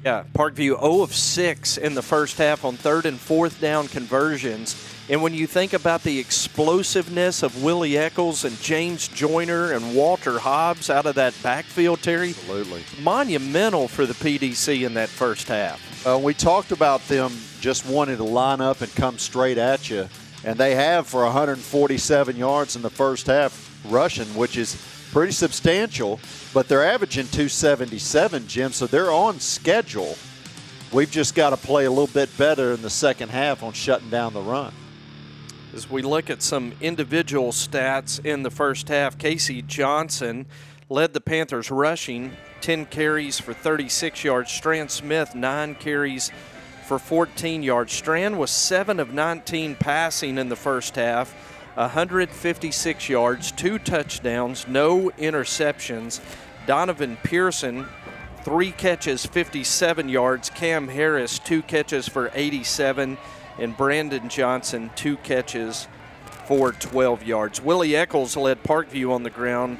Yeah. Parkview 0 of 6 in the first half on third and fourth down conversions. And when you think about the explosiveness of Willie Eccles and James Joyner and Walter Hobbs out of that backfield, Terry, absolutely monumental for the PDC in that first half. We talked about them just wanting to line up and come straight at you, and they have for 147 yards in the first half rushing, which is pretty substantial, but they're averaging 277, Jim, so they're on schedule. We've just got to play a little bit better in the second half on shutting down the run. As we look at some individual stats in the first half, Casey Johnson led the Panthers rushing, 10 carries for 36 yards. Strand Smith, 9 carries for 14 yards. Strand was 7 of 19 passing in the first half, 156 yards, 2 touchdowns, no interceptions. Donovan Pearson, 3 catches, 57 yards. Cam Harris, 2 catches for 87. And Brandon Johnson, 2 catches for 12 yards. Willie Eccles led Parkview on the ground,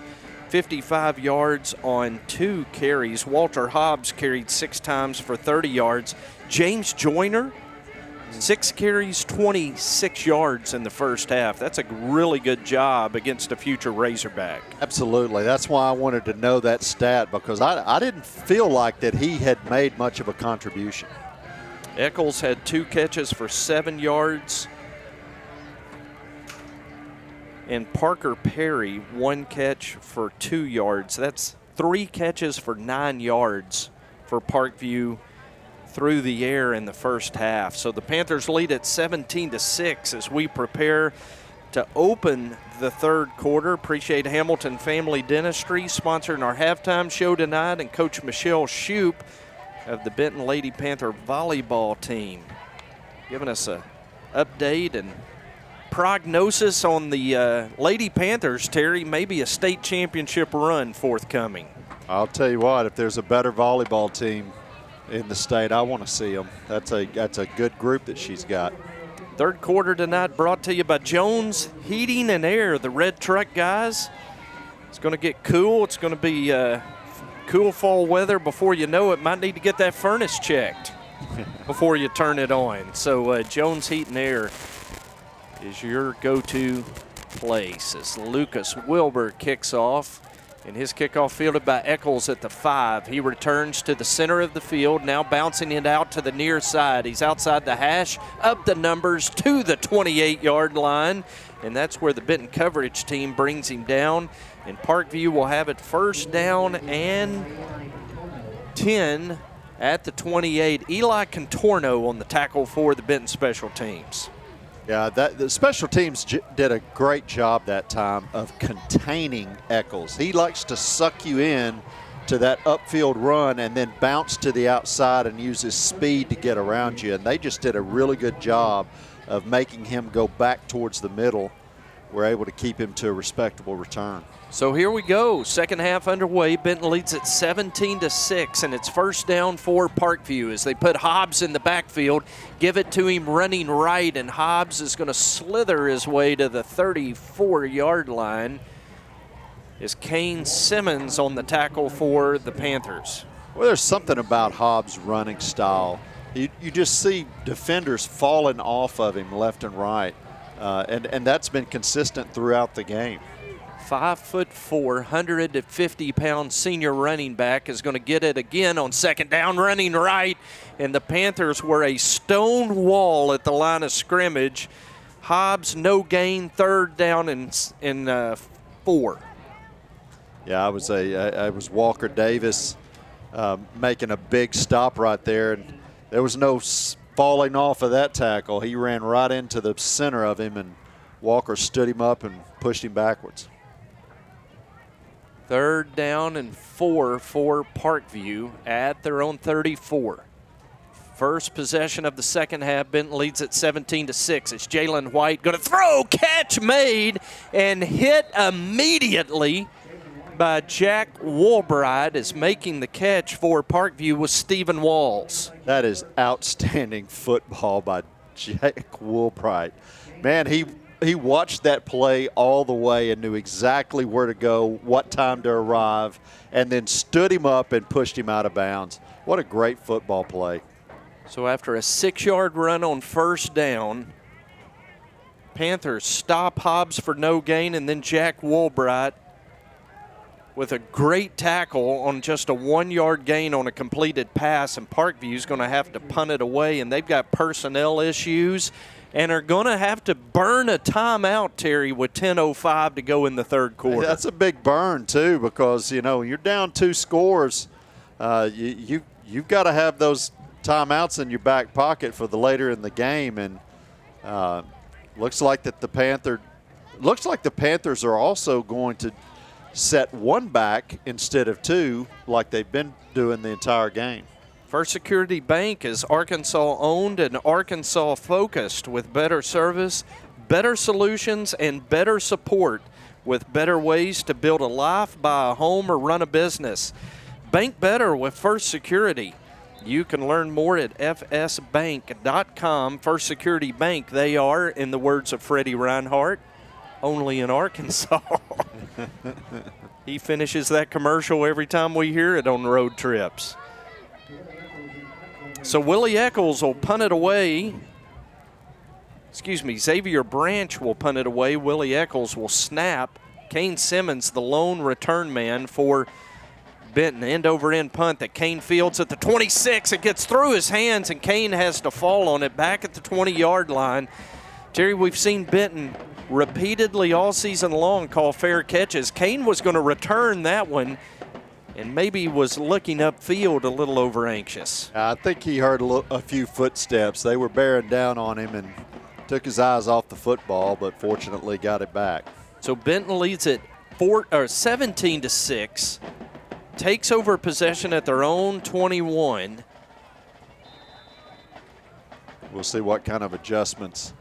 55 yards on 2 carries. Walter Hobbs carried 6 times for 30 yards. James Joyner, 6 carries, 26 yards in the first half. That's a really good job against a future Razorback. Absolutely. That's why I wanted to know that stat, because I didn't feel like that he had made much of a contribution. Eccles had 2 catches for 7 yards. And Parker Perry, 1 catch for 2 yards. That's 3 catches for 9 yards for Parkview through the air in the first half. So the Panthers lead at 17-6 as we prepare to open the third quarter. Appreciate Hamilton Family Dentistry sponsoring our halftime show tonight, and Coach Michelle Shoup of the Benton Lady Panther volleyball team giving us an update and prognosis on the Lady Panthers, Terry. Maybe a state championship run forthcoming. I'll tell you what, if there's a better volleyball team in the state, I want to see them. That's a good group that she's got. Third quarter tonight brought to you by Jones Heating and Air, the red truck guys. It's going to get cool. It's going to be cool fall weather. Before you know it, might need to get that furnace checked before you turn it on. So Jones Heat and Air is your go-to place as Lucas Wilbur kicks off. And his kickoff fielded by Eccles at the 5. He returns to the center of the field, now bouncing it out to the near side. He's outside the hash, up the numbers to the 28-yard line. And that's where the Benton coverage team brings him down. And Parkview will have it first down and 10 at the 28. Eli Contorno on the tackle for the Benton special teams. Yeah, the special teams did a great job that time of containing Eccles. He likes to suck you in to that upfield run and then bounce to the outside and use his speed to get around you. And they just did a really good job of making him go back towards the middle. We're able to keep him to a respectable return. So here we go. Second half underway. Benton leads at 17-6, and it's first down for Parkview as they put Hobbs in the backfield, give it to him running right, and Hobbs is going to slither his way to the 34-yard line. Is Kane Simmons on the tackle for the Panthers. Well, there's something about Hobbs' running style. You just see defenders falling off of him left and right, and that's been consistent throughout the game. 5'4", 150-pound senior running back is going to get it again on second down, running right, and the Panthers were a stone wall at the line of scrimmage. Hobbs, no gain, third down and 4. Yeah, I was Walker Davis making a big stop right there, and there was no falling off of that tackle. He ran right into the center of him, and Walker stood him up and pushed him backwards. Third down and 4 for Parkview at their own 34. First possession of the second half, Benton leads at 17-6. It's Jalen White going to throw, catch made, and hit immediately by Jack Woolbright is making the catch for Parkview with Stephen Walls. That is outstanding football by Jack Woolbright. Man, he watched that play all the way and knew exactly where to go, what time to arrive, and then stood him up and pushed him out of bounds. What a great football play. So after a 6-yard run on first down, Panthers stop Hobbs for no gain, and then Jack Woolbright with a great tackle on just a 1-yard gain on a completed pass, and Parkview's going to have to punt it away, and they've got personnel issues and are going to have to burn a timeout, Terry, with 10:05 to go in the third quarter. That's a big burn, too, because, you're down 2 scores. You've got to have those timeouts in your back pocket for the later in the game, and looks like the Panthers are also going to set 1 back instead of 2 like they've been doing the entire game. First Security Bank is Arkansas-owned and Arkansas-focused with better service, better solutions, and better support with better ways to build a life, buy a home, or run a business. Bank better with First Security. You can learn more at fsbank.com. First Security Bank, they are, in the words of Freddie Reinhardt, only in Arkansas. He finishes that commercial every time we hear it on road trips. So Willie Eccles will punt it away Xavier Branch will punt it away. Willie Eccles will snap. Kane Simmons, the lone return man for Benton. End-over-end punt that Kane fields at the 26. It gets through his hands, and Kane has to fall on it back at the 20-yard line. Terry, we've seen Benton repeatedly all season long call fair catches. Kane was going to return that one and maybe was looking upfield a little over anxious. I think he heard a few footsteps. They were bearing down on him and took his eyes off the football, but fortunately got it back. So Benton leads it 17-6, takes over possession at their own 21. We'll see what kind of adjustments.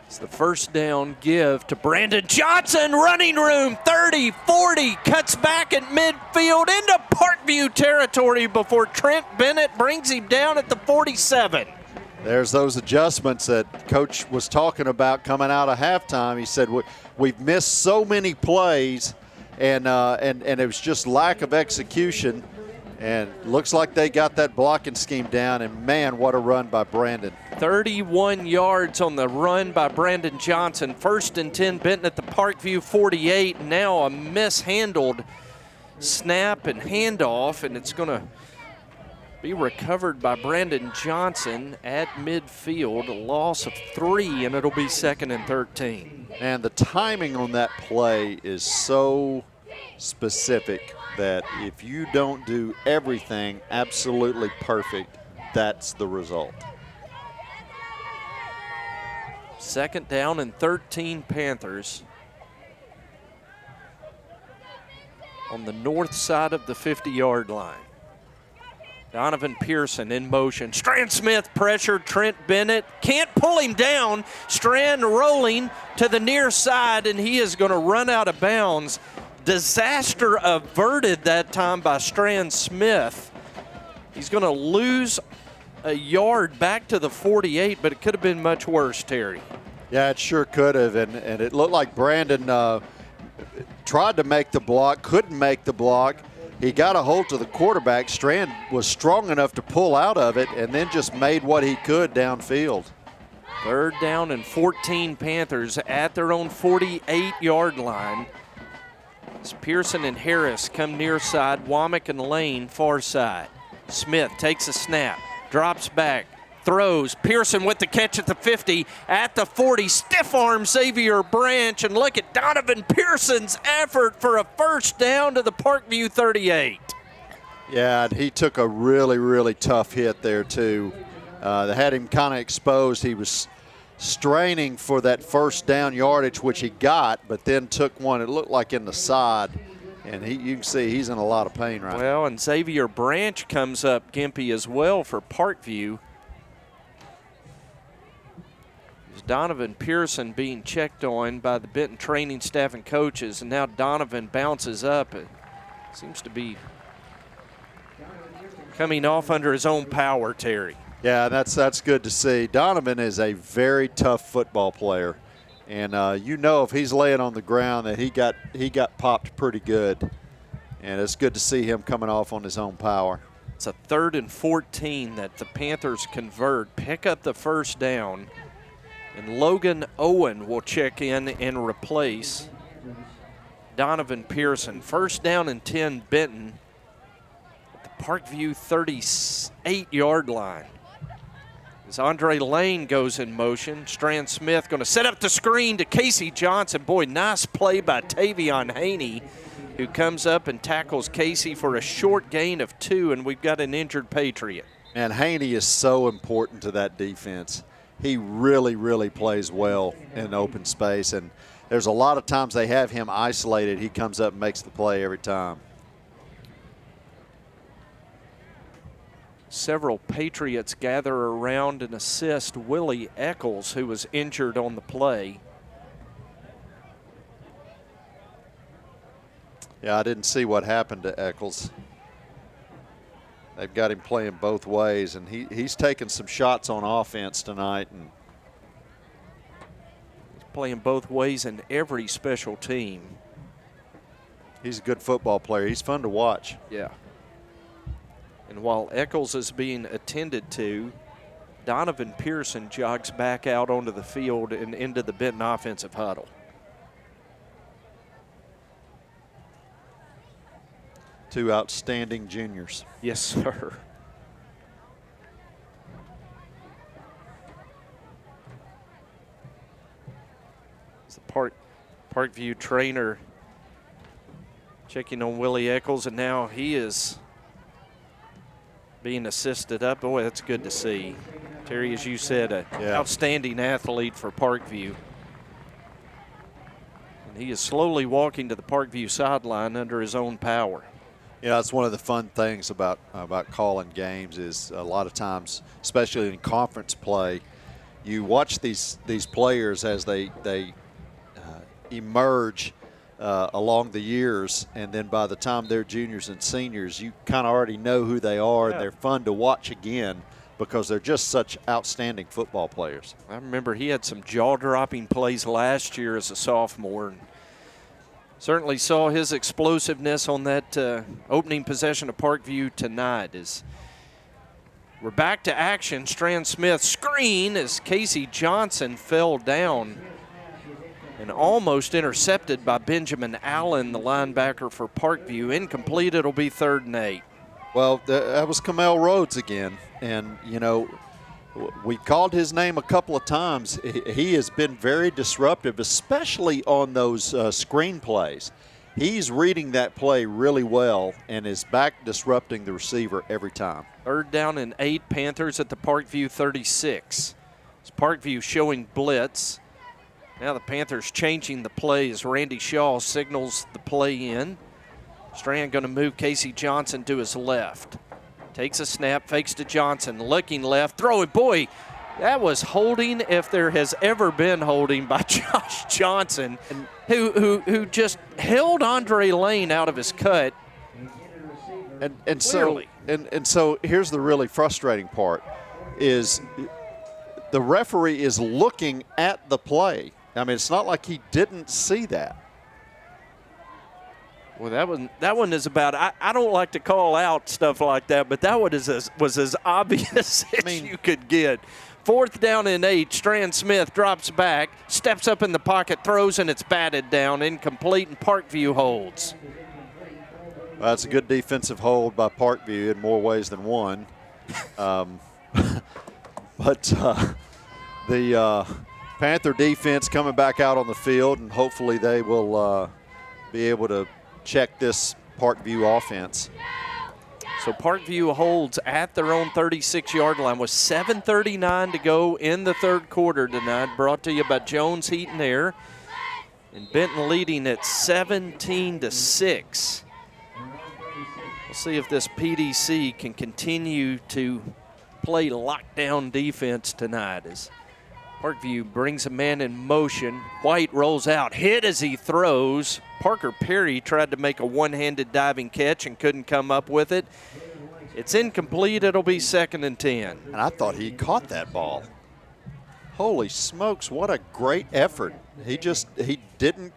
It's the first down give to Brandon Johnson. Running room, 30, 40, cuts back at midfield into Parkview territory before Trent Bennett brings him down at the 47. There's those adjustments that Coach was talking about coming out of halftime. He said, we've missed so many plays, and it was just lack of execution. And looks like they got that blocking scheme down, and man, what a run by Brandon. 31 yards on the run by Brandon Johnson. 1st and 10, Benton at the Parkview 48. Now a mishandled snap and handoff, and it's going to be recovered by Brandon Johnson at midfield. A loss of 3, and it'll be 2nd and 13. And the timing on that play is so specific that if you don't do everything absolutely perfect, that's the result. 2nd down and 13 Panthers on the north side of the 50-yard line. Donovan Pearson in motion. Strand Smith pressured Trent Bennett. Can't pull him down. Strand rolling to the near side, and he is going to run out of bounds. Disaster averted that time by Strand Smith. He's going to lose a yard back to the 48, but it could have been much worse, Terry. Yeah, it sure could have, and it looked like Brandon tried to make the block, couldn't make the block. He got a hold to the quarterback. Strand was strong enough to pull out of it and then just made what he could downfield. 3rd down and 14 Panthers at their own 48-yard line. As Pearson and Harris come near side, Womack and Lane far side. Smith takes a snap, drops back, throws. Pearson with the catch at the 50, at the 40, stiff arm Xavier Branch, and look at Donovan Pearson's effort for a 1st down to the Parkview 38. Yeah, and he took a really, really tough hit there too. They had him kind of exposed. He was straining for that 1st down yardage, which he got, but then took one, it looked like in the side, and you can see he's in a lot of pain right now. Well, and Xavier Branch comes up gimpy as well for Parkview. Donovan Pearson being checked on by the Benton training staff and coaches, and now Donovan bounces up. It seems to be coming off under his own power, Terry. Yeah, that's good to see. Donovan is a very tough football player, and you know if he's laying on the ground that he got popped pretty good, and it's good to see him coming off on his own power. It's a 3rd and 14 that the Panthers convert, pick up the 1st down. And Logan Owen will check in and replace Donovan Pearson. 1st down and 10 Benton at the Parkview 38-yard line. As Andre Lane goes in motion, Strand Smith going to set up the screen to Casey Johnson. Boy, nice play by Tavion Haney, who comes up and tackles Casey for a short gain of 2, and we've got an injured Patriot. And Haney is so important to that defense. He really, really plays well in open space, and there's a lot of times they have him isolated. He comes up and makes the play every time. Several Patriots gather around and assist Willie Eccles, who was injured on the play. Yeah, I didn't see what happened to Eccles. They've got him playing both ways, and he's taking some shots on offense tonight. And he's playing both ways in every special team. He's a good football player. He's fun to watch. Yeah. And while Eccles is being attended to, Donovan Pearson jogs back out onto the field and into the Benton offensive huddle. Two outstanding juniors. Yes, sir. It's the Parkview trainer checking on Willie Eccles, and now he is being assisted up. Boy, that's good to see. Terry, as you said, an outstanding athlete for Parkview. And he is slowly walking to the Parkview sideline under his own power. Yeah, that's one of the fun things about calling games is a lot of times, especially in conference play, you watch these players as they emerge along the years, and then by the time they're juniors and seniors, you kind of already know who they are, and they're fun to watch again because they're just such outstanding football players. I remember he had some jaw-dropping plays last year as a sophomore, and certainly saw his explosiveness on that opening possession of Parkview tonight. As we're back to action, Strand Smith screen as Casey Johnson fell down and almost intercepted by Benjamin Allen, the linebacker for Parkview. Incomplete, it'll be 3rd and 8. Well, that was Kamel Rhodes again, and you know, we called his name a couple of times. He has been very disruptive, especially on those screen plays. He's reading that play really well and is back disrupting the receiver every time. 3rd down and 8, Panthers at the Parkview 36. It's Parkview showing blitz. Now the Panthers changing the play as Randy Shaw signals the play in. Strand going to move Casey Johnson to his left. Takes a snap, fakes to Johnson, looking left, throwing. Boy, that was holding if there has ever been holding by Josh Johnson, who just held Andre Lane out of his cut. And so here's the really frustrating part is the referee is looking at the play. I mean, it's not like he didn't see that. Well, that one is about. I don't like to call out stuff like that, but that one was as obvious as you could get. 4th down and 8. Strand Smith drops back, steps up in the pocket, throws, and it's batted down, incomplete, and Parkview holds. Well, that's a good defensive hold by Parkview in more ways than one. But the Panther defense coming back out on the field, and hopefully they will be able to check this Parkview offense. So Parkview holds at their own 36-yard line with 7:39 to go in the 3rd quarter tonight. Brought to you by Jones Heat and Air. And Benton leading at 17-6. We'll see if this PDC can continue to play lockdown defense tonight as Parkview brings a man in motion. White rolls out, hit as he throws. Parker Perry tried to make a one-handed diving catch and couldn't come up with it. It's incomplete. It'll be 2nd and 10. And I thought he caught that ball. Holy smokes, what a great effort. He didn't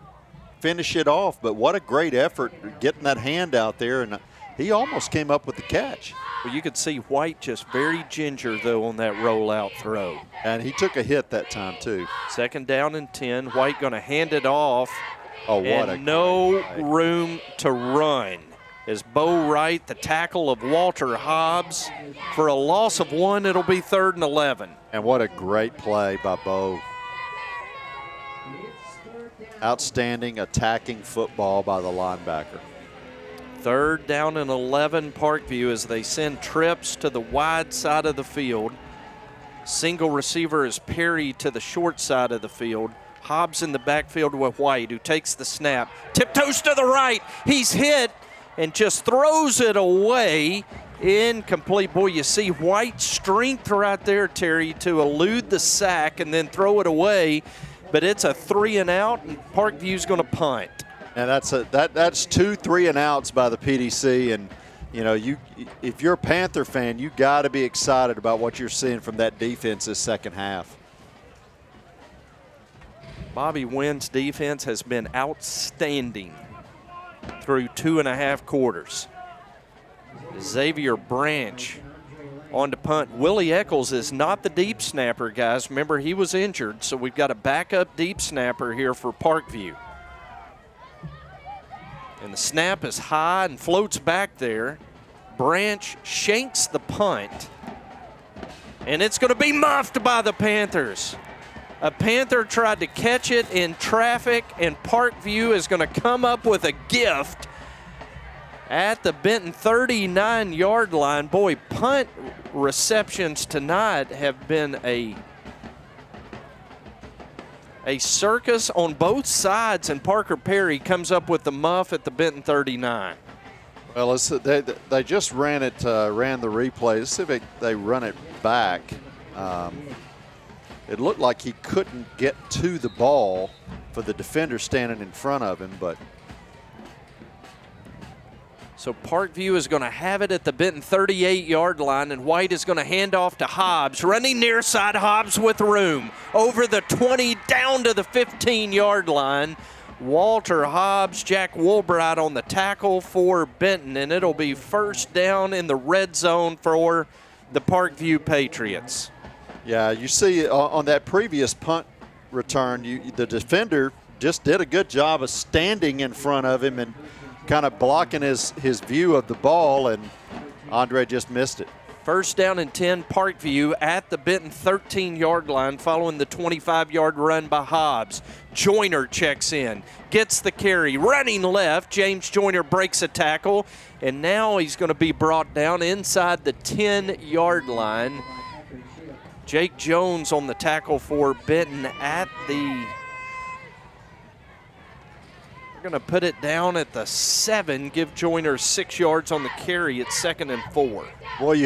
finish it off, but what a great effort getting that hand out there, and he almost came up with the catch. Well, you could see White just very ginger, though, on that rollout throw. And he took a hit that time, too. 2nd down and 10. White going to hand it off. Oh, what and no room to run. As Bo Wright, the tackle of Walter Hobbs. For a loss of 1, it'll be 3rd and 11. And what a great play by Bo. Outstanding attacking football by the linebacker. 3rd down and 11, Parkview, as they send trips to the wide side of the field. Single receiver is Perry to the short side of the field. Hobbs in the backfield with White, who takes the snap. Tiptoes to the right. He's hit and just throws it away. Incomplete. Boy, you see White's strength right there, Terry, to elude the sack and then throw it away. But it's a 3 and out, and Parkview's going to punt. And that's 2 3-and-outs by the PDC, and you know, if you're a Panther fan, you got to be excited about what you're seeing from that defense this second half. Bobby Wynn's defense has been outstanding through 2.5 quarters. Xavier Branch on to punt. Willie Eccles is not the deep snapper, guys. Remember, he was injured, so we've got a backup deep snapper here for Parkview. And the snap is high and floats back there. Branch shanks the punt. And it's going to be muffed by the Panthers. A Panther tried to catch it in traffic, and Parkview is going to come up with a gift at the Benton 39-yard line. Boy, punt receptions tonight have been a circus on both sides, and Parker Perry comes up with the muff at the Benton 39. Well, they just ran the replay. Let's see if they run it back. It looked like he couldn't get to the ball for the defender standing in front of him, but. So Parkview is going to have it at the Benton 38-yard line, and White is going to hand off to Hobbs. Running near side, Hobbs with room. Over the 20, down to the 15-yard line. Walter Hobbs, Jack Woolbright on the tackle for Benton, and it'll be first down in the red zone for the Parkview Patriots. Yeah, you see on that previous punt return, the defender just did a good job of standing in front of him and kind of blocking his view of the ball, and Andre just missed it. First down and 10, Parkview at the Benton 13-yard line following the 25-yard run by Hobbs. Joyner checks in, gets the carry, running left. James Joyner breaks a tackle, and now he's going to be brought down inside the 10-yard line. Jake Jones on the tackle for Benton at the, we're going to put it down at the 7, give Joyner 6 yards on the carry at 2nd and 4. Well,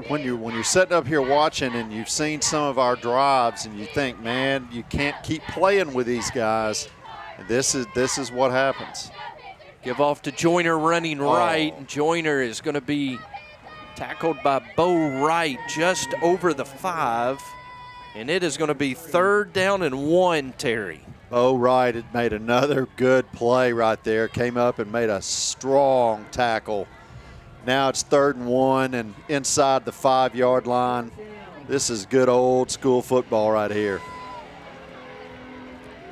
when you're sitting up here watching and you've seen some of our drives and you think, man, you can't keep playing with these guys. And this is what happens. Give off to Joyner running right, and Joyner is going to be tackled by Bo Wright just over the 5, and it is going to be 3rd down and 1, Terry. Bo Wright had made another good play right there, came up and made a strong tackle. Now it's 3rd and 1 and inside the 5-yard line. This is good old school football right here.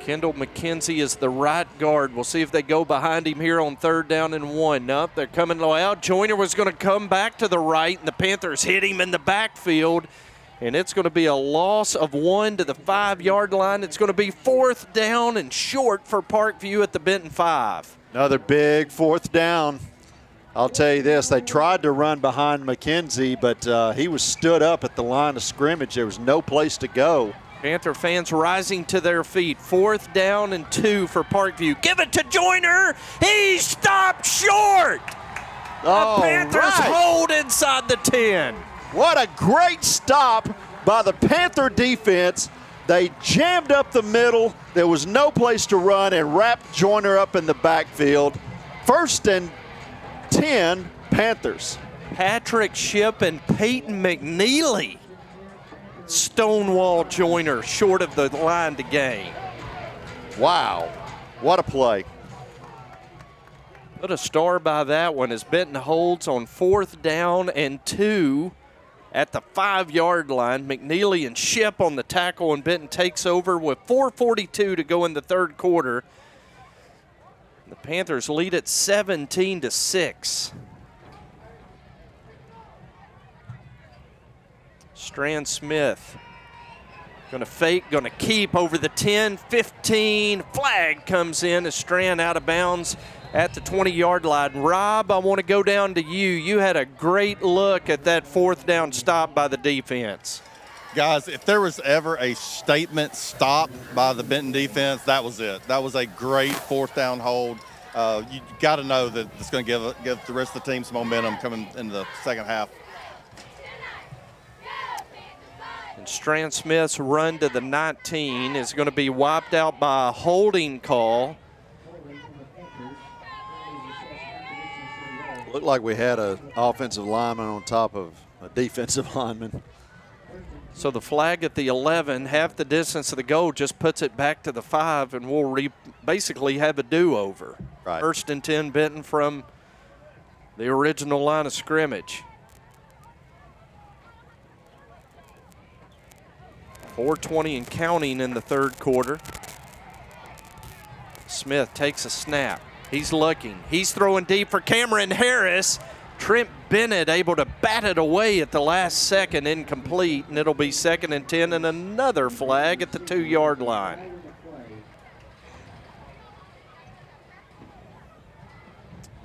Kendall McKenzie is the right guard. We'll see if they go behind him here on 3rd down and 1. Nope, they're coming out. Joyner was going to come back to the right, and the Panthers hit him in the backfield. And it's going to be a loss of 1 to the 5-yard line. It's going to be 4th down and short for Parkview at the Benton 5. Another big 4th down. I'll tell you this, they tried to run behind McKenzie, but he was stood up at the line of scrimmage. There was no place to go. Panther fans rising to their feet. 4th down and 2 for Parkview. Give it to Joyner. He stopped short. The Panthers hold inside the 10. What a great stop by the Panther defense. They jammed up the middle. There was no place to run and wrapped Joyner up in the backfield. 1st and 10, Panthers. Patrick Shipp and Peyton McNeely stonewall Joyner short of the line to gain. Wow, what a play. Put a star by that one as Benton holds on 4th down and 2 at the 5-yard line. McNeely and Shipp on the tackle, and Benton takes over with 4:42 to go in the 3rd quarter. The Panthers lead at 17-6. Strand Smith going to fake, going to keep over the 10, 15. Flag comes in as Strand out of bounds at the 20-yard line. Rob, I want to go down to you. You had a great look at that 4th down stop by the defense. Guys, if there was ever a statement stop by the Benton defense, that was it. That was a great 4th down hold. You got to know that it's going to give the rest of the team some momentum coming into the second half. And Strand Smith's run to the 19 is going to be wiped out by a holding call. Looked like we had an offensive lineman on top of a defensive lineman. So the flag at the 11, half the distance of the goal, just puts it back to the 5, and we'll basically have a do-over. Right. 1st and 10 Benton from the original line of scrimmage. 4:20 and counting in the third quarter. Smith takes a snap. He's looking. He's throwing deep for Cameron Harris. Trent Bennett able to bat it away at the last second, incomplete, and it'll be 2nd and 10 and another flag at the 2-yard line.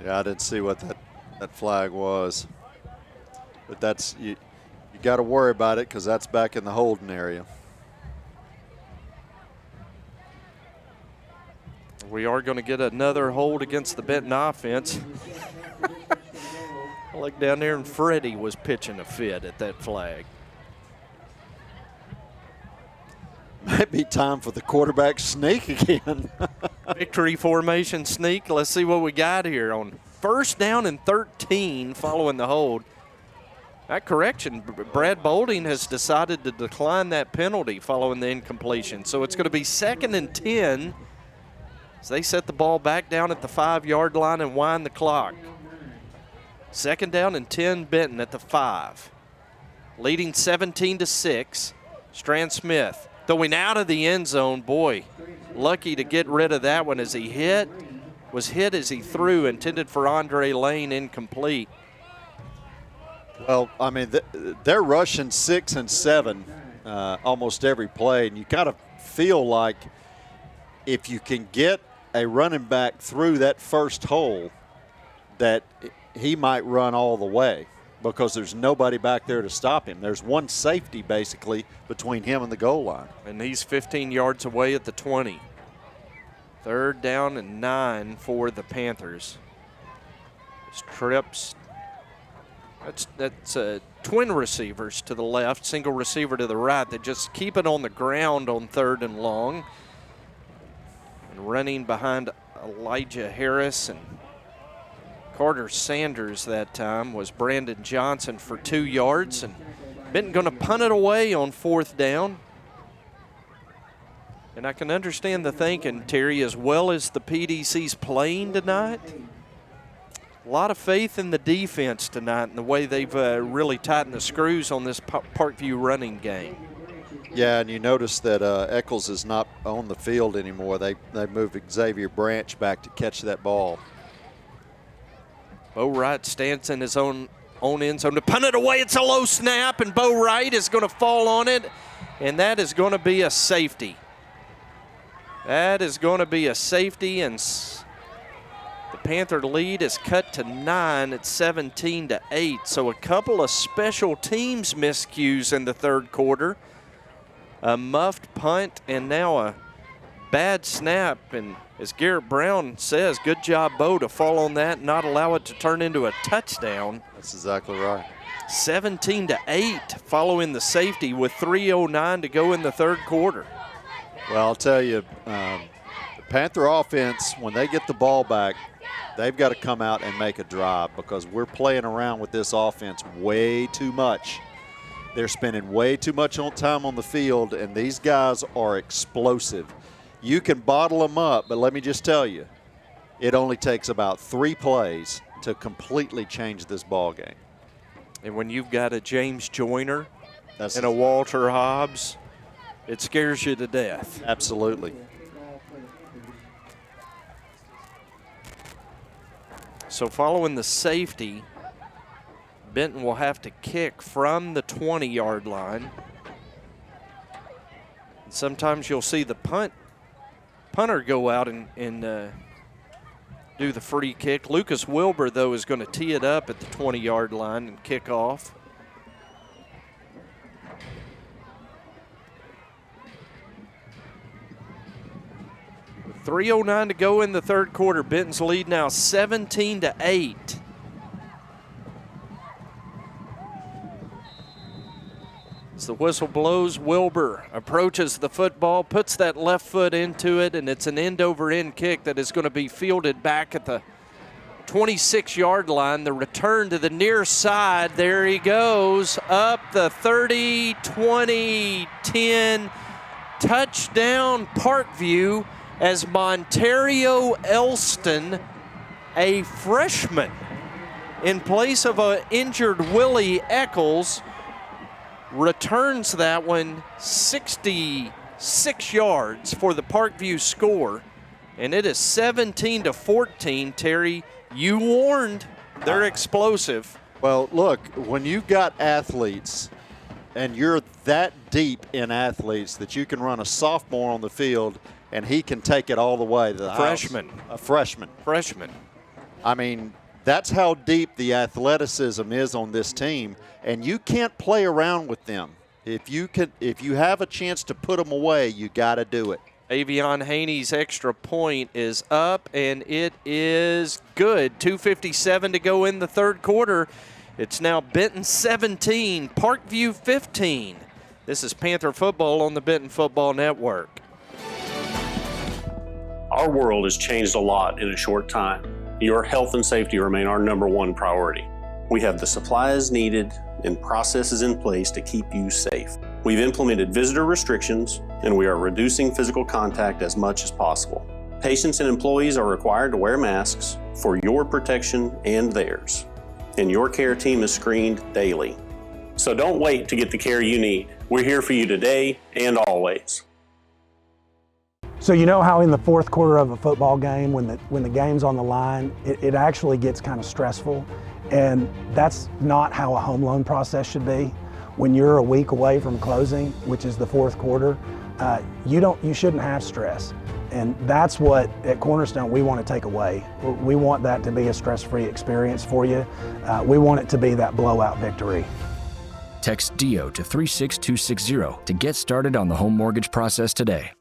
Yeah, I didn't see what that flag was. But that's, you got to worry about it because that's back in the holding area. We are going to get another hold against the Benton offense. I looked down there and Freddie was pitching a fit at that flag. Might be time for the quarterback sneak again. Victory formation sneak. Let's see what we got here on 1st down and 13 following the hold. That correction, Brad Bolding has decided to decline that penalty following the incompletion. So it's going to be 2nd and 10 as they set the ball back down at the 5-yard line and wind the clock. 2nd down and 10, Benton at the 5. Leading 17-6. Strand Smith throwing out of the end zone. Boy, lucky to get rid of that one as he was hit as he threw, intended for Andre Lane, incomplete. Well, I mean, they're rushing 6 and 7 almost every play, and you kind of feel like if you can get a running back through that first hole, that he might run all the way because there's nobody back there to stop him. There's one safety basically between him and the goal line. And he's 15 yards away at the 20. 3rd down and 9 for the Panthers. Trips. That's twin receivers to the left, single receiver to the right. They just keep it on the ground on 3rd and long. And running behind Elijah Harris and Carter Sanders that time was Brandon Johnson for 2 yards. And Benton going to punt it away on 4th down. And I can understand the thinking, Terry, as well as the PDC's playing tonight. A lot of faith in the defense tonight and the way they've really tightened the screws on this Parkview running game. Yeah, and you notice that Eccles is not on the field anymore. They moved Xavier Branch back to catch that ball. Bo Wright stands in his own end zone to punt it away. It's a low snap, and Bo Wright is going to fall on it, and that is going to be a safety. That is going to be a safety, and the Panther lead is cut to 9 at 17-8. So a couple of special teams miscues in the third quarter. A muffed punt and now a bad snap. And as Garrett Brown says, good job, Bo, to fall on that and not allow it to turn into a touchdown. That's exactly right. 17-8 following the safety with 3:09 to go in the third quarter. Well, I'll tell you, the Panther offense, when they get the ball back, they've got to come out and make a drive because we're playing around with this offense way too much. They're spending way too much time on the field, and these guys are explosive. You can bottle them up, but let me just tell you, it only takes about 3 plays to completely change this ball game. And when you've got a James Joyner and a Walter Hobbs, it scares you to death. Absolutely. So following the safety, Benton will have to kick from the 20-yard line. And sometimes you'll see the punter go out and do the free kick. Lucas Wilbur, though, is going to tee it up at the 20-yard line and kick off. With 3:09 to go in the third quarter, Benton's lead now 17-8. As the whistle blows, Wilbur approaches the football, puts that left foot into it, and it's an end-over-end kick that is going to be fielded back at the 26-yard line. The return to the near side. There he goes, up the 30, 20, 10. Touchdown Parkview as Montario Elston, a freshman, in place of an injured Willie Eccles, returns that one 66 yards for the Parkview score. And it is 17-14. Terry, you warned. They're explosive. Well, look, when you've got athletes and you're that deep in athletes that you can run a sophomore on the field and he can take it all the way to the freshman. house. A freshman. Freshman. I mean, that's how deep the athleticism is on this team, and you can't play around with them. If you have a chance to put them away, you got to do it. Avion Haney's extra point is up, and it is good. 2:57 to go in the third quarter. It's now Benton 17, Parkview 15. This is Panther football on the Benton Football Network. Our world has changed a lot in a short time. Your health and safety remain our #1 priority. We have the supplies needed and processes in place to keep you safe. We've implemented visitor restrictions, and we are reducing physical contact as much as possible. Patients and employees are required to wear masks for your protection and theirs. And your care team is screened daily. So don't wait to get the care you need. We're here for you today and always. So you know how in the fourth quarter of a football game, when the game's on the line, it actually gets kind of stressful, and that's not how a home loan process should be. When you're a week away from closing, which is the fourth quarter, you shouldn't have stress, and that's what at Cornerstone we want to take away. We want that to be a stress-free experience for you. We want it to be that blowout victory. Text DIO to 36260 to get started on the home mortgage process today.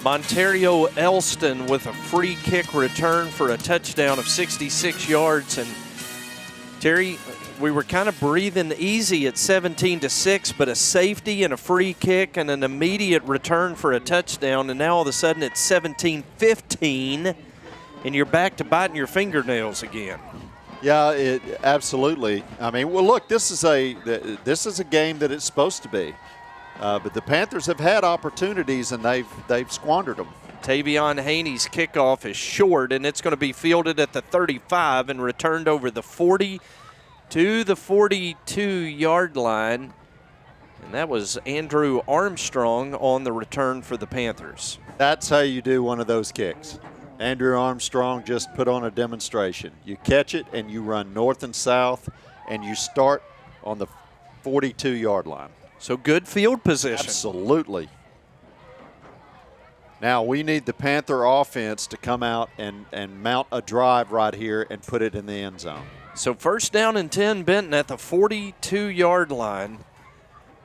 Montario Elston with a free kick return for a touchdown of 66 yards. And Terry, we were kind of breathing easy at 17-6, but a safety and a free kick and an immediate return for a touchdown, and now all of a sudden it's 17-15, and you're back to biting your fingernails again. Yeah, absolutely. I mean, well, look, this is a game that it's supposed to be. But the Panthers have had opportunities, and they've squandered them. Tavion Haney's kickoff is short, and it's going to be fielded at the 35 and returned over the 40 to the 42-yard line. And that was Andrew Armstrong on the return for the Panthers. That's how you do one of those kicks. Andrew Armstrong just put on a demonstration. You catch it, and you run north and south, and you start on the 42-yard line. So good field position. Absolutely. Now we need the Panther offense to come out and mount a drive right here and put it in the end zone. So first down and 10, Benton at the 42-yard line.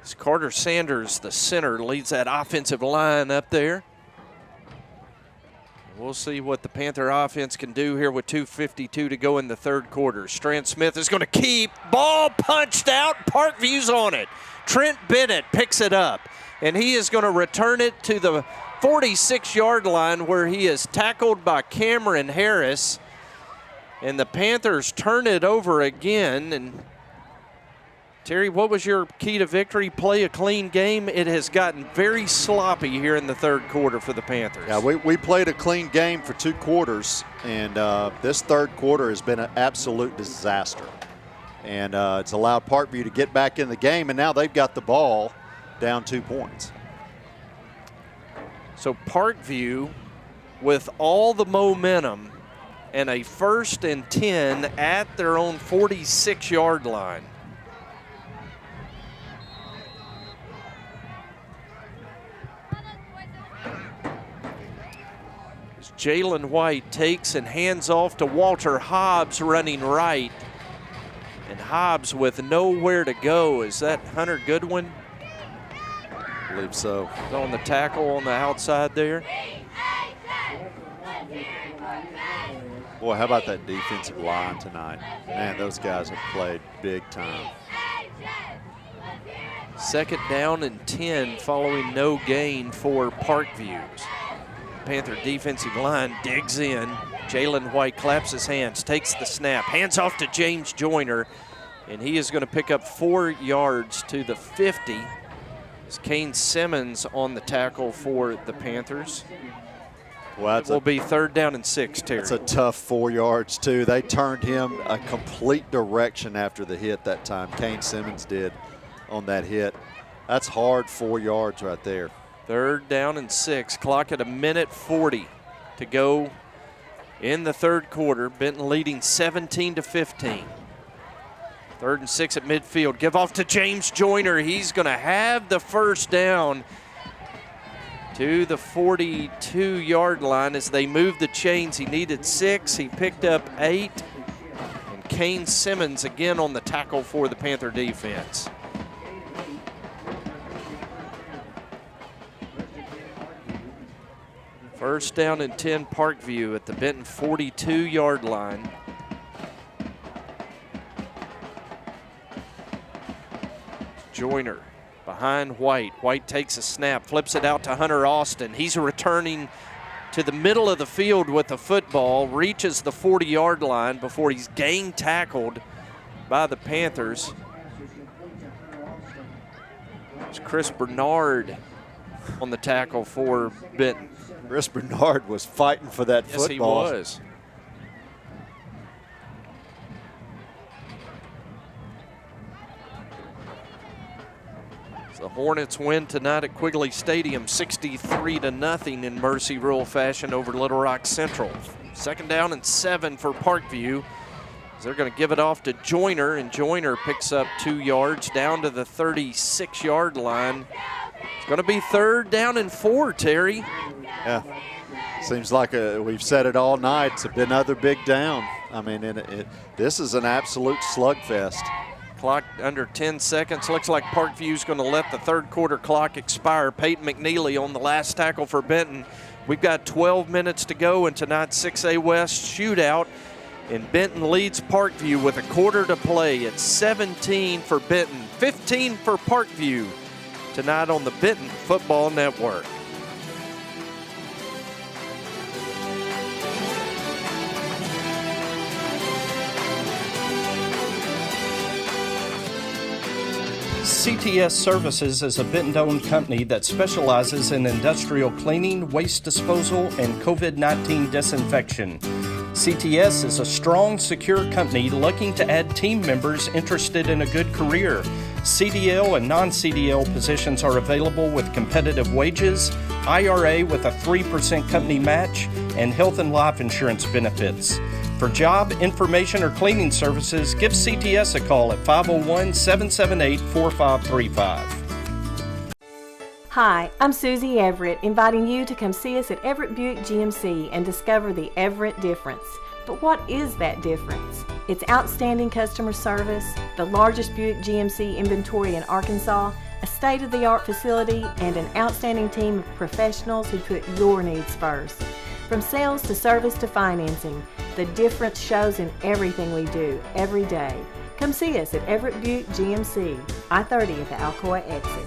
As Carter Sanders, the center, leads that offensive line up there. We'll see what the Panther offense can do here with 2:52 to go in the third quarter. Strand Smith is going to keep. Ball punched out. Parkview's on it. Trent Bennett picks it up, and he is going to return it to the 46-yard line where he is tackled by Cameron Harris. And the Panthers turn it over again. And Terry, what was your key to victory? Play a clean game. It has gotten very sloppy here in the third quarter for the Panthers. Yeah, we played a clean game for 2 quarters, and this third quarter has been an absolute disaster. And it's allowed Parkview to get back in the game, and now they've got the ball down 2 points. So Parkview, with all the momentum and a 1st and 10 at their own 46-yard line. Jalen White takes and hands off to Walter Hobbs running right. And Hobbs with nowhere to go. Is that Hunter Goodwin? I believe so. He's on the tackle on the outside there. Boy, how about that defensive line tonight? Man, those guys have played big time. 2nd down and 10 following no gain for Parkview's. Panther defensive line digs in. Jalen White claps his hands, takes the snap, hands off to James Joyner, and he is going to pick up 4 yards to the 50. It's Kane Simmons on the tackle for the Panthers. Well, it will be 3rd down and 6, Terry. It's a tough 4 yards, too. They turned him a complete direction after the hit that time. Kane Simmons did on that hit. That's hard 4 yards right there. 3rd down and 6. Clock at 1:40 to go in the 3rd quarter. Benton leading 17-15. 3rd and 6 at midfield. Give off to James Joyner. He's going to have the 1st down to the 42-yard line as they move the chains. He needed 6. He picked up 8. And Kane Simmons again on the tackle for the Panther defense. First down and 10, Parkview at the Benton 42-yard line. Joyner behind White. White takes a snap, flips it out to Hunter Austin. He's returning to the middle of the field with the football, reaches the 40-yard line before he's gang tackled by the Panthers. It's Chris Bernard on the tackle for Benton. Chris Bernard was fighting for that football. Yes, he was. The Hornets win tonight at Quigley Stadium 63-0 in Mercy Rule fashion over Little Rock Central. 2nd down and 7 for Parkview. They're going to give it off to Joyner, and Joyner picks up 2 yards down to the 36-yard line. It's going to be 3rd down and 4, Terry. Yeah, seems like we've said it all night. It's been another big down. I mean, this is an absolute slugfest. Clock under 10 seconds. Looks like Parkview's going to let the 3rd quarter clock expire. Peyton McNeely on the last tackle for Benton. We've got 12 minutes to go in tonight's 6A West shootout. And Benton leads Parkview with a quarter to play. It's 17 for Benton, 15 for Parkview tonight on the Benton Football Network. CTS Services is a Benton-owned company that specializes in industrial cleaning, waste disposal, and COVID-19 disinfection. CTS is a strong, secure company looking to add team members interested in a good career. CDL and non-CDL positions are available with competitive wages, IRA with a 3% company match, and health and life insurance benefits. For job, information, or cleaning services, give CTS a call at 501-778-4535. Hi, I'm Susie Everett, inviting you to come see us at Everett Buick GMC and discover the Everett difference. But what is that difference? It's outstanding customer service, the largest Buick GMC inventory in Arkansas, a state-of-the-art facility, and an outstanding team of professionals who put your needs first. From sales to service to financing, the difference shows in everything we do every day. Come see us at Everett Buick GMC, I-30 at the Alcoa exit.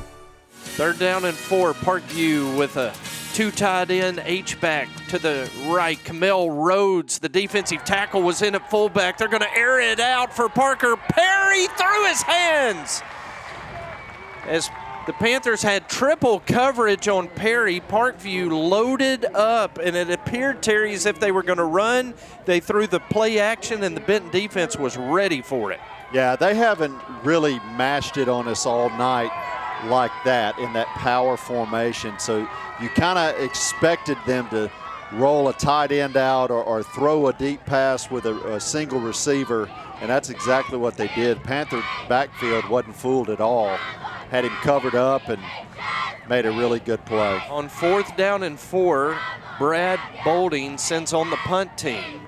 3rd down and 4, Parkview with a 2 tight end H-back to the right. Camille Rhodes, the defensive tackle, was in at fullback. They're going to air it out for Parker Perry through his hands. As the Panthers had triple coverage on Perry, Parkview loaded up, and it appeared, Terry, as if they were going to run. They threw the play action, and the Benton defense was ready for it. Yeah, they haven't really mashed it on us all night like that in that power formation. So you kind of expected them to roll a tight end out or throw a deep pass with a single receiver, and that's exactly what they did. Panther backfield wasn't fooled at all. Had him covered up and made a really good play. On 4th down and 4, Brad Bolding sends on the punt team.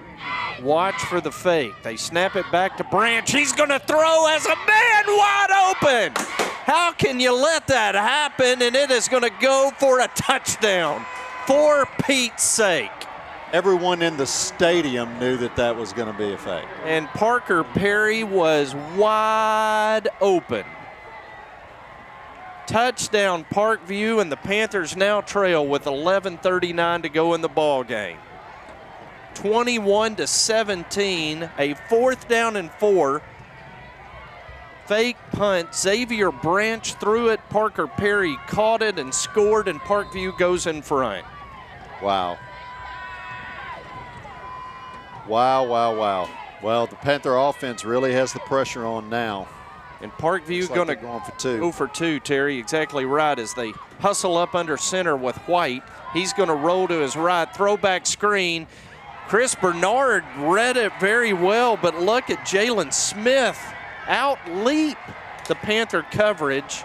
Watch for the fake. They snap it back to Branch. He's going to throw as a man wide open. How can you let that happen? And it is going to go for a touchdown, for Pete's sake. Everyone in the stadium knew that that was going to be a fake. And Parker Perry was wide open. Touchdown Parkview, and the Panthers now trail with 11:39 to go in the ball game. 21-17, a 4th down and 4. Fake punt. Xavier Branch threw it. Parker Perry caught it and scored, and Parkview goes in front. Wow. Wow, wow, wow. Well, the Panther offense really has the pressure on now. And Parkview Looks like going to they're going for two. go for two, Terry. Exactly right. As they hustle up under center with White, he's going to roll to his right. Throwback screen. Chris Bernard read it very well, but look at Jalen Smith out-leap the Panther coverage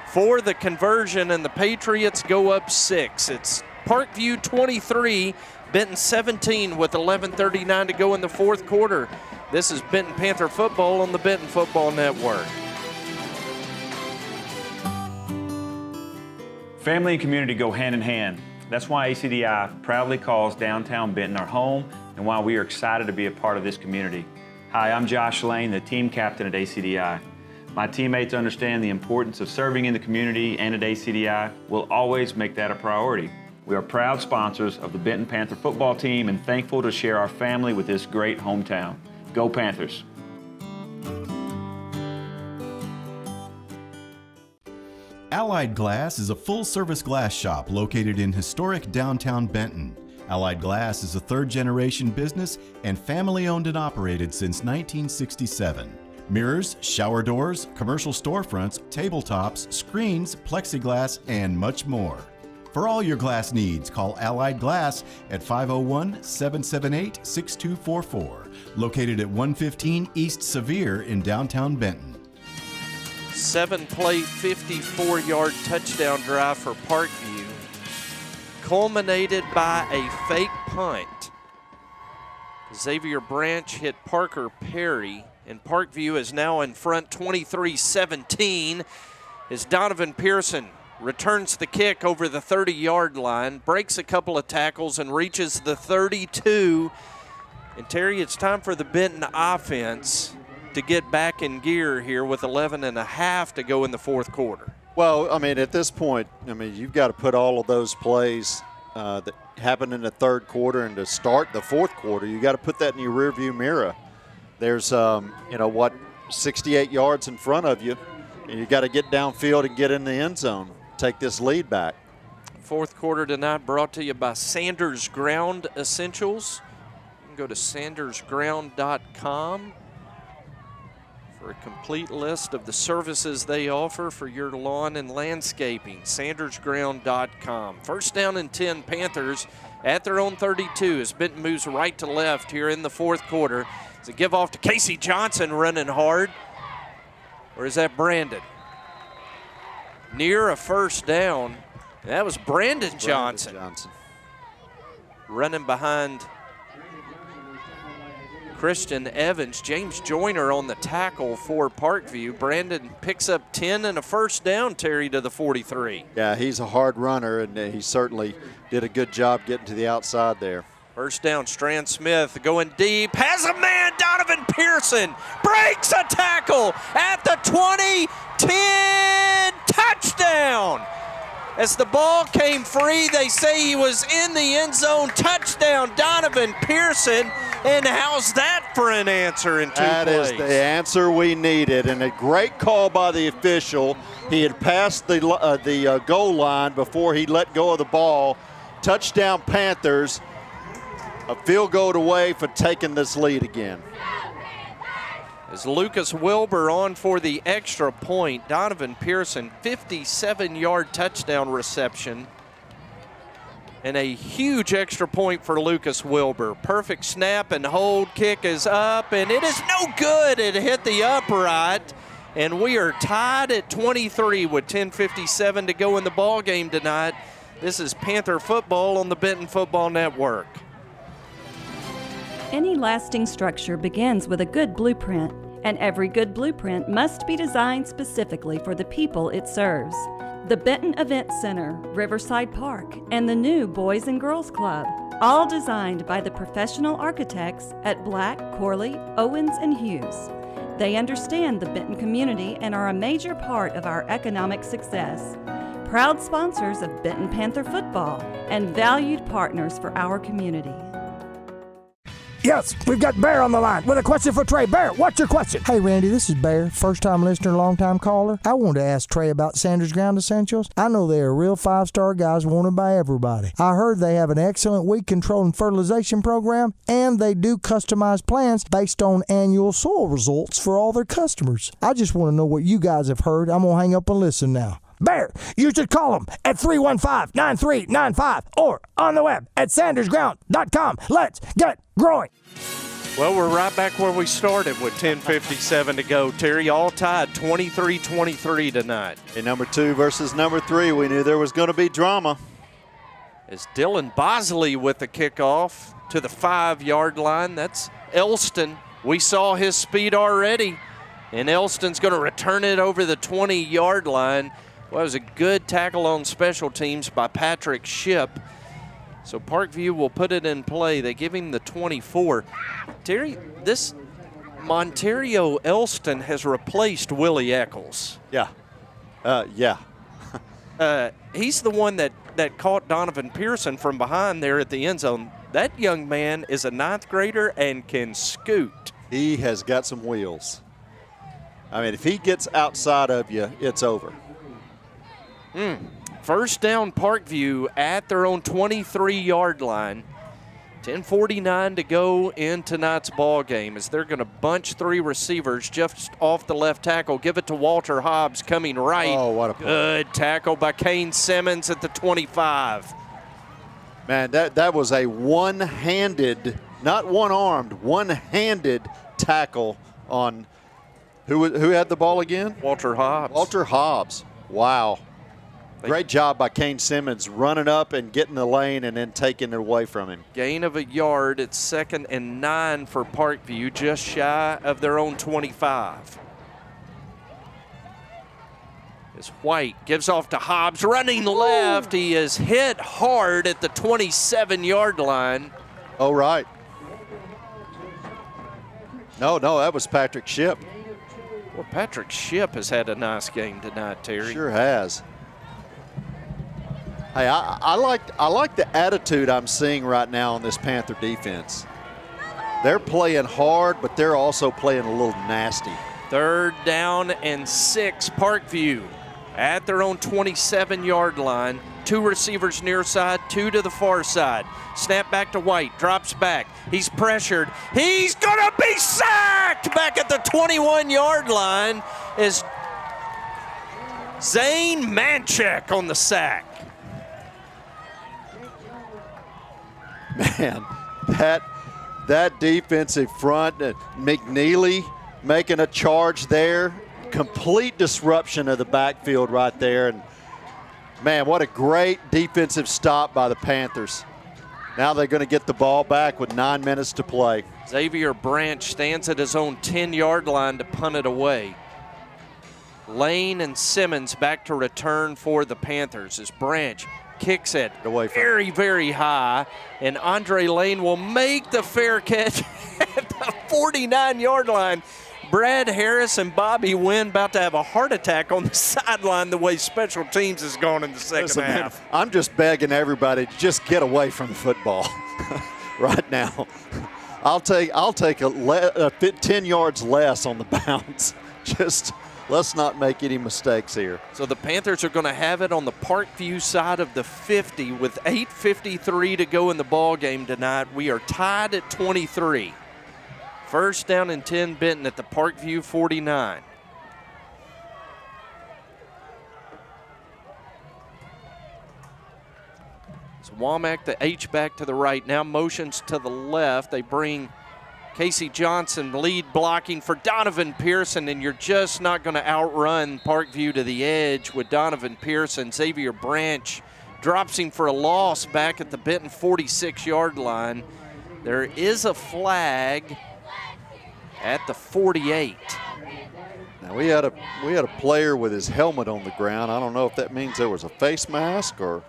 for the conversion, and the Patriots go up 6. It's Parkview 23, Benton 17 with 11:39 to go in the fourth quarter. This is Benton Panther football on the Benton Football Network. Family and community go hand in hand. That's why ACDI proudly calls downtown Benton our home and why we are excited to be a part of this community. Hi, I'm Josh Lane, the team captain at ACDI. My teammates understand the importance of serving in the community, and at ACDI, we'll always make that a priority. We are proud sponsors of the Benton Panther football team and thankful to share our family with this great hometown. Go Panthers! Allied Glass is a full-service glass shop located in historic downtown Benton. Allied Glass is a third-generation business and family-owned and operated since 1967. Mirrors, shower doors, commercial storefronts, tabletops, screens, plexiglass, and much more. For all your glass needs, call Allied Glass at 501-778-6244, located at 115 East Sevier in downtown Benton. 7-play, 54-yard touchdown drive for Parkview, culminated by a fake punt. Xavier Branch hit Parker Perry, and Parkview is now in front 23-17 as Donovan Pearson returns the kick over the 30-yard line, breaks a couple of tackles, and reaches the 32. And Terry, it's time for the Benton offense to get back in gear here with 11.5 to go in the fourth quarter. Well, I mean, at this point, you've got to put all of those plays that happened in the third quarter and to start the fourth quarter, you got to put that in your rearview mirror. There's, 68 yards in front of you, and you got to get downfield and get in the end zone, take this lead back. Fourth quarter tonight brought to you by Sanders Ground Essentials. You can go to sandersground.com for a complete list of the services they offer for your lawn and landscaping. sandersground.com. First down and 10, Panthers at their own 32 as Benton moves right to left here in the fourth quarter. Does it give off to Casey Johnson running hard? Or is that Brandon? Near a first down. That was Brandon Johnson. Running behind Christian Evans. James Joyner on the tackle for Parkview. Brandon picks up 10 and a first down, Terry, to the 43. Yeah, he's a hard runner, and he certainly did a good job getting to the outside there. First down, Strand Smith going deep. Has a man, Donovan Pearson. Breaks a tackle at the 20. 10, touchdown. As the ball came free, they say he was in the end zone. Touchdown, Donovan Pearson. And how's that for an answer in 2 plays? That is the answer we needed, and a great call by the official. He had passed the goal line before he let go of the ball. Touchdown Panthers. A field goal away for taking this lead again. As Lucas Wilbur on for the extra point, Donovan Pearson, 57-yard touchdown reception. And a huge extra point for Lucas Wilbur. Perfect snap and hold, kick is up, and it is no good. It hit the upright, and we are tied at 23 with 10:57 to go in the ball game tonight. This is Panther football on the Benton Football Network. Any lasting structure begins with a good blueprint, and every good blueprint must be designed specifically for the people it serves. The Benton Event Center, Riverside Park, and the new Boys and Girls Club, all designed by the professional architects at Black, Corley, Owens, and Hughes. They understand the Benton community and are a major part of our economic success. Proud sponsors of Benton Panther football and valued partners for our community. Yes, we've got Bear on the line with a question for Trey. Bear, what's your question? Hey, Randy, this is Bear, first-time listener, long-time caller. I wanted to ask Trey about Sanders Ground Essentials. I know they are real five-star guys wanted by everybody. I heard they have an excellent weed control and fertilization program, and they do customized plans based on annual soil results for all their customers. I just want to know what you guys have heard. I'm going to hang up and listen now. Bear, you should call them at 315-9395 or on the web at sandersground.com. Let's get growing. Well, we're right back where we started with 10:57 to go. Terry, all tied 23-23 tonight. In number 2 versus number 3, we knew there was going to be drama. As Dylan Bosley with the kickoff to the 5-yard line. That's Elston. We saw his speed already, and Elston's going to return it over the 20-yard line. Well, it was a good tackle on special teams by Patrick Shipp. So Parkview will put it in play. They give him the 24. Terry, this Montario Elston has replaced Willie Eccles. Yeah. He's the one that caught Donovan Pearson from behind there at the end zone. That young man is a 9th grader and can scoot. He has got some wheels. I mean, if he gets outside of you, it's over. First down Parkview at their own 23-yard line. 10:49 to go in tonight's ball game as they're going to bunch 3 receivers just off the left tackle. Give it to Walter Hobbs coming right. Oh, what a play. Good tackle by Kane Simmons at the 25. Man, that was a one-handed, not one-armed, one-handed tackle on who had the ball again? Walter Hobbs. Walter Hobbs. Wow. Great job by Kane Simmons running up and getting the lane and then taking it away from him. Gain of a yard. It's 2nd and 9 for Parkview, just shy of their own 25. As White gives off to Hobbs, running left. He is hit hard at the 27-yard line. Oh, right. No, that was Patrick Shipp. Well, Patrick Shipp has had a nice game tonight, Terry. Sure has. Hey, I like the attitude I'm seeing right now on this Panther defense. They're playing hard, but they're also playing a little nasty. 3rd down and 6, Parkview at their own 27-yard line. 2 receivers near side, 2 to the far side. Snap back to White, drops back. He's pressured. He's going to be sacked back at the 21-yard line is Zane Manchek on the sack. Man, that defensive front, McNeely making a charge there, complete disruption of the backfield right there. And man, what a great defensive stop by the Panthers. Now they're going to get the ball back with 9 minutes to play. Xavier Branch stands at his own 10-yard line to punt it away. Lane and Simmons back to return for the Panthers as Branch kicks it very, very high, and Andre Lane will make the fair catch at the 49-yard line. Brad Harris and Bobby Wynn about to have a heart attack on the sideline the way special teams has gone in the second half. Man, I'm just begging everybody to just get away from the football right now. I'll take 10 yards less on the bounce. Just let's not make any mistakes here. So the Panthers are going to have it on the Parkview side of the 50 with 8:53 to go in the ball game tonight. We are tied at 23. First down and 10 Benton at the Parkview 49. So Womack, the H-back to the right, now motions to the left. They bring Casey Johnson lead blocking for Donovan Pearson, and you're just not going to outrun Parkview to the edge with Donovan Pearson. Xavier Branch drops him for a loss back at the Benton 46-yard line. There is a flag at the 48. Now we had a player with his helmet on the ground. I don't know if that means there was a face mask or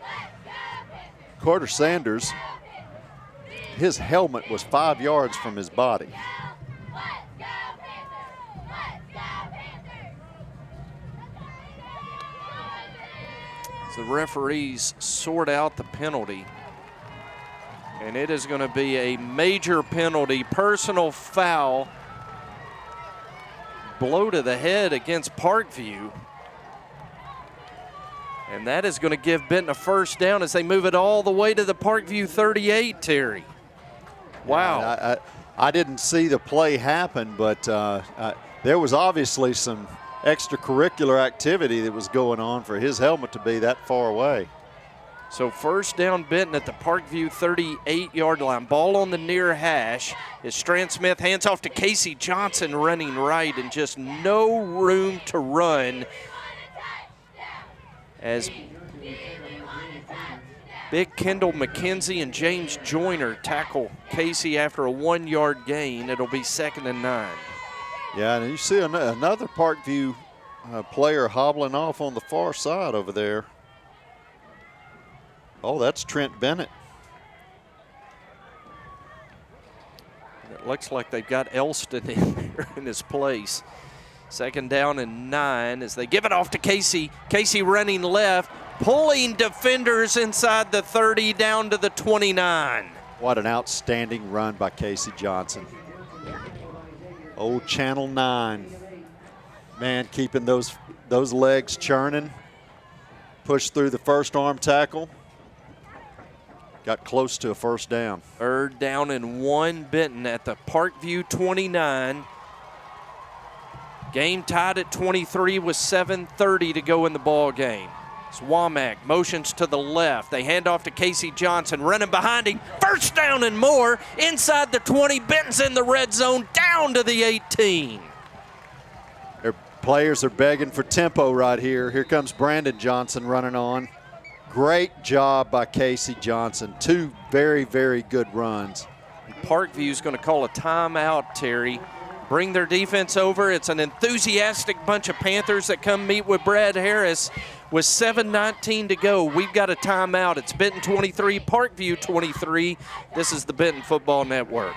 Carter Sanders. His helmet was 5 yards from his body. So the referees sort out the penalty. And it is going to be a major penalty, personal foul, blow to the head against Parkview. And that is going to give Benton a first down as they move it all the way to the Parkview 38, Terry. Wow. Yeah, I didn't see the play happen, but there was obviously some extracurricular activity that was going on for his helmet to be that far away. So first down Benton at the Parkview 38-yard line. Ball on the near hash. As Strand Smith hands off to Casey Johnson running right, and just no room to run as Big Kendall McKenzie and James Joyner tackle Casey after a 1-yard gain. It'll be 2nd and 9. Yeah, and you see another Parkview player hobbling off on the far side over there. Oh, that's Trent Bennett. It looks like they've got Elston in there in his place. 2nd down and 9 as they give it off to Casey. Casey running left, pulling defenders inside the 30 down to the 29. What an outstanding run by Casey Johnson. Old Channel 9. Man, keeping those legs churning. Pushed through the first arm tackle. Got close to a first down. 3rd down and 1, Benton at the Parkview 29. Game tied at 23 with 7:30 to go in the ball game. It's Womack motions to the left. They hand off to Casey Johnson, running behind him. First down and more inside the 20. Benton's in the red zone, down to the 18. Their players are begging for tempo right here. Here comes Brandon Johnson running on. Great job by Casey Johnson. 2 very, very good runs. Parkview's going to call a timeout, Terry. Bring their defense over. It's an enthusiastic bunch of Panthers that come meet with Brad Harris. With 7:19 to go, we've got a timeout. It's Benton 23, Parkview 23. This is the Benton Football Network.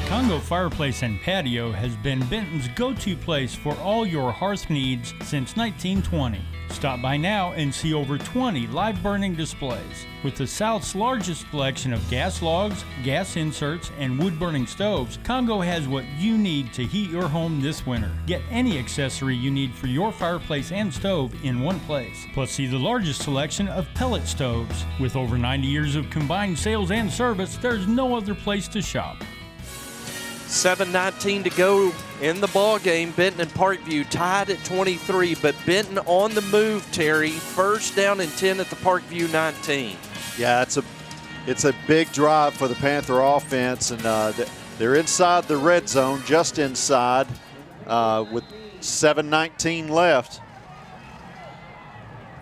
Congo Fireplace and Patio has been Benton's go-to place for all your hearth needs since 1920. Stop by now and see over 20 live burning displays. With the South's largest selection of gas logs, gas inserts, and wood-burning stoves, Congo has what you need to heat your home this winter. Get any accessory you need for your fireplace and stove in one place. Plus, see the largest selection of pellet stoves. With over 90 years of combined sales and service, there's no other place to shop. 7:19 to go in the ball game. Benton and Parkview tied at 23, but Benton on the move, Terry. First down and 10 at the Parkview 19. Yeah, it's a big drive for the Panther offense, and they're inside the red zone, just inside, with 7:19 left.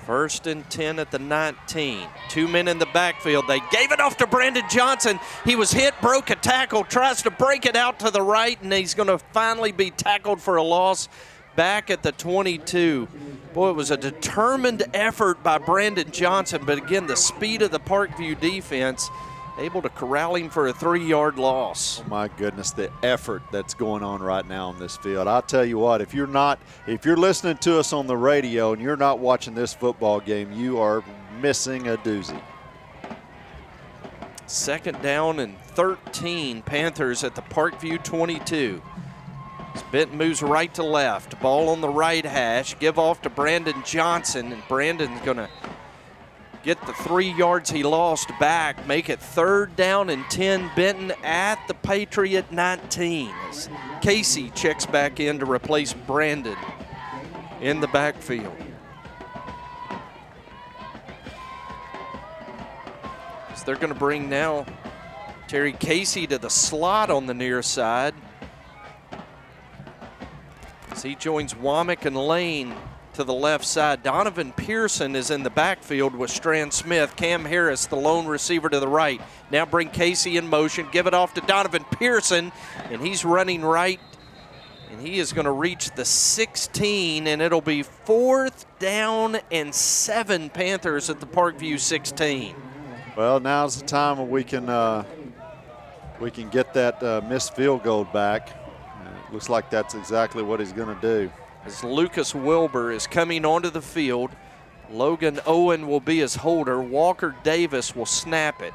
1st and 10 at the 19. 2 men in the backfield. They gave it off to Brandon Johnson. He was hit, broke a tackle, tries to break it out to the right, and he's going to finally be tackled for a loss back at the 22. Boy, it was a determined effort by Brandon Johnson, but again, the speed of the Parkview defense able to corral him for a 3-yard loss. Oh my goodness, the effort that's going on right now on this field. I'll tell you what, if you're listening to us on the radio and you're not watching this football game, you are missing a doozy. 2nd down and 13, Panthers at the Parkview 22. As Benton moves right to left, ball on the right hash, give off to Brandon Johnson, and Brandon's gonna get the 3 yards he lost back, make it 3rd down and 10, Benton at the Patriot 19. As Casey checks back in to replace Brandon in the backfield. So they're going to bring now Terry Casey to the slot on the near side. As he joins Womack and Lane to the left side. Donovan Pearson is in the backfield with Strand Smith. Cam Harris, the lone receiver, to the right. Now bring Casey in motion. Give it off to Donovan Pearson, and he's running right, and he is going to reach the 16, and it'll be 4th down and 7, Panthers at the Parkview 16. Well, now's the time when we can get that missed field goal back. Looks like that's exactly what he's going to do. As Lucas Wilbur is coming onto the field, Logan Owen will be his holder. Walker Davis will snap it.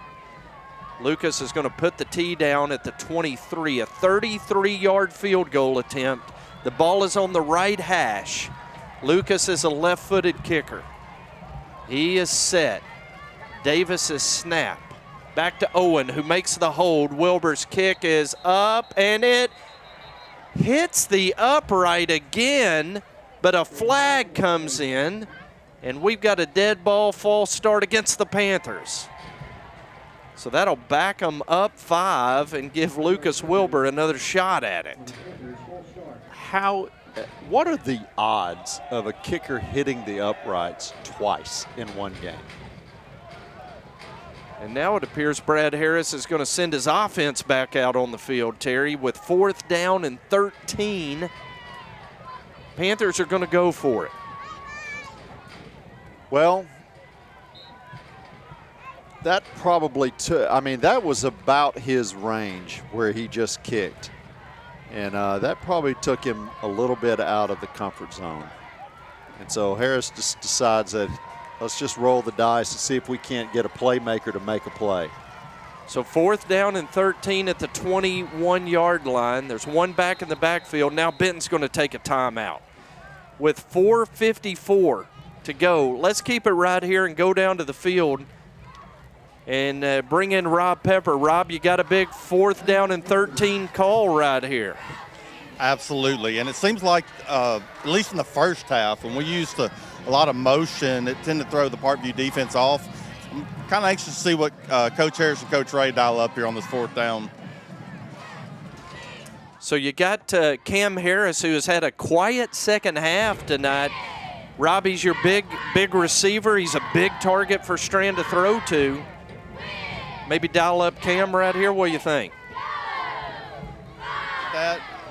Lucas is going to put the tee down at the 23, a 33-yard field goal attempt. The ball is on the right hash. Lucas is a left-footed kicker. He is set. Davis is snap. Back to Owen, who makes the hold. Wilbur's kick is up, and it hits the upright again, but a flag comes in, and we've got a dead ball false start against the Panthers. So that'll back them up 5 and give Lucas Wilbur another shot at it. What are the odds of a kicker hitting the uprights twice in one game? And now it appears Brad Harris is going to send his offense back out on the field, Terry, with 4th down and 13. Panthers are going to go for it. Well, that probably took, that was about his range where he just kicked. And that probably took him a little bit out of the comfort zone. And so Harris just decides that let's just roll the dice and see if we can't get a playmaker to make a play. So 4th down and 13 at the 21-yard line. There's one back in the backfield. Now Benton's going to take a timeout. With 4:54 to go, let's keep it right here and go down to the field and bring in Rob Pepper. Rob, you got a big 4th down and 13 call right here. Absolutely, and it seems like, at least in the first half, when we used a lot of motion, it tended to throw the Parkview defense off. I'm kind of anxious to see what Coach Harris and Coach Ray dial up here on this 4th down. So you got Cam Harris, who has had a quiet second half tonight. Robbie's your big receiver. He's a big target for Strand to throw to. Maybe dial up Cam right here. What do you think?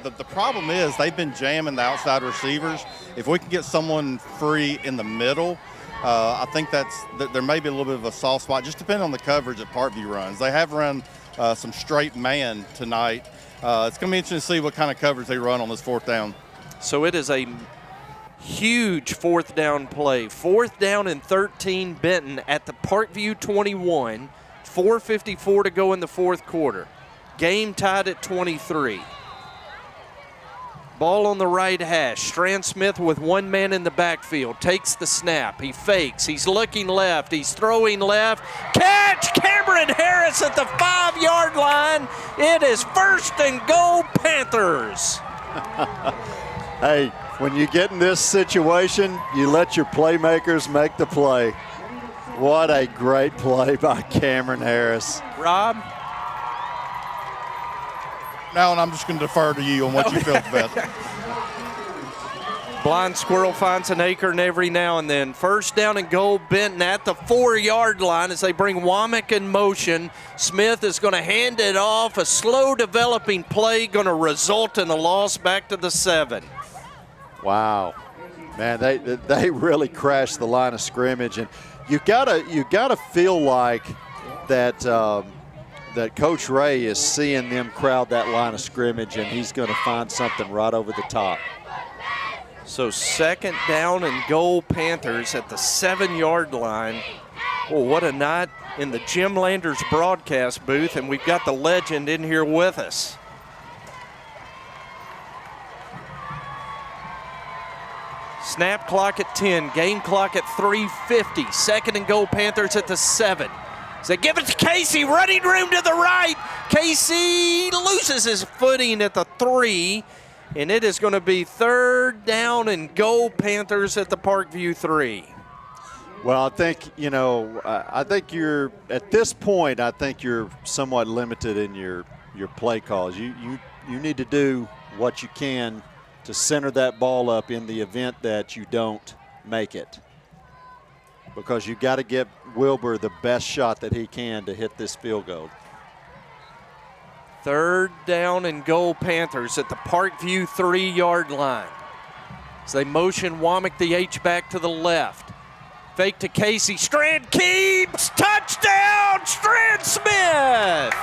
The problem is they've been jamming the outside receivers. If we can get someone free in the middle, I think there may be a little bit of a soft spot, just depending on the coverage that Parkview runs. They have run some straight man tonight. It's going to be interesting to see what kind of coverage they run on this 4th down. So it is a huge 4th down play. 4th down and 13 Benton at the Parkview 21. 4:54 to go in the 4th quarter. Game tied at 23. Ball on the right hash. Strand Smith with one man in the backfield. Takes the snap. He fakes. He's looking left. He's throwing left. Catch! Cameron Harris at the 5-yard line. It is 1st and goal, Panthers. Hey, when you get in this situation, you let your playmakers make the play. What a great play by Cameron Harris. Rob? Now, and I'm just going to defer to you on what you feel the best. Blind squirrel finds an acorn every now and then. 1st down and goal, Benton at the 4-yard line as they bring Womack in motion. Smith is going to hand it off. A slow developing play going to result in a loss back to the 7. Wow. Man, they really crashed the line of scrimmage, and you gotta feel like that that Coach Ray is seeing them crowd that line of scrimmage, and he's going to find something right over the top. So 2nd down and goal, Panthers at the 7-yard line. Oh, what a night in the Jim Landers broadcast booth, and we've got the legend in here with us. Snap clock at 10, game clock at 3:50. 2nd and goal, Panthers at the 7. As they give it to Casey, running room to the right. Casey loses his footing at the 3, and it is going to be 3rd down and goal, Panthers at the Parkview 3. Well, I think, I think you're, at this point, I think you're somewhat limited in your play calls. You need to do what you can to center that ball up in the event that you don't make it, because you got to get Wilbur the best shot that he can to hit this field goal. 3rd down and goal, Panthers at the Parkview 3-yard line. As they motion Womack the H-back to the left. Fake to Casey. Strand keeps. Touchdown, Strand Smith.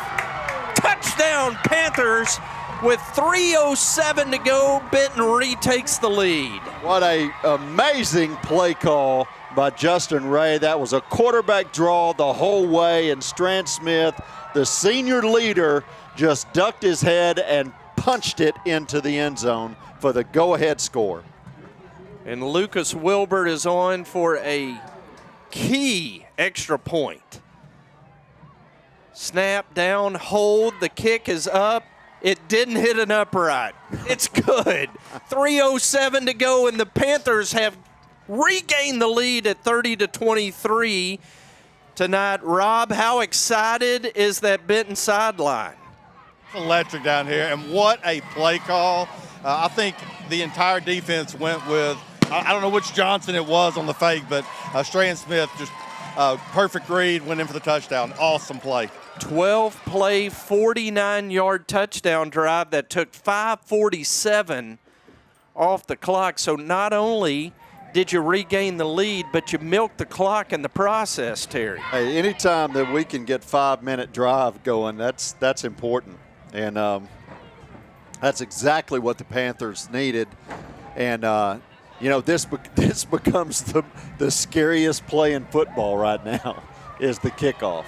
Touchdown, Panthers. With 3:07 to go, Benton retakes the lead. What a amazing play call by Justin Ray. That was a quarterback draw the whole way, and Strand Smith, the senior leader, just ducked his head and punched it into the end zone for the go-ahead score. And Lucas Wilbert is on for a key extra point. Snap down, hold, the kick is up. It didn't hit an upright. It's good. 3:07 to go, and the Panthers have regained the lead at 30-23 tonight. Rob, how excited is that Benton sideline? Electric down here, and what a play call. I think the entire defense went with, I don't know which Johnson it was on the fake, but Strand Smith just perfect read, went in for the touchdown. Awesome play. 12-play, 49-yard touchdown drive that took 5:47 off the clock. So not only did you regain the lead, but you milked the clock in the process, Terry. Hey, anytime that we can get 5-minute drive going, that's important. And that's exactly what the Panthers needed. And, this becomes the scariest play in football right now is the kickoff,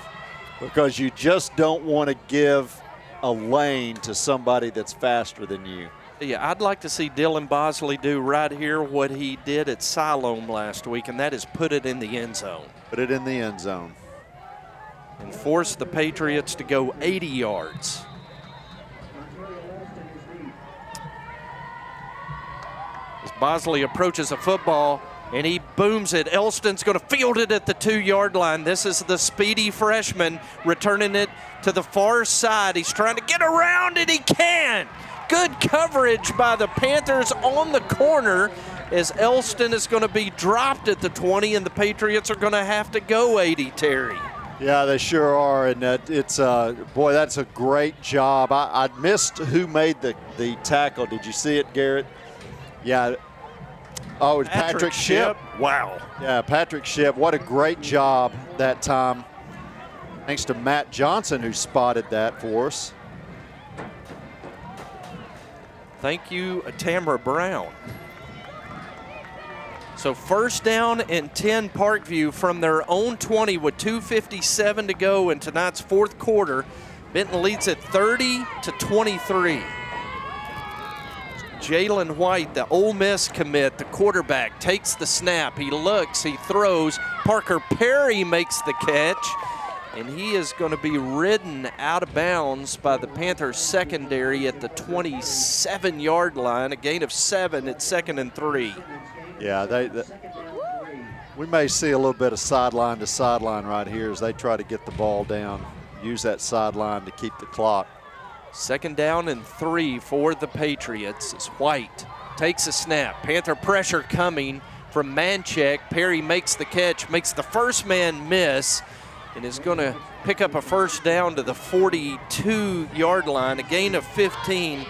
because you just don't want to give a lane to somebody that's faster than you. Yeah, I'd like to see Dylan Bosley do right here what he did at Siloam last week, and that is put it in the end zone. Put it in the end zone. And force the Patriots to go 80 yards. As Bosley approaches a football, and he booms it. Elston's going to field it at the 2-yard line. This is the speedy freshman returning it to the far side. He's trying to get around it. He can. Good coverage by the Panthers on the corner, as Elston is going to be dropped at the 20, and the Patriots are going to have to go 80, Terry. Yeah, they sure are, and it's boy, that's a great job. I missed who made the tackle. Did you see it, Garrett? Yeah. Oh, it was Patrick Shipp. Wow. Yeah, Patrick Shipp. What a great job that time. Thanks to Matt Johnson, who spotted that for us. Thank you, Tamara Brown. So first down and 10 Parkview from their own 20 with 2:57 to go in tonight's fourth quarter. Benton leads at 30-23. Jalen White, the Ole Miss commit, the quarterback, takes the snap. He looks, he throws. Parker Perry makes the catch, and he is going to be ridden out of bounds by the Panthers secondary at the 27-yard line. A gain of 7 at 2nd and 3. Yeah, we may see a little bit of sideline to sideline right here as they try to get the ball down, use that sideline to keep the clock. 2nd down and 3 for the Patriots as White takes a snap. Panther pressure coming from Manchek. Perry makes the catch, makes the first man miss, and is going to pick up a first down to the 42-yard line, a gain of 15.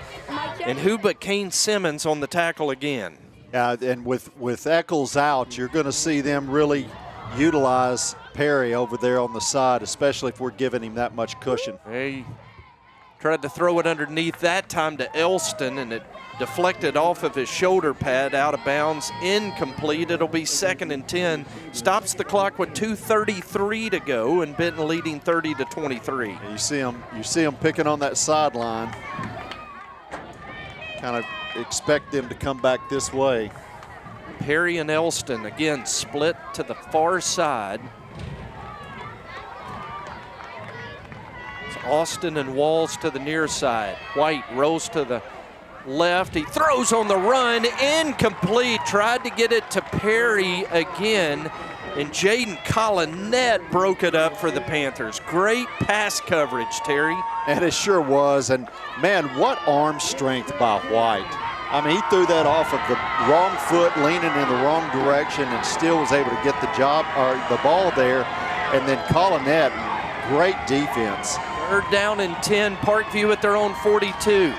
And who but Kane Simmons on the tackle again? Yeah, and with Eccles out, you're going to see them really utilize Perry over there on the side, especially if we're giving him that much cushion. He tried to throw it underneath that time to Elston, and it deflected off of his shoulder pad, out of bounds, incomplete. It'll be 2nd and 10. Stops the clock with 2:33 to go, and Benton leading 30-23. You see him picking on that sideline. Kind of expect them to come back this way. Perry and Elston again split to the far side. It's Austin and Walls to the near side. White rolls to the left. He throws on the run, incomplete. Tried to get it to Perry again, and Jadin Collinet broke it up for the Panthers. Great pass coverage, Terry. And it sure was. And man, what arm strength by White. I mean, he threw that off of the wrong foot, leaning in the wrong direction, and still was able to get the ball there. And then Collinet, great defense. 3rd down and 10, Parkview at their own 42.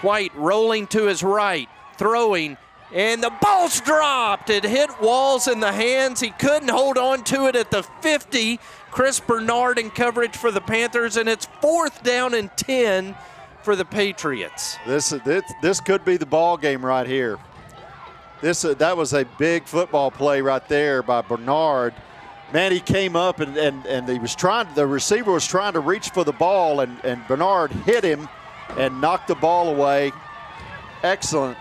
White rolling to his right, throwing, and the ball's dropped. It hit Walls in the hands. He couldn't hold on to it at the 50. Chris Bernard in coverage for the Panthers, and it's 4th down and 10 for the Patriots. This could be the ball game right here. That was a big football play right there by Bernard. Man, he came up and the receiver was trying to reach for the ball, and Bernard hit him and knocked the ball away. Excellent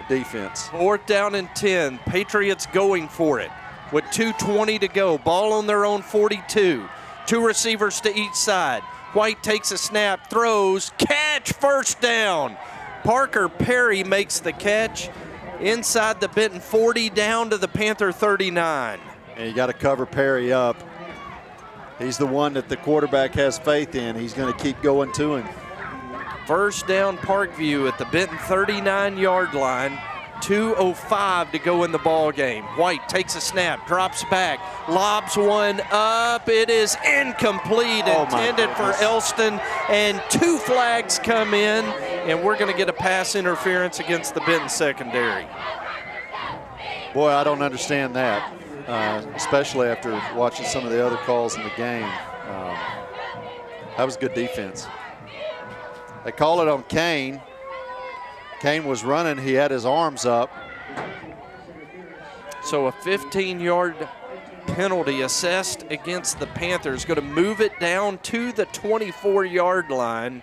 defense. 4th down and 10. Patriots going for it with 2:20 to go. Ball on their own 42. 2 receivers to each side. White takes a snap, throws, catch, first down. Parker Perry makes the catch inside the Benton 40 down to the Panther 39. And you got to cover Perry up. He's the one that the quarterback has faith in. He's going to keep going to him. First down Parkview at the Benton 39-yard line. 2:05 to go in the ball game. White takes a snap, drops back, lobs one up. It is incomplete, intended for Elston, and 2 flags come in, and we're going to get a pass interference against the Benton secondary. Boy, I don't understand that, especially after watching some of the other calls in the game. That was good defense. They call it on Kane. Kane was running. He had his arms up. So a 15-yard penalty assessed against the Panthers. Going to move it down to the 24-yard line.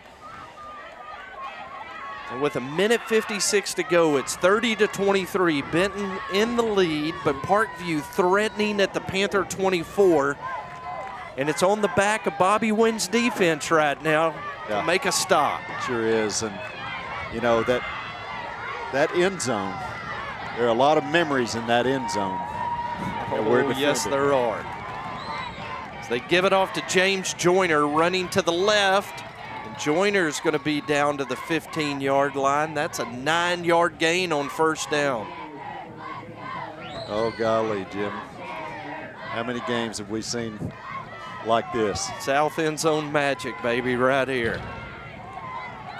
And with 1:56 to go, it's 30-23. Benton in the lead, but Parkview threatening at the Panther 24. And it's on the back of Bobby Wynn's defense right now to make a stop. Sure is. And, you know, that end zone, there are a lot of memories in that end zone. Oh, yes, there are. As they give it off to James Joyner running to the left. And Joyner's going to be down to the 15-yard line. That's a 9-yard gain on first down. Oh, golly, Jim. How many games have we seen like this? South end zone magic, baby, right here.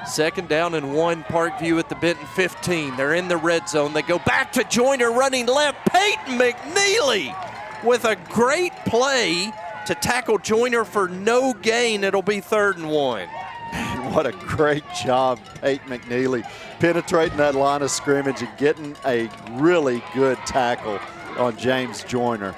2nd down and 1, Parkview at the Benton 15. They're in the red zone. They go back to Joyner running left. Peyton McNeely with a great play to tackle Joyner for no gain. It'll be 3rd and 1. Man, what a great job, Peyton McNeely, penetrating that line of scrimmage and getting a really good tackle on James Joyner.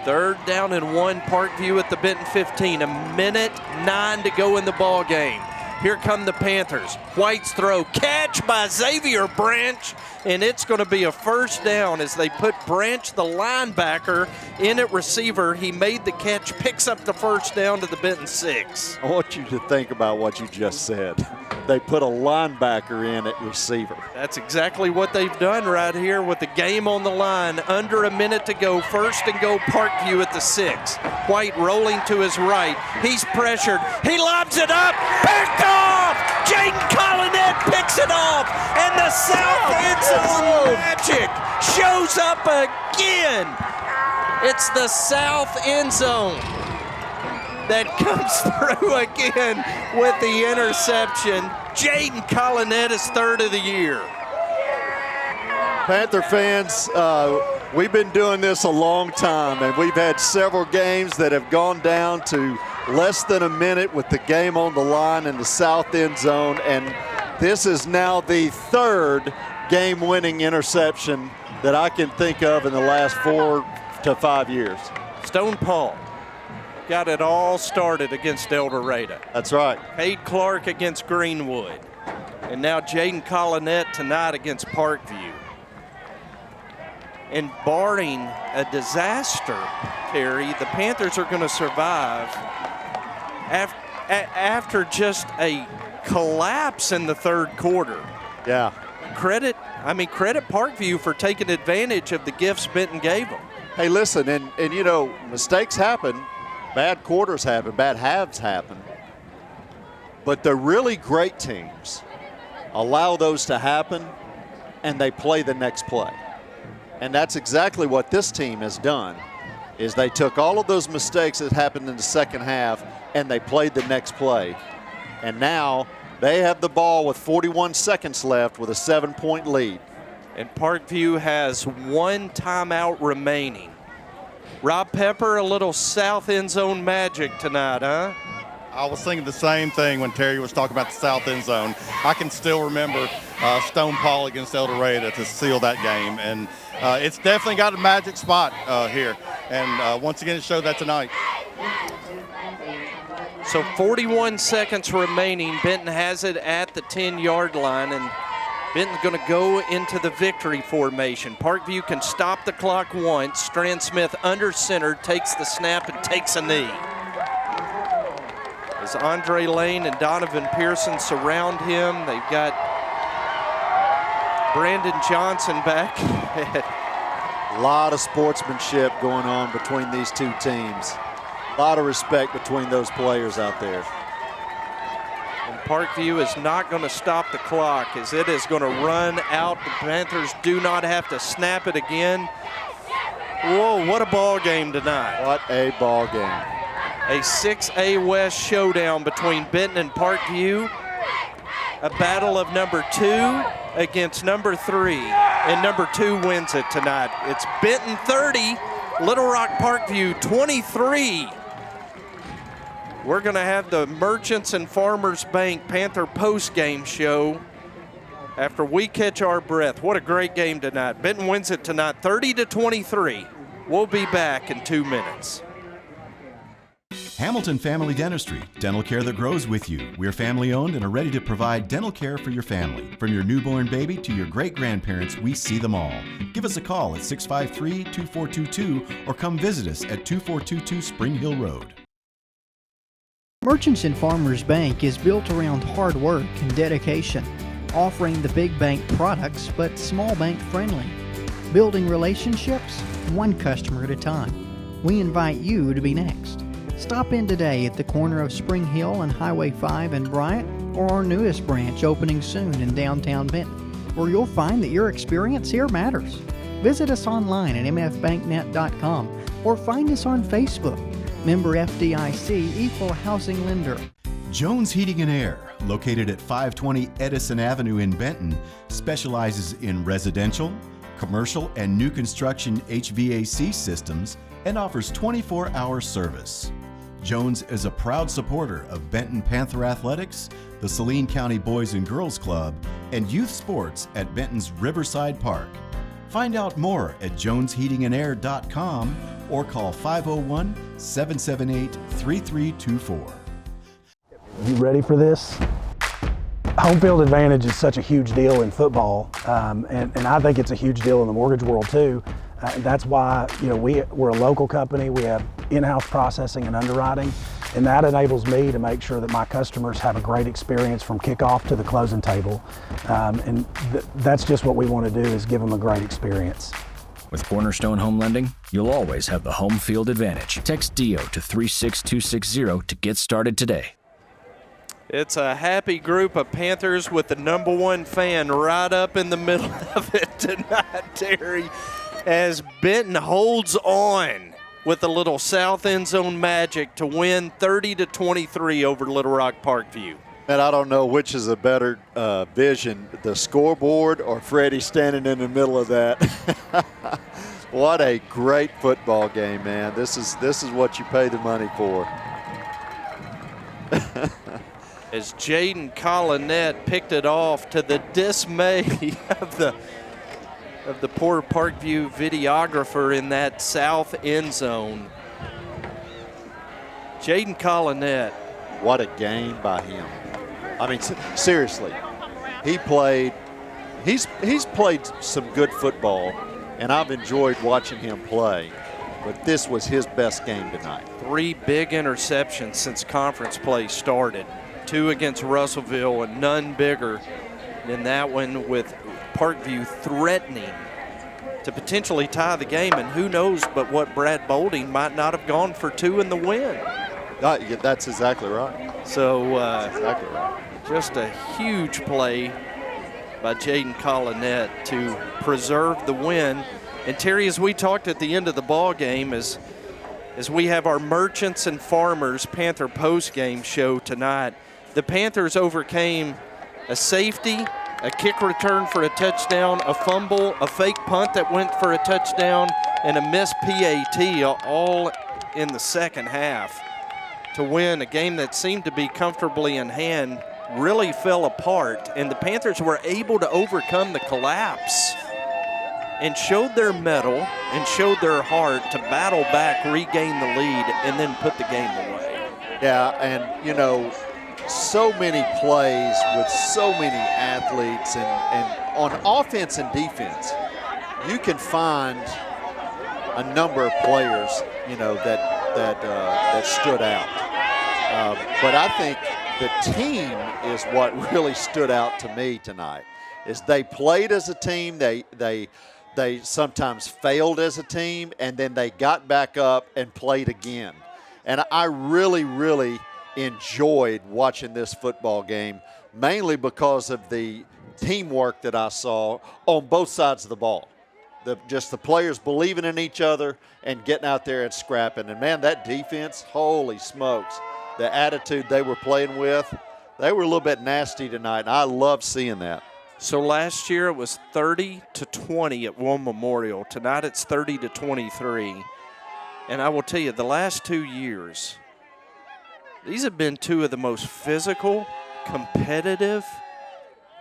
3rd down and 1, Parkview at the Benton 15. 1:09 to go in the ball game. Here come the Panthers. White's throw, catch by Xavier Branch, and it's going to be a first down as they put Branch, the linebacker, in at receiver. He made the catch, picks up the first down to the Benton 6. I want you to think about what you just said. They put a linebacker in at receiver. That's exactly what they've done right here with the game on the line. Under a minute to go. 1st and goal, Parkview at the 6. White rolling to his right. He's pressured. He lobs it up. Picked off! Jadin Collinet picks it off. And the South end zone magic shows up again. It's the South end zone that comes through again with the interception. Jadin Collinet is 3rd of the year. Panther fans, we've been doing this a long time, and we've had several games that have gone down to less than a minute with the game on the line in the south end zone, and this is now the 3rd game-winning interception that I can think of in the last 4 to 5 years. Stone Paul got it all started against El Dorado. That's right. Cade Clark against Greenwood. And now Jadin Collinet tonight against Parkview. And barring a disaster, Terry, the Panthers are going to survive after just a collapse in the 3rd quarter. Yeah. Credit Parkview for taking advantage of the gifts Benton gave them. Hey, listen, and you know, mistakes happen. Bad quarters happen, bad halves happen. But the really great teams allow those to happen, and they play the next play. And that's exactly what this team has done, is they took all of those mistakes that happened in the second half, and they played the next play. And now they have the ball with 41 seconds left with a 7-point lead. And Parkview has 1 timeout remaining. Rob Pepper, a little south end zone magic tonight, huh? I was thinking the same thing when Terry was talking about the south end zone. I can still remember Stone Paul against El Dorado to seal that game. And it's definitely got a magic spot here. And once again, it showed that tonight. So 41 seconds remaining. Benton has it at the 10-yard line, and Benton's going to go into the victory formation. Parkview can stop the clock once. Strand Smith under center, takes the snap and takes a knee. As Andre Lane and Donovan Pearson surround him, they've got Brandon Johnson back. A lot of sportsmanship going on between these two teams. A lot of respect between those players out there. And Parkview is not going to stop the clock as it is going to run out. The Panthers do not have to snap it again. Whoa, what a ball game tonight. What a ball game. A 6A West showdown between Benton and Parkview. A battle of number 2 against number 3. And number 2 wins it tonight. It's Benton 30, Little Rock Parkview 23. We're going to have the Merchants and Farmers Bank Panther post-game show after we catch our breath. What a great game tonight. Benton wins it tonight 30-23. We'll be back in 2 minutes. Hamilton Family Dentistry, dental care that grows with you. We're family owned and are ready to provide dental care for your family. From your newborn baby to your great-grandparents, we see them all. Give us a call at 653-2422 or come visit us at 2422 Spring Hill Road. Merchants and Farmers Bank is built around hard work and dedication, offering the big bank products but small bank friendly, building relationships one customer at a time. We invite you to be next. Stop in today at the corner of Spring Hill and Highway 5 in Bryant, or our newest branch opening soon in downtown Benton, where you'll find that your experience here matters. Visit us online at mfbanknet.com or find us on Facebook. Member FDIC, Equal Housing Lender. Jones Heating and Air, located at 520 Edison Avenue in Benton, specializes in residential, commercial, and new construction HVAC systems and offers 24-hour service. Jones is a proud supporter of Benton Panther Athletics, the Saline County Boys and Girls Club, and youth sports at Benton's Riverside Park. Find out more at jonesheatingandair.com or call 501-778-3324. You ready for this? Home field advantage is such a huge deal in football, and I think it's a huge deal in the mortgage world too. That's why we're a local company. We have in-house processing and underwriting, and that enables me to make sure that my customers have a great experience from kickoff to the closing table. That's just what we want to do, is give them a great experience. With Cornerstone Home Lending, you'll always have the home field advantage. Text DIO to 36260 to get started today. It's a happy group of Panthers with the number 1 fan right up in the middle of it tonight, Terry, as Benton holds on with a little south end zone magic to win 30-23 over Little Rock Parkview. And I don't know which is a better vision, the scoreboard or Freddie standing in the middle of that. What a great football game, man. This is what you pay the money for. As Jadin Collinet picked it off to the dismay of the poor Parkview videographer in that south end zone. Jadin Collinet. What a game by him. I mean, seriously, he's played some good football, and I've enjoyed watching him play, but this was his best game tonight. 3 big interceptions since conference play started. 2 against Russellville and none bigger than that one, with Parkview threatening to potentially tie the game, and who knows but what Brad Bolding might not have gone for 2 in the win. That's exactly right. So exactly right. Just a huge play by Jadin Collinet to preserve the win. And Terry, as we talked at the end of the ball game, as we have our Merchants and Farmers Panther post-game show tonight, the Panthers overcame a safety, a kick return for a touchdown, a fumble, a fake punt that went for a touchdown, and a missed PAT, all in the second half, to win a game that seemed to be comfortably in hand really fell apart, and the Panthers were able to overcome the collapse and showed their mettle and showed their heart to battle back, regain the lead, and then put the game away. Yeah, and, you know, so many plays with so many athletes, and on offense and defense, you can find a number of players, you know, that stood out. But I think the team is what really stood out to me tonight. Is they played as a team. They sometimes failed as a team, and then they got back up and played again. And I really, really enjoyed watching this football game, mainly because of the teamwork that I saw on both sides of the ball. Just the players believing in each other and getting out there and scrapping. And, man, that defense, holy smokes, the attitude they were playing with, they were a little bit nasty tonight, and I love seeing that. So last year it was 30-20 at War Memorial. Tonight it's 30-23. And I will tell you, the last 2 years, these have been two of the most physical, competitive.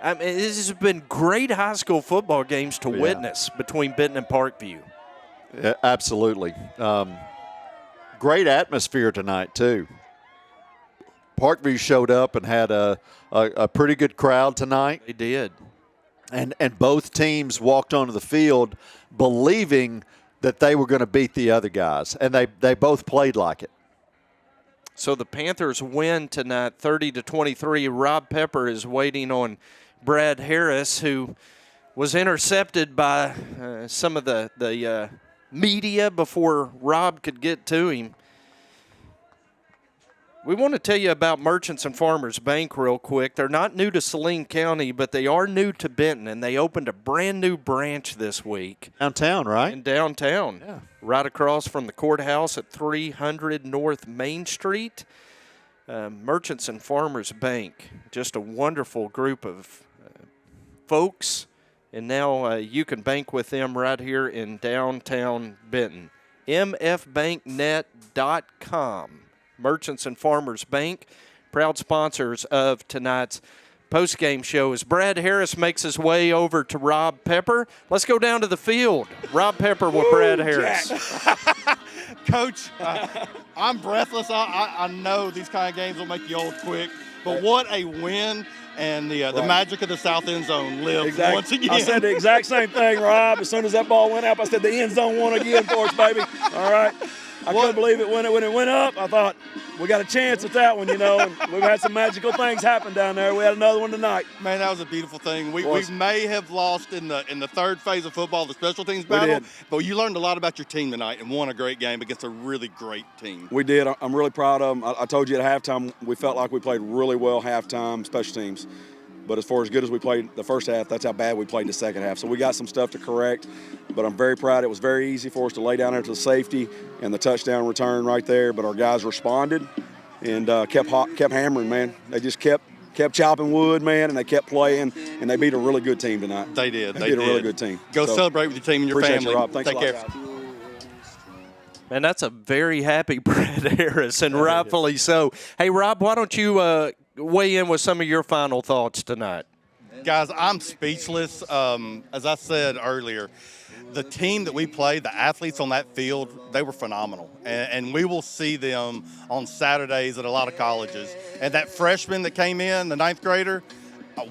I mean, this has been great high school football games to witness between Benton and Parkview. Yeah, absolutely. Great atmosphere tonight, too. Parkview showed up and had a pretty good crowd tonight. They did. And both teams walked onto the field believing that they were going to beat the other guys, and they both played like it. So the Panthers win tonight 30-23. Rob Pepper is waiting on Brad Harris, who was intercepted by some of the media before Rob could get to him. We want to tell you about Merchants and Farmers Bank real quick. They're not new to Saline County, but they are new to Benton, and they opened a brand new branch this week. Downtown, right? In downtown. Yeah. Right across from the courthouse at 300 North Main Street. Merchants and Farmers Bank, just a wonderful group of folks, and now you can bank with them right here in downtown Benton. mfbanknet.com. Merchants and Farmers Bank, proud sponsors of tonight's postgame show. As Brad Harris makes his way over to Rob Pepper, let's go down to the field. Rob Pepper with Brad Harris. Coach, I'm breathless. I know these kind of games will make you old quick, but what a win. And the magic of the south end zone lives once again. I said the exact same thing, Rob. As soon as that ball went up, I said the end zone won again for us, baby. All right. I couldn't believe it when it went up. I thought we got a chance at that one, you know. And we've had some magical things happen down there. We had another one tonight. Man, that was a beautiful thing. We may have lost in the third phase of football, the special teams battle, but you learned a lot about your team tonight and won a great game against a really great team. We did. I'm really proud of them. I told you at halftime we felt like we played really well halftime special teams. But as far as good as we played the first half, that's how bad we played in the second half. So we got some stuff to correct, but I'm very proud. It was very easy for us to lay down there to the safety and the touchdown return right there, but our guys responded and kept hammering, man. They just kept chopping wood, man, and they kept playing, and they beat a really good team tonight. They did. They beat a really good team. Go celebrate with your team and your family. You, Rob. Thanks Take a lot, care. guys. Man, that's a very happy Brad Harris, and rightfully so. Hey, Rob, why don't you weigh in with some of your final thoughts tonight? Guys, I'm speechless. As I said earlier, the team that we played, the athletes on that field, they were phenomenal. And we will see them on Saturdays at a lot of colleges. And that freshman that came in, the ninth grader,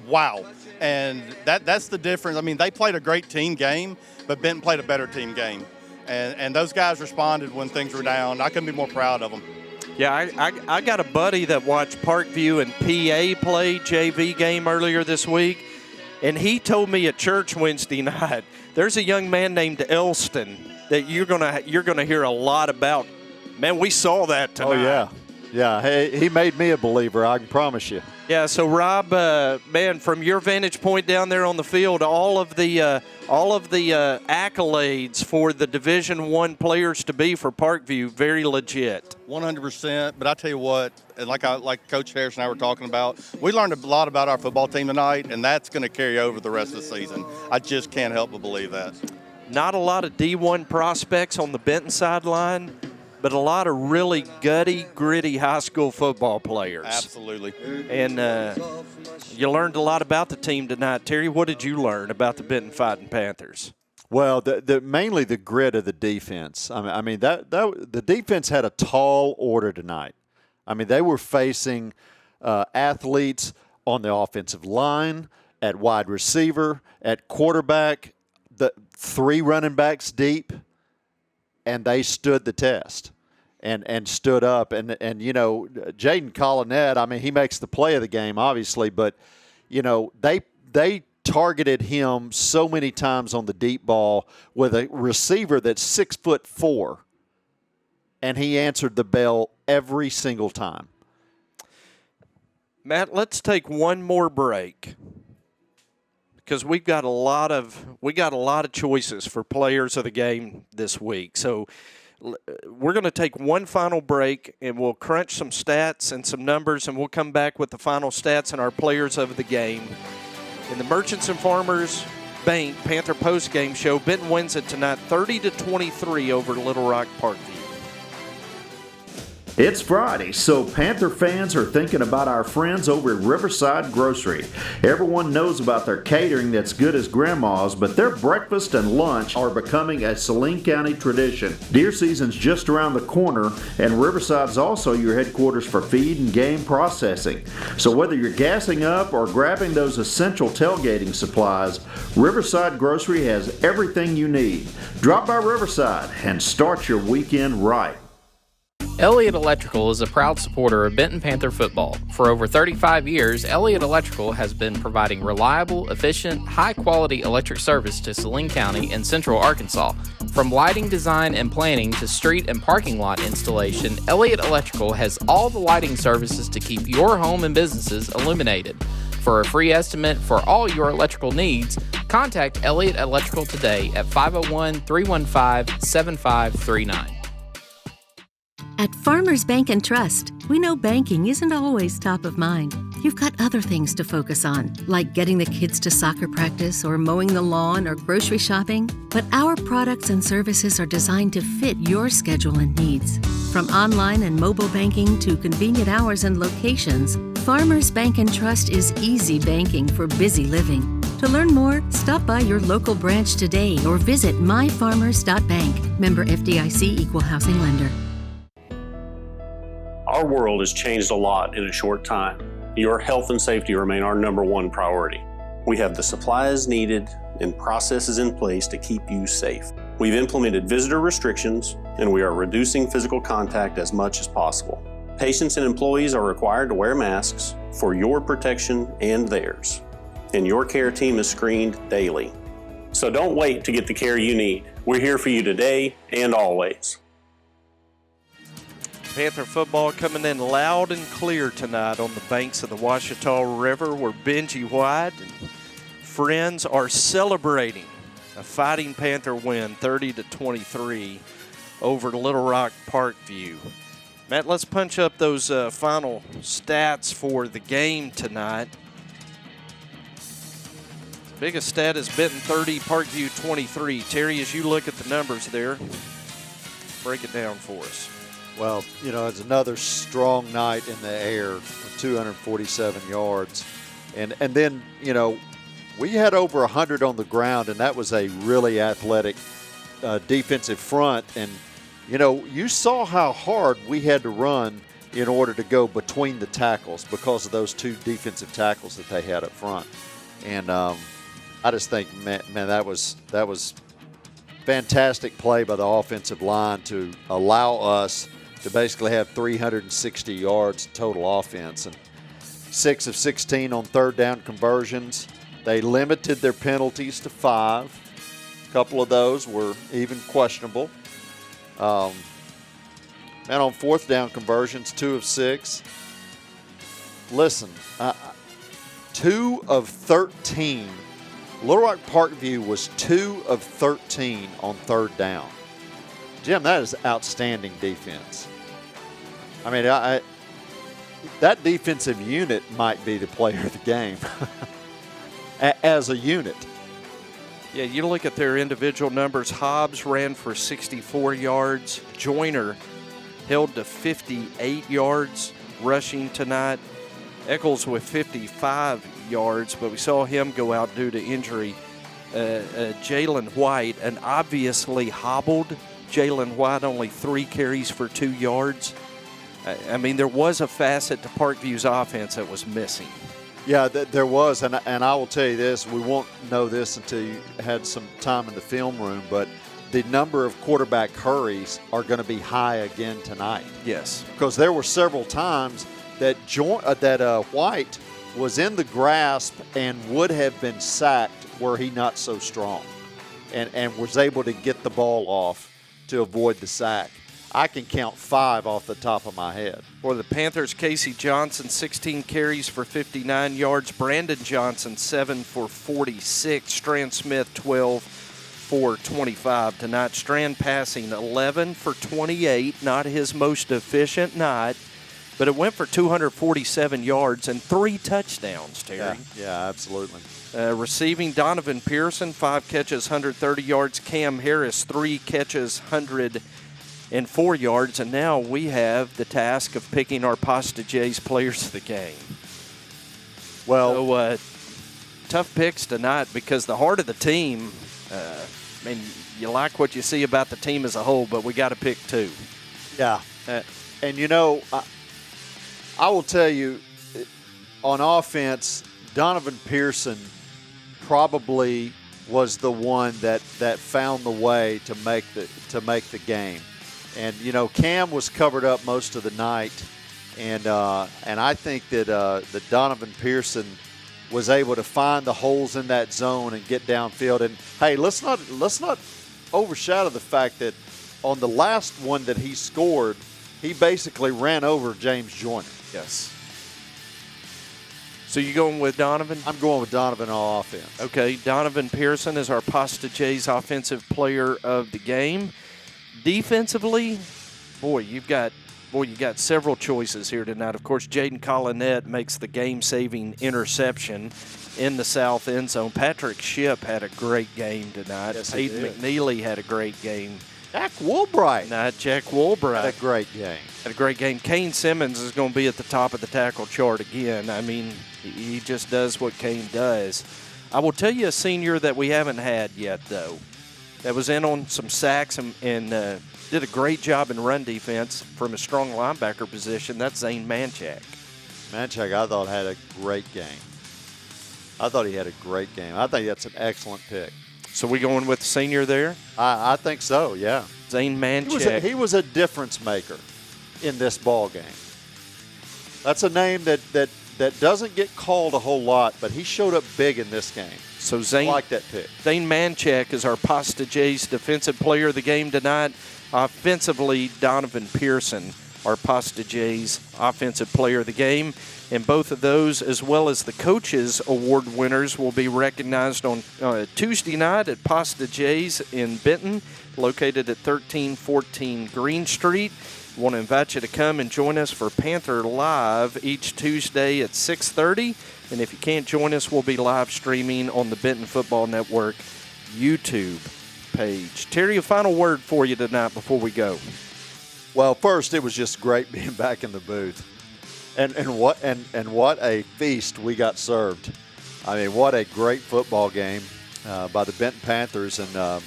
wow. And that's the difference. I mean, they played a great team game, but Benton played a better team game. And those guys responded when things were down. I couldn't be more proud of them. Yeah, I got a buddy that watched Parkview and PA play JV game earlier this week, and he told me at church Wednesday night, there's a young man named Elston that you're gonna hear a lot about. Man, we saw that tonight. Oh yeah. Hey, he made me a believer. I can promise you. Yeah. So Rob, man, from your vantage point down there on the field, all of the accolades for the Division I players to be for Parkview, very legit. 100%. But I tell you what, like Coach Harris and I were talking about, we learned a lot about our football team tonight, and that's going to carry over the rest of the season. I just can't help but believe that. Not a lot of D1 prospects on the Benton sideline. but a lot of really gutty, gritty high school football players. Absolutely. And you learned a lot about the team tonight. Terry, what did you learn about the Benton Fighting Panthers? Well, mainly the grit of the defense. I mean the defense had a tall order tonight. I mean, they were facing athletes on the offensive line, at wide receiver, at quarterback, the 3 running backs deep, and they stood the test and stood up. And you know, Jadin Collinet, I mean, he makes the play of the game, obviously, but, you know, they targeted him so many times on the deep ball with a receiver that's 6'4", and he answered the bell every single time. Matt, let's take one more break because we've got a lot of choices for players of the game this week. So we're going to take one final break, and we'll crunch some stats and some numbers, and we'll come back with the final stats and our players of the game. In the Merchants and Farmers Bank Panther postgame show, Benton wins it tonight 30-23 over Little Rock Parkview. It's Friday, so Panther fans are thinking about our friends over at Riverside Grocery. Everyone knows about their catering that's good as grandma's, but their breakfast and lunch are becoming a Saline County tradition. Deer season's just around the corner, and Riverside's also your headquarters for feed and game processing. So whether you're gassing up or grabbing those essential tailgating supplies, Riverside Grocery has everything you need. Drop by Riverside and start your weekend right. Elliott Electrical is a proud supporter of Benton Panther football. For over 35 years, Elliott Electrical has been providing reliable, efficient, high-quality electric service to Saline County and Central Arkansas. From lighting design and planning to street and parking lot installation, Elliott Electrical has all the lighting services to keep your home and businesses illuminated. For a free estimate for all your electrical needs, contact Elliott Electrical today at 501-315-7539. At Farmers Bank and Trust, we know banking isn't always top of mind. You've got other things to focus on, like getting the kids to soccer practice or mowing the lawn or grocery shopping. But our products and services are designed to fit your schedule and needs. From online and mobile banking to convenient hours and locations, Farmers Bank and Trust is easy banking for busy living. To learn more, stop by your local branch today or visit myfarmers.bank. Member FDIC Equal Housing Lender. Our world has changed a lot in a short time. Your health and safety remain our #1 priority. We have the supplies needed and processes in place to keep you safe. We've implemented visitor restrictions, and we are reducing physical contact as much as possible. Patients and employees are required to wear masks for your protection and theirs. And your care team is screened daily. So don't wait to get the care you need. We're here for you today and always. Panther football coming in loud and clear tonight on the banks of the Ouachita River, where Benji White and friends are celebrating a Fighting Panther win 30-23 over Little Rock Parkview. Matt, let's punch up those final stats for the game tonight. The biggest stat is Benton 30, Parkview 23. Terry, as you look at the numbers there, break it down for us. Well, you know, it's another strong night in the air with 247 yards. And then, you know, we had over 100 on the ground, and that was a really athletic defensive front. And, you know, you saw how hard we had to run in order to go between the tackles because of those 2 defensive tackles that they had up front. And I just think, man, that was fantastic play by the offensive line to allow us to basically have 360 yards total offense, and 6 of 16 on third down conversions. They limited their penalties to 5. A couple of those were even questionable. And on fourth down conversions, 2 of 6. Listen, 2 of 13. Little Rock Parkview was 2 of 13 on third down. Jim, that is outstanding defense. I mean, that defensive unit might be the player of the game as a unit. Yeah, you look at their individual numbers. Hobbs ran for 64 yards. Joyner held to 58 yards rushing tonight. Eccles with 55 yards, but we saw him go out due to injury. Jalen White, an obviously hobbled Jalen White, only 3 carries for 2 yards. I mean, there was a facet to Parkview's offense that was missing. Yeah, there was, and I will tell you this, we won't know this until you had some time in the film room, but the number of quarterback hurries are going to be high again tonight. Yes. Because there were several times that White was in the grasp and would have been sacked were he not so strong, and was able to get the ball off to avoid the sack. I can count 5 off the top of my head. For the Panthers, Casey Johnson, 16 carries for 59 yards. Brandon Johnson, 7 for 46. Strand Smith, 12 for 25 tonight. Strand passing 11 for 28, not his most efficient night, but it went for 247 yards and 3 touchdowns, Terry. Yeah, absolutely. Receiving, Donovan Pearson, 5 catches, 130 yards. Cam Harris, 3 catches, 104 yards. And now we have the task of picking our Pasta J's players of the game. Well, so, tough picks tonight because the heart of the team, I mean, you like what you see about the team as a whole, but we got to pick 2. Yeah. And, you know, I will tell you, on offense, Donovan Pearson probably was the one that found the way to make the game. And, you know, Cam was covered up most of the night. And I think that Donovan Pearson was able to find the holes in that zone and get downfield. And, hey, let's not overshadow the fact that on the last one that he scored, he basically ran over James Joyner. Yes. So you going with Donovan? I'm going with Donovan on offense. Okay, Donovan Pearson is our Pasta J's offensive player of the game. Defensively, you got several choices here tonight. Of course, Jadin Collinet makes the game-saving interception in the south end zone. Patrick Shipp had a great game tonight. Yes, Peyton McNeely had a great game. Jack Woolbright had a great game. Had a great game. Kane Simmons is going to be at the top of the tackle chart again. I mean, he just does what Kane does. I will tell you a senior that we haven't had yet, though, that was in on some sacks and did a great job in run defense from a strong linebacker position. That's Zane Manchak. Manchak, I thought, had a great game. I thought he had a great game. I think that's an excellent pick. So we going with the senior there? I think so, yeah. Zane Manchak. He was a difference maker in this ball game. That's a name that doesn't get called a whole lot, but he showed up big in this game. So Zane, I like that pick. Zane Manchak is our Pasta J's defensive player of the game tonight. Offensively, Donovan Pearson, our Pasta J's offensive player of the game. And both of those, as well as the coaches' award winners, will be recognized on Tuesday night at Pasta J's in Benton, located at 1314 Green Street. We want to invite you to come and join us for Panther Live each Tuesday at 6:30. And if you can't join us, we'll be live streaming on the Benton Football Network YouTube page. Terry, a final word for you tonight before we go. Well, first, it was just great being back in the booth. And what a feast we got served. I mean, what a great football game by the Benton Panthers. And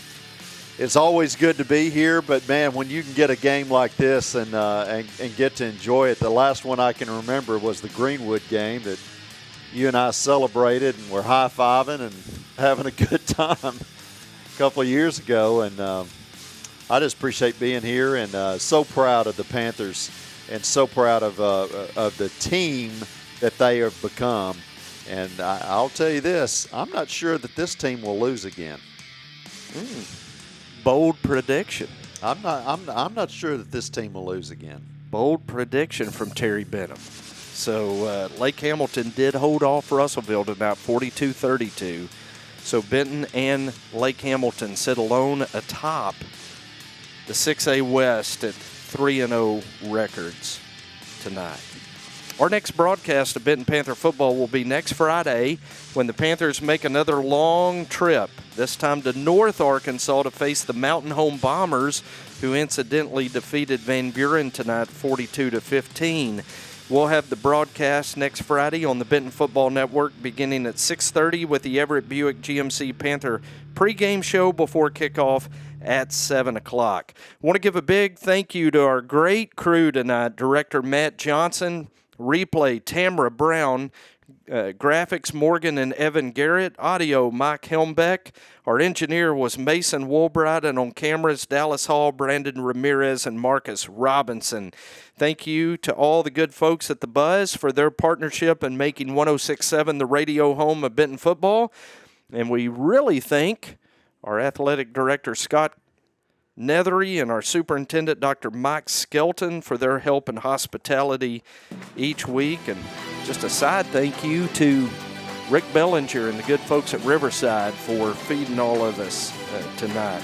it's always good to be here, but, man, when you can get a game like this and get to enjoy it. The last one I can remember was the Greenwood game that you and I celebrated and were high-fiving and having a good time a couple of years ago. And I just appreciate being here and so proud of the Panthers and so proud of the team that they have become. And I'll tell you this, I'm not sure that this team will lose again. Bold prediction. I'm not sure that this team will lose again. Bold prediction from Terry Benham. So Lake Hamilton did hold off Russellville to about 42-32. So Benton and Lake Hamilton sit alone atop the 6A West at 3-0 records tonight. Our next broadcast of Benton Panther football will be next Friday when the Panthers make another long trip. this time to North Arkansas to face the Mountain Home Bombers, who incidentally defeated Van Buren tonight 42-15. We'll have the broadcast next Friday on the Benton Football Network beginning at 6:30 with the Everett Buick GMC Panther pregame show before kickoff at 7 o'clock. I want to give a big thank you to our great crew tonight, Director Matt Johnson, Replay Tamara Brown, graphics Morgan and Evan Garrett, audio Mike Helmbeck. Our engineer was Mason Woolbright, and on cameras Dallas Hall, Brandon Ramirez, and Marcus Robinson. Thank you to all the good folks at the Buzz for their partnership in making 106.7 the radio home of Benton football. And we really thank our athletic director Scott Nethery and our superintendent Dr. Mike Skelton for their help and hospitality each week. And just a side thank you to Rick Bellinger and the good folks at Riverside for feeding all of us tonight.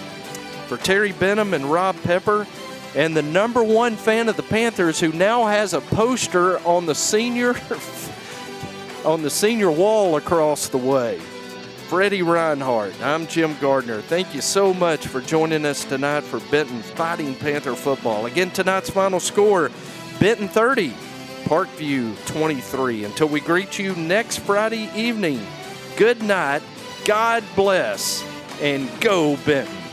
For Terry Benham and Rob Pepper, and the number one fan of the Panthers who now has a poster on the senior wall across the way, Freddie Reinhardt. I'm Jim Gardner. Thank you so much for joining us tonight for Benton Fighting Panther football. Again, tonight's final score, Benton 30, Parkview 23. Until we greet you next Friday evening, good night, God bless, and go Benton.